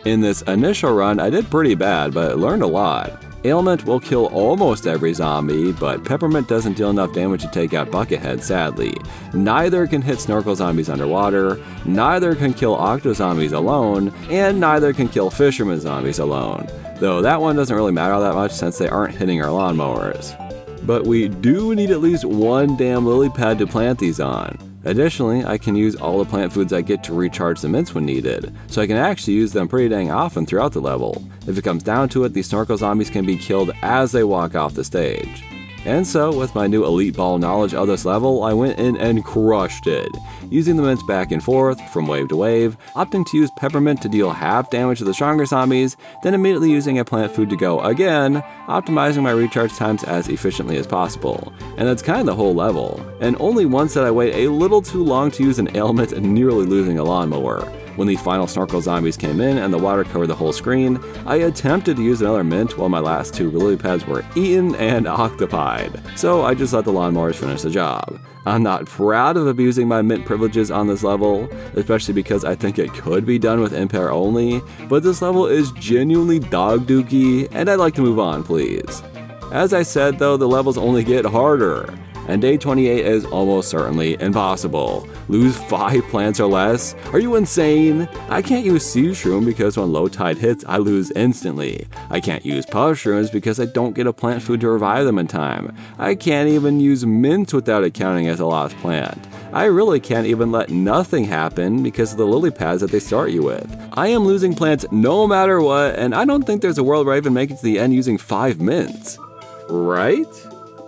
In this initial run, I did pretty bad, but I learned a lot. Ailment will kill almost every zombie, but Peppermint doesn't deal enough damage to take out Buckethead, sadly. Neither can hit snorkel zombies underwater, neither can kill octo zombies alone, and neither can kill fisherman zombies alone. Though that one doesn't really matter all that much since they aren't hitting our lawnmowers. But we do need at least one damn lily pad to plant these on. Additionally, I can use all the plant foods I get to recharge the mints when needed, so I can actually use them pretty dang often throughout the level. If it comes down to it, these snorkel zombies can be killed as they walk off the stage. And so, with my new elite ball knowledge of this level, I went in and crushed it, using the mints back and forth, from wave to wave, opting to use Peppermint to deal half damage to the stronger zombies, then immediately using a plant food to go again, optimizing my recharge times as efficiently as possible. And that's kind of the whole level. And only once did I wait a little too long to use an ailment and nearly losing a lawnmower. When the final snorkel zombies came in and the water covered the whole screen, I attempted to use another mint while my last 2 lily pads were eaten and octopied. So I just let the lawnmowers finish the job. I'm not proud of abusing my mint privileges on this level, especially because I think it could be done with Imp Pear only, but this level is genuinely dog dookie, and I'd like to move on, please. As I said though, the levels only get harder. And day 28 is almost certainly impossible. Lose 5 plants or less? Are you insane? I can't use Sea-shroom because when low tide hits, I lose instantly. I can't use Puff-shrooms because I don't get a plant food to revive them in time. I can't even use mints without it counting as a lost plant. I really can't even let nothing happen because of the lily pads that they start you with. I am losing plants no matter what, and I don't think there's a world where I even make it to the end using 5 mints. Right?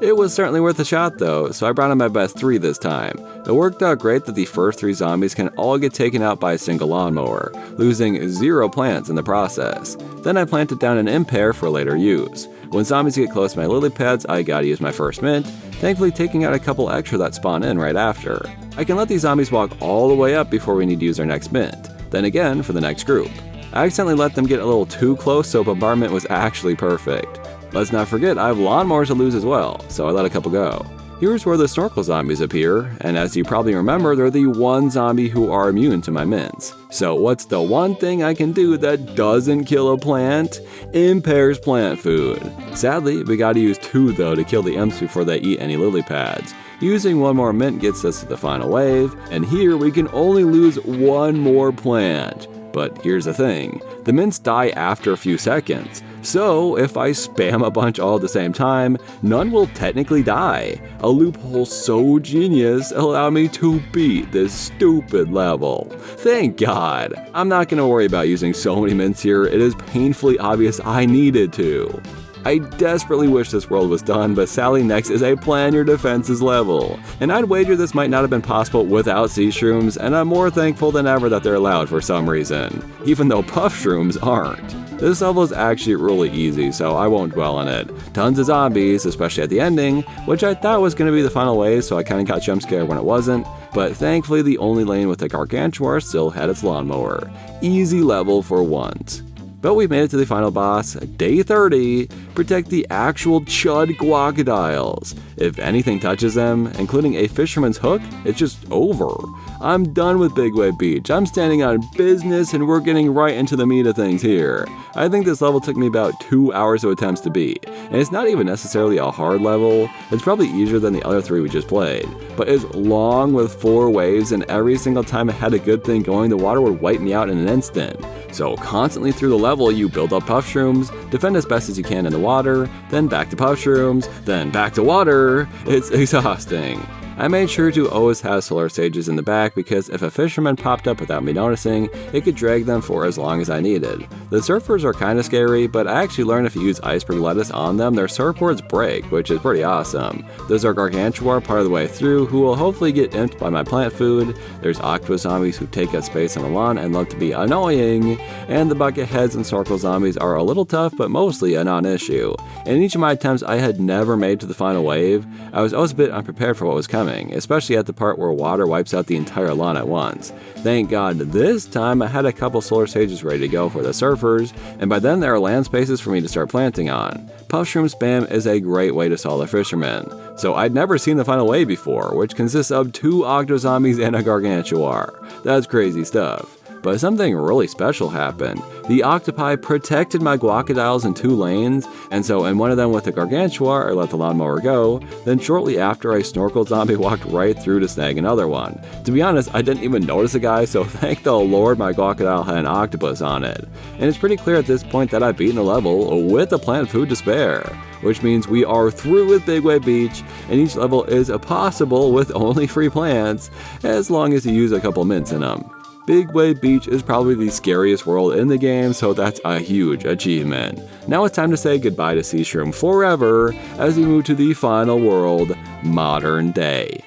It was certainly worth a shot though, so I brought in my best 3 this time. It worked out great that the first 3 zombies can all get taken out by a single lawnmower, losing 0 plants in the process. Then I planted down an Imp Pear for later use. When zombies get close to my lily pads, I gotta use my first mint, thankfully taking out a couple extra that spawn in right after. I can let these zombies walk all the way up before we need to use our next mint, then again for the next group. I accidentally let them get a little too close, so Bombardment was actually perfect. Let's not forget I have lawnmowers to lose as well, so I let a couple go. Here's where the snorkel zombies appear, and as you probably remember, they're the one zombie who are immune to my mints. So what's the one thing I can do that doesn't kill a plant? Imp Pear's plant food. Sadly, we gotta use 2 though to kill the imps before they eat any lily pads. Using 1 more mint gets us to the final wave, and here we can only lose 1 more plant. But here's the thing, the mints die after a few seconds, so if I spam a bunch all at the same time, none will technically die. A loophole so genius allowed me to beat this stupid level. Thank God. I'm not gonna worry about using so many mints here, it is painfully obvious I needed to. I desperately wish this world was done, but sadly next is a plan your defenses level. And I'd wager this might not have been possible without sea shrooms, and I'm more thankful than ever that they're allowed for some reason, even though puff-shrooms aren't. This level is actually really easy, so I won't dwell on it. Tons of zombies, especially at the ending, which I thought was going to be the final wave, so I kinda got jump scared when it wasn't, but thankfully the only lane with the Gargantuar still had its lawnmower. Easy level for once. But we've made it to the final boss, Day 30, protect the actual chud guacodiles. If anything touches them, including a fisherman's hook, it's just over. I'm done with Big Wave Beach, I'm standing on business and we're getting right into the meat of things here. I think this level took me about 2 hours of attempts to beat, and it's not even necessarily a hard level, it's probably easier than the other 3 we just played, but it's long with 4 waves and every single time I had a good thing going the water would wipe me out in an instant. So constantly through the level you build up puff-shrooms, defend as best as you can in the water, then back to puff-shrooms, then back to water. It's exhausting. I made sure to always have solar stages in the back because if a fisherman popped up without me noticing, it could drag them for as long as I needed. The surfers are kinda scary, but I actually learned if you use Iceberg Lettuce on them, their surfboards break, which is pretty awesome. There's our Gargantuar part of the way through, who will hopefully get imped by my plant food. There's octopus zombies who take up space on the lawn and love to be annoying, and the bucket heads and circle zombies are a little tough, but mostly a non-issue. In each of my attempts I had never made to the final wave. I was always a bit unprepared for what was coming, especially at the part where water wipes out the entire lawn at once. Thank God this time I had a couple solar stages ready to go for the surfers, and by then there are land spaces for me to start planting on. Puff-shroom spam is a great way to stall the fishermen. So I'd never seen the final wave before, which consists of 2 octo zombies and a Gargantuar. That's crazy stuff. But something really special happened. The octopi protected my guacodiles in 2 lanes, and so in one of them with the Gargantuar, I let the lawnmower go, then shortly after a snorkel zombie walked right through to snag another one. To be honest, I didn't even notice the guy, so thank the Lord my guacodile had an octopus on it. And it's pretty clear at this point that I've beaten the level with a plant food to spare, which means we are through with Big Wave Beach, and each level is possible with only free plants, as long as you use a couple mints in them. Big Wave Beach is probably the scariest world in the game, so that's a huge achievement. Now it's time to say goodbye to Sea Shroom forever as we move to the final world, Modern Day.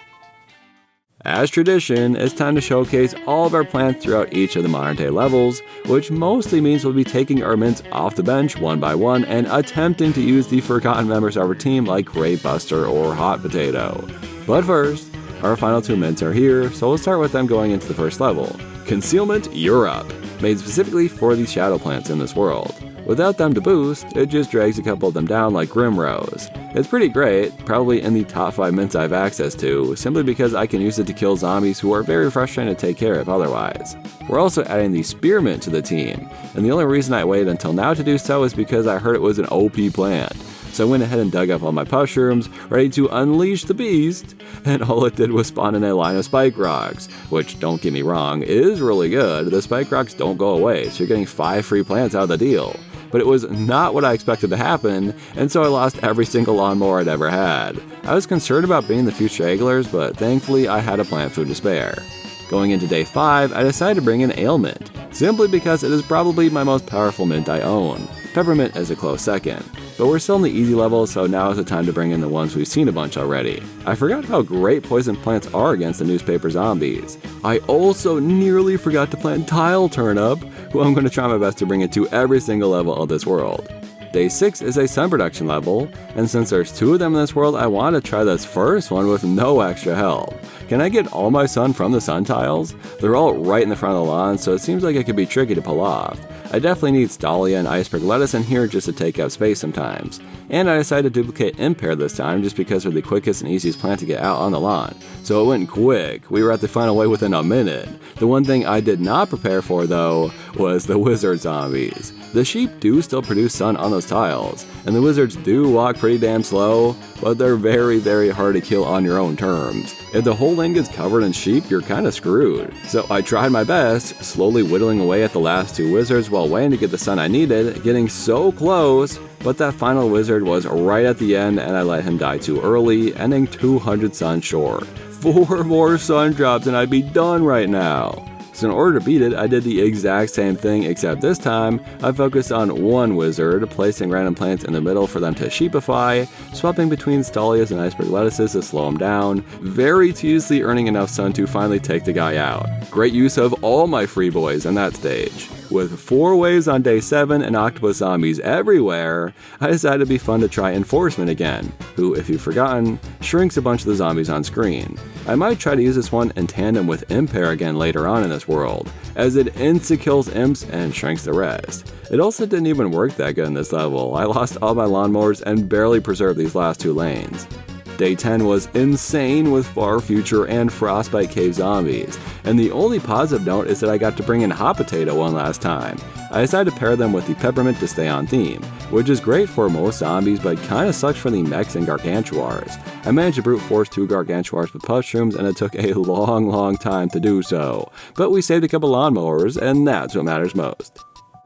As tradition, it's time to showcase all of our plants throughout each of the Modern Day levels, which mostly means we'll be taking our mints off the bench one by one and attempting to use the forgotten members of our team like Great Buster or Hot Potato. But first, our final 2 mints are here, so we'll start with them going into the first level. Concealment Europe, made specifically for these shadow plants in this world. Without them to boost, it just drags a couple of them down like Grimrose. It's pretty great, probably in the top 5 mints I have access to, simply because I can use it to kill zombies who are very frustrating to take care of otherwise. We're also adding the Spearmint to the team, and the only reason I waited until now to do so is because I heard it was an OP plant. So I went ahead and dug up all my puff-shrooms, ready to unleash the beast, and all it did was spawn in a line of spike rocks, which, don't get me wrong, is really good. The spike rocks don't go away, so you're getting 5 free plants out of the deal. But it was not what I expected to happen, and so I lost every single lawnmower I'd ever had. I was concerned about being the few stragglers, but thankfully I had a plant food to spare. Going into day 5, I decided to bring in Ailment, simply because it is probably my most powerful mint I own. Peppermint is a close second. But we're still in the easy level, so now is the time to bring in the ones we've seen a bunch already. I forgot how great poison plants are against the newspaper zombies. I also nearly forgot to plant Tile Turnip, who I'm going to try my best to bring into every single level of this world. Day 6 is a sun production level, and since there's 2 of them in this world, I want to try this first one with no extra help. Can I get all my sun from the sun tiles? They're all right in the front of the lawn, so it seems like it could be tricky to pull off. I definitely need Stalia and Iceberg Lettuce in here just to take up space sometimes. And I decided to duplicate Imp Pear this time just because they're the quickest and easiest plant to get out on the lawn. So it went quick. We were at the final wave within a minute. The one thing I did not prepare for though was the wizard zombies. The sheep do still produce sun on those tiles, and the wizards do walk pretty damn slow, but they're very, very hard to kill on your own terms. If the whole lane gets covered in sheep, you're kinda screwed. So I tried my best, slowly whittling away at the last 2 wizards while waiting to get the sun I needed, getting so close, but that final wizard was right at the end and I let him die too early, ending 200 sun short. 4 more sun drops and I'd be done right now. So in order to beat it, I did the exact same thing, except this time, I focused on one wizard, placing random plants in the middle for them to sheepify, swapping between Stolias and Iceberg Lettuces to slow him down, very tediously earning enough sun to finally take the guy out. Great use of all my free boys in that stage. With 4 waves on day 7 and octopus zombies everywhere, I decided it'd be fun to try Enforcement again, who, if you've forgotten, shrinks a bunch of the zombies on screen. I might try to use this one in tandem with Imp Pear again later on in this world, as it insta-kills imps and shrinks the rest. It also didn't even work that good in this level. I lost all my lawnmowers and barely preserved these last 2 lanes. Day 10 was insane with Far Future and Frostbite Caves zombies, and the only positive note is that I got to bring in Hot Potato one last time. I decided to pair them with the Peppermint to stay on theme, which is great for most zombies but kinda sucks for the mechs and gargantuars. I managed to brute force 2 gargantuars with Puff-shrooms and it took a long time to do so, but we saved a couple lawnmowers and that's what matters most.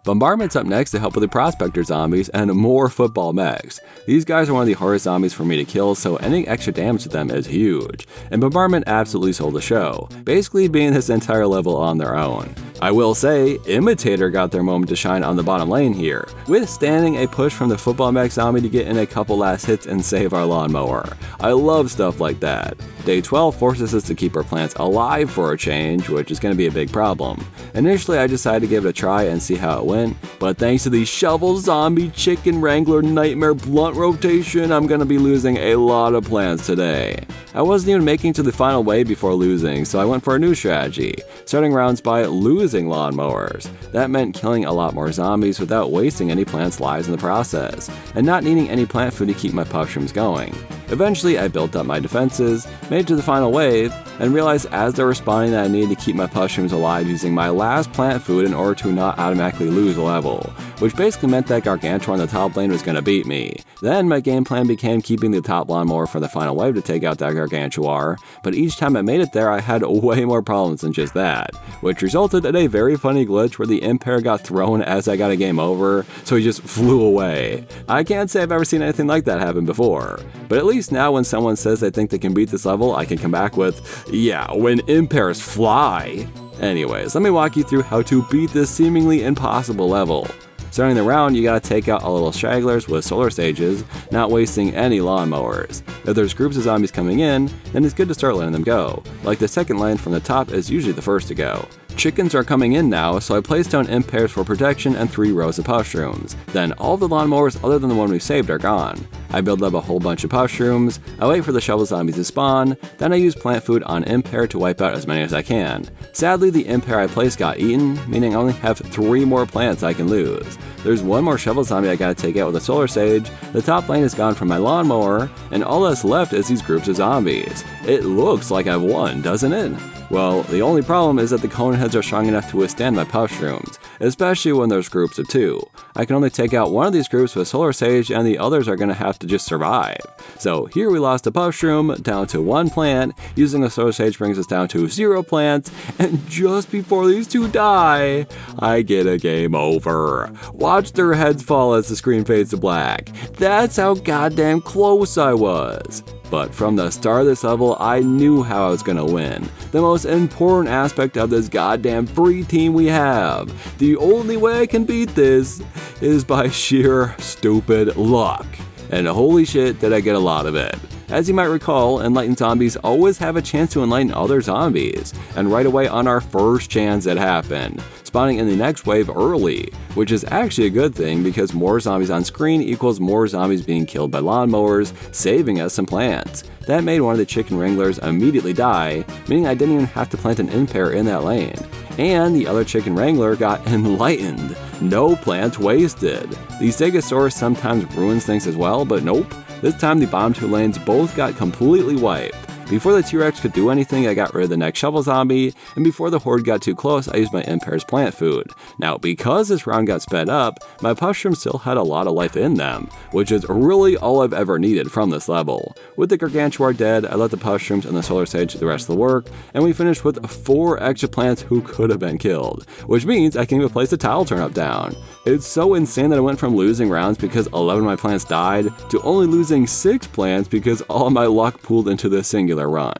Bombardment's up next to help with the Prospector zombies and more football mechs. These guys are one of the hardest zombies for me to kill, so any extra damage to them is huge. And Bombardment absolutely stole the show, basically being this entire level on their own. I will say, Imitator got their moment to shine on the bottom lane here, withstanding a push from the football mech zombie to get in a couple last hits and save our lawnmower. I love stuff like that. Day 12 forces us to keep our plants alive for a change, which is going to be a big problem. Initially, I decided to give it a try and see how it went, but thanks to the Shovel Zombie Chicken Wrangler Nightmare Blunt rotation, I'm going to be losing a lot of plants today. I wasn't even making to the final wave before losing, so I went for a new strategy, starting rounds by losing lawnmowers. That meant killing a lot more zombies without wasting any plants' lives in the process, and not needing any plant food to keep my puff-shrooms going. Eventually, I built up my defenses, made it to the final wave, and realized as they're responding that I needed to keep my puff-shrooms alive using my last plant food in order to not automatically lose a level, which basically meant that Gargantuar on the top lane was going to beat me. Then my game plan became keeping the top lawnmower for the final wave to take out that Gargantuar, but each time I made it there I had way more problems than just that, which resulted in a very funny glitch where the Imp Pear got thrown as I got a game over, so he just flew away. I can't say I've ever seen anything like that happen before, but at least now when someone says they think they can beat this level, I can come back with, yeah, when Imp Pears fly. Anyways, let me walk you through how to beat this seemingly impossible level. Starting the round, you gotta take out all little stragglers with solar stages, not wasting any lawnmowers. If there's groups of zombies coming in, then it's good to start letting them go. Like the second lane from the top is usually the first to go. Chickens are coming in now, so I placed down Imp Pears for protection and 3 rows of Puff-shrooms. Then all the lawnmowers other than the one we saved are gone. I build up a whole bunch of Puff-shrooms, I wait for the shovel zombies to spawn, then I use plant food on Imp Pear to wipe out as many as I can. Sadly, the Imp Pear I placed got eaten, meaning I only have 3 more plants I can lose. There's 1 more shovel zombie I gotta take out with a solar sage, the top lane is gone from my lawnmower, and all that's left is these groups of zombies. It looks like I've won, doesn't it? Well, the only problem is that the cone heads are strong enough to withstand my Puff-shrooms, especially when there's groups of 2. I can only take out one of these groups with Solar Sage and the others are gonna have to just survive. So here we lost a Puff-shroom down to 1 plant, using a Solar Sage brings us down to 0 plants, and just before these 2 die, I get a game over. Watch their heads fall as the screen fades to black. That's how goddamn close I was. But from the start of this level, I knew how I was gonna win. The most important aspect of this goddamn free team we have. The only way I can beat this is by sheer stupid luck. And holy shit did I get a lot of it. As you might recall, enlightened zombies always have a chance to enlighten other zombies, and right away on our first chance it happened, spawning in the next wave early, which is actually a good thing because more zombies on screen equals more zombies being killed by lawnmowers, saving us some plants. That made one of the chicken wranglers immediately die, meaning I didn't even have to plant an Imp Pear in that lane. And the other chicken wrangler got enlightened. No plants wasted. The Stegosaurus sometimes ruins things as well, but nope. This time the bottom 2 lanes both got completely wiped. Before the T-Rex could do anything, I got rid of the next shovel zombie, and before the horde got too close, I used my Imp Pear's plant food. Now, because this round got sped up, my Puff-shrooms still had a lot of life in them, which is really all I've ever needed from this level. With the Gargantuar dead, I let the Puff-shrooms and the Solar Sage do the rest of the work, and we finished with 4 extra plants who could have been killed, which means I can even place the tile turnip down. It's so insane that I went from losing rounds because 11 of my plants died, to only losing 6 plants because all my luck pooled into this singular run.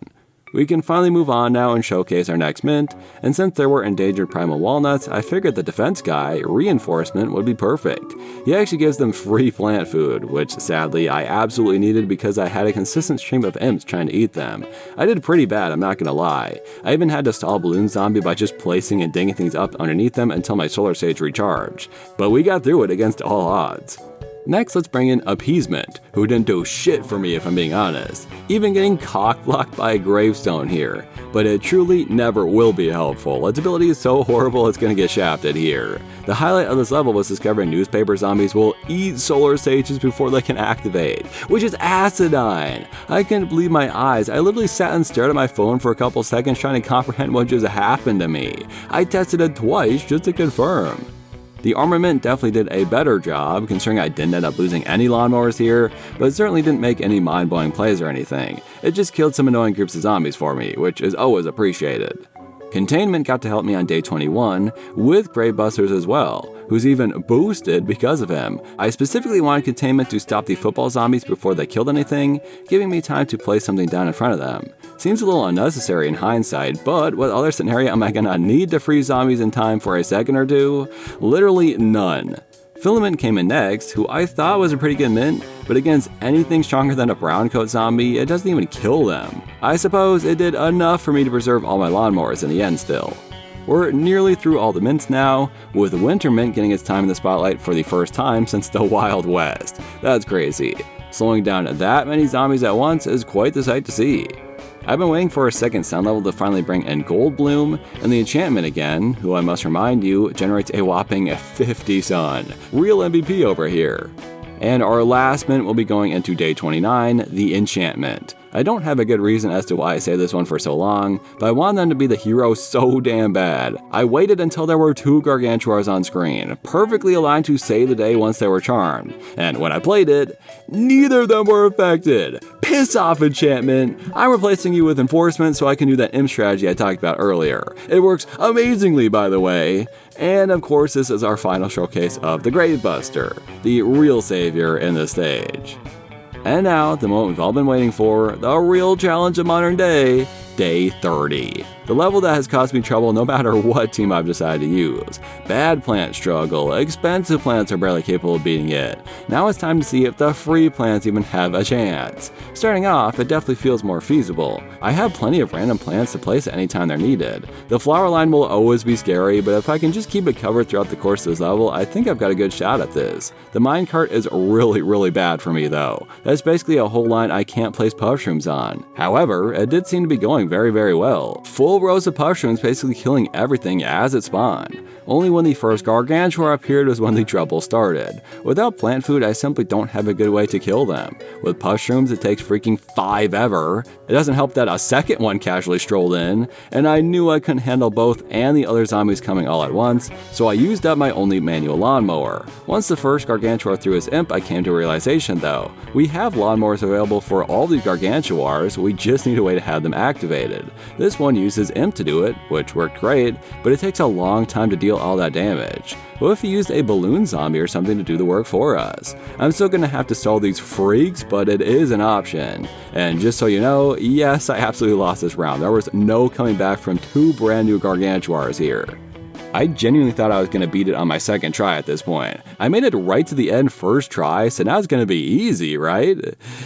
We can finally move on now and showcase our next mint, and since there were endangered primal walnuts, I figured the defense guy, Reinforcement, would be perfect. He actually gives them free plant food, which sadly I absolutely needed because I had a consistent stream of imps trying to eat them. I did pretty bad, I'm not gonna lie. I even had to stall Balloon Zombie by just placing and digging things up underneath them until my solar sage recharged. But we got through it against all odds. Next, let's bring in Appeasement, who didn't do shit for me if I'm being honest. Even getting cock-blocked by a gravestone here. But it truly never will be helpful. Its ability is so horrible it's gonna get shafted here. The highlight of this level was discovering newspaper zombies will eat solar sages before they can activate, which is asinine. I couldn't believe my eyes. I literally sat and stared at my phone for a couple seconds trying to comprehend what just happened to me. I tested it twice just to confirm. The armament definitely did a better job, considering I didn't end up losing any lawnmowers here, but it certainly didn't make any mind-blowing plays or anything. It just killed some annoying groups of zombies for me, which is always appreciated. Containment got to help me on day 21, with Gravebusters as well, who's even boosted because of him. I specifically wanted Containment to stop the football zombies before they killed anything, giving me time to place something down in front of them. Seems a little unnecessary in hindsight, but what other scenario am I gonna need to free zombies in time for a second or two? Literally none. Filament came in next, who I thought was a pretty good mint, but against anything stronger than a brown coat zombie, it doesn't even kill them. I suppose it did enough for me to preserve all my lawnmowers in the end still. We're nearly through all the mints now, with Winter Mint getting its time in the spotlight for the first time since the Wild West. That's crazy. Slowing down that many zombies at once is quite the sight to see. I've been waiting for a second sound level to finally bring in Gold Bloom, and the enchantment again, who I must remind you, generates a whopping 50 sun. Real MVP over here. And our last mint will be going into day 29, the enchantment. I don't have a good reason as to why I saved this one for so long, but I wanted them to be the hero so damn bad. I waited until there were 2 Gargantuars on screen, perfectly aligned to save the day once they were charmed. And when I played it, neither of them were affected. Piss off, enchantment! I'm replacing you with enforcement so I can do that imp strategy I talked about earlier. It works amazingly, by the way. And of course, this is our final showcase of the Gravebuster, the real savior in this stage. And now, the moment we've all been waiting for, the real challenge of modern day, day 30. The level that has caused me trouble no matter what team I've decided to use. Bad plants struggle, expensive plants are barely capable of beating it. Now it's time to see if the free plants even have a chance. Starting off, it definitely feels more feasible. I have plenty of random plants to place at any time they're needed. The flower line will always be scary, but if I can just keep it covered throughout the course of this level, I think I've got a good shot at this. The minecart is really bad for me though. That's basically a whole line I can't place Puff-shrooms on. However, it did seem to be going very well. Full rows of Puff-shrooms basically killing everything as it spawned. Only when the first Gargantuar appeared was when the trouble started. Without plant food, I simply don't have a good way to kill them. With Puff-shrooms, it takes freaking 5 ever. It doesn't help that a second one casually strolled in, and I knew I couldn't handle both and the other zombies coming all at once, so I used up my only manual lawnmower. Once the first Gargantuar threw his imp, I came to a realization though. We have lawnmowers available for all these Gargantuars, we just need a way to have them activated. This one uses imp to do it, which worked great, but it takes a long time to deal all that damage. What if we used a balloon zombie or something to do the work for us? I'm still gonna have to stall these freaks, but it is an option. And just so you know, yes, I absolutely lost this round. There was no coming back from 2 brand new Gargantuars here. I genuinely thought I was going to beat it on my second try at this point. I made it right to the end first try, so now it's going to be easy, right?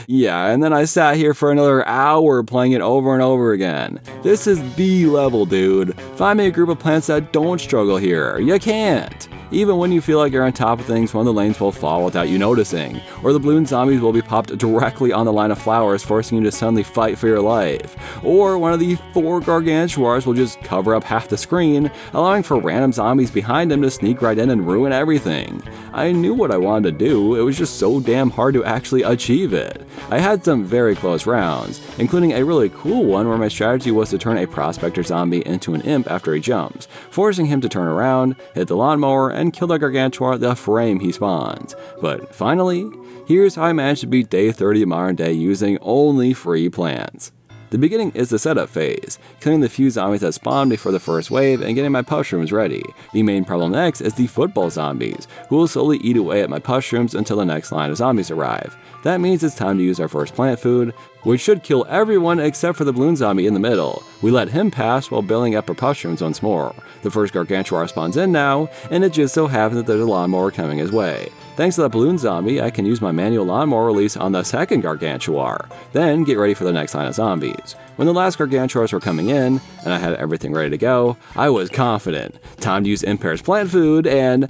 Yeah, and then I sat here for another hour playing it over and over again. This is the level, dude. Find me a group of plants that don't struggle here. You can't. Even when you feel like you're on top of things, one of the lanes will fall without you noticing, or the balloon zombies will be popped directly on the line of flowers, forcing you to suddenly fight for your life. Or one of the 4 Gargantuars will just cover up half the screen, allowing for random zombies behind them to sneak right in and ruin everything. I knew what I wanted to do, it was just so damn hard to actually achieve it. I had some very close rounds, including a really cool one where my strategy was to turn a prospector zombie into an imp after he jumps, forcing him to turn around, hit the lawnmower, and kill the Gargantuar the frame he spawns. But finally, here's how I managed to beat day 30 of modern day using only free plants. The beginning is the setup phase, killing the few zombies that spawn before the first wave and getting my Puff-shrooms ready. The main problem next is the football zombies, who will slowly eat away at my Puff-shrooms until the next line of zombies arrive. That means it's time to use our first plant food, which should kill everyone except for the balloon zombie in the middle. We let him pass while building up our Puff-shrooms once more. The first Gargantuar spawns in now, and it just so happens that there's a lawnmower coming his way. Thanks to that balloon zombie, I can use my manual lawnmower release on the second Gargantuar, then get ready for the next line of zombies. When the last Gargantuars were coming in, and I had everything ready to go, I was confident. Time to use Imp Pear's plant food, and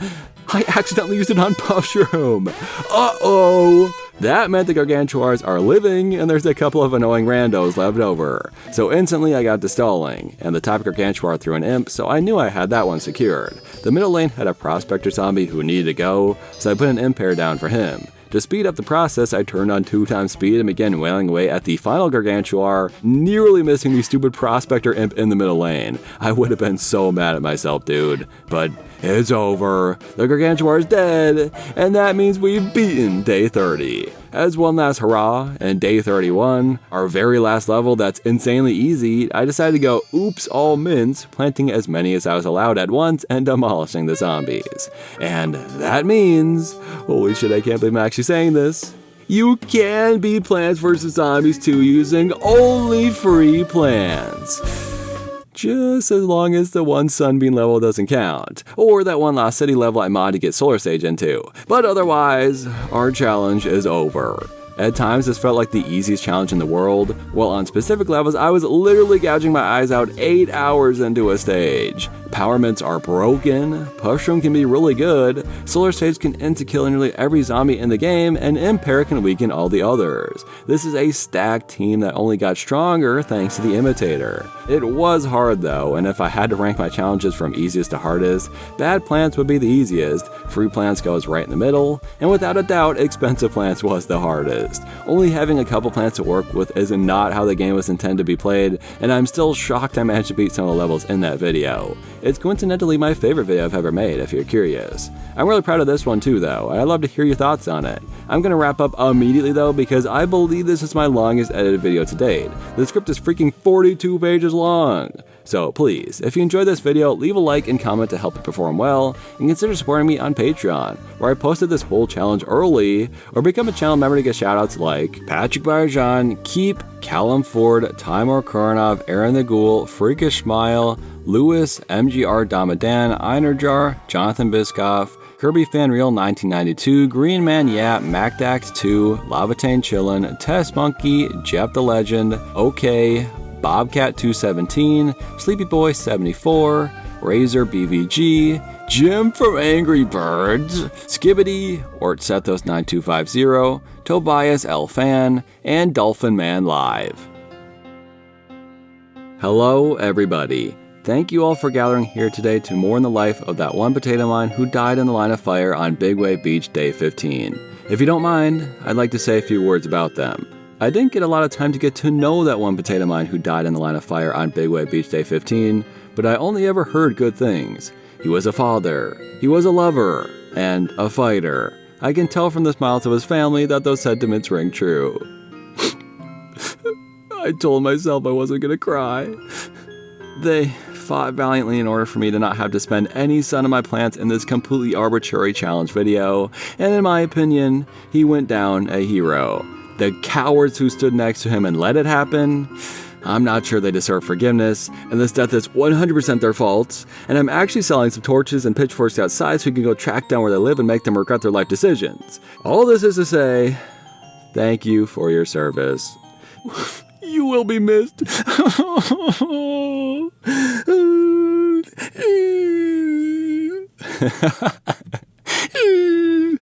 I accidentally used it on Puff-shroom. Uh-oh! That meant the Gargantuars are living, and there's a couple of annoying randos left over. So instantly I got to stalling, and the top Gargantuar threw an imp, so I knew I had that one secured. The middle lane had a prospector zombie who needed to go, so I put an Imp Pear down for him. To speed up the process, I turned on 2x speed and began wailing away at the final Gargantuar, nearly missing the stupid prospector imp in the middle lane. I would have been so mad at myself, dude. But it's over. The Gargantuar is dead, and that means we've beaten day 30. As one last hurrah, and day 31, our very last level that's insanely easy, I decided to go oops all mints, planting as many as I was allowed at once and demolishing the zombies. And that means, holy shit, I can't believe I'm actually saying this, you can beat Plants vs. Zombies 2 using only free plants. Just as long as the one Sunbeam level doesn't count, or that one Lost City level I mod to get Solar Stage into. But otherwise, our challenge is over. At times, this felt like the easiest challenge in the world, while on specific levels, I was literally gouging my eyes out 8 hours into a stage. Power mints are broken, Puff-shroom can be really good, Solar Stage can end to kill nearly every zombie in the game, and Imp Pear can weaken all the others. This is a stacked team that only got stronger thanks to the imitator. It was hard though, and if I had to rank my challenges from easiest to hardest, Bad Plants would be the easiest, Free Plants goes right in the middle, and without a doubt, Expensive Plants was the hardest. Only having a couple plants to work with is not how the game was intended to be played, and I'm still shocked I managed to beat some of the levels in that video. It's coincidentally my favorite video I've ever made, if you're curious. I'm really proud of this one too though, and I'd love to hear your thoughts on it. I'm gonna wrap up immediately though, because I believe this is my longest edited video to date. The script is freaking 42 pages long. So please, if you enjoyed this video, leave a like and comment to help it perform well, and consider supporting me on Patreon, where I posted this whole challenge early, or become a channel member to get shoutouts like Patrick Barjan, Keep, Callum Ford, Timur Koronov, Aaron the Ghoul, Freakish Smile, Lewis, MGR Damadan, Einerjar, Jonathan Biscoff, Kirby Fanreal 1992, Green Man Yap, MacDax 2, Lavatane Chillin', Test Monkey, Jep the Legend, OK, Bobcat 217, Sleepy Boy 74, Razor BVG, Jim from Angry Birds, Skibbity, Ortsethos 9250, Tobias L. Fan, and Dolphin Man Live. Hello, everybody. Thank you all for gathering here today to mourn the life of that one potato mine who died in the line of fire on Big Wave Beach Day 15. If you don't mind, I'd like to say a few words about them. I didn't get a lot of time to get to know that one potato mine who died in the line of fire on Big Wave Beach Day 15, but I only ever heard good things. He was a father, he was a lover, and a fighter. I can tell from the smiles of his family that those sentiments ring true. I told myself I wasn't gonna cry. They fought valiantly in order for me to not have to spend any sun on my plants in this completely arbitrary challenge video, and in my opinion, he went down a hero. The cowards who stood next to him and let it happen, I'm not sure they deserve forgiveness, and this death is 100% their fault, and I'm actually selling some torches and pitchforks outside so we can go track down where they live and make them regret their life decisions. All this is to say, thank you for your service. You will be missed.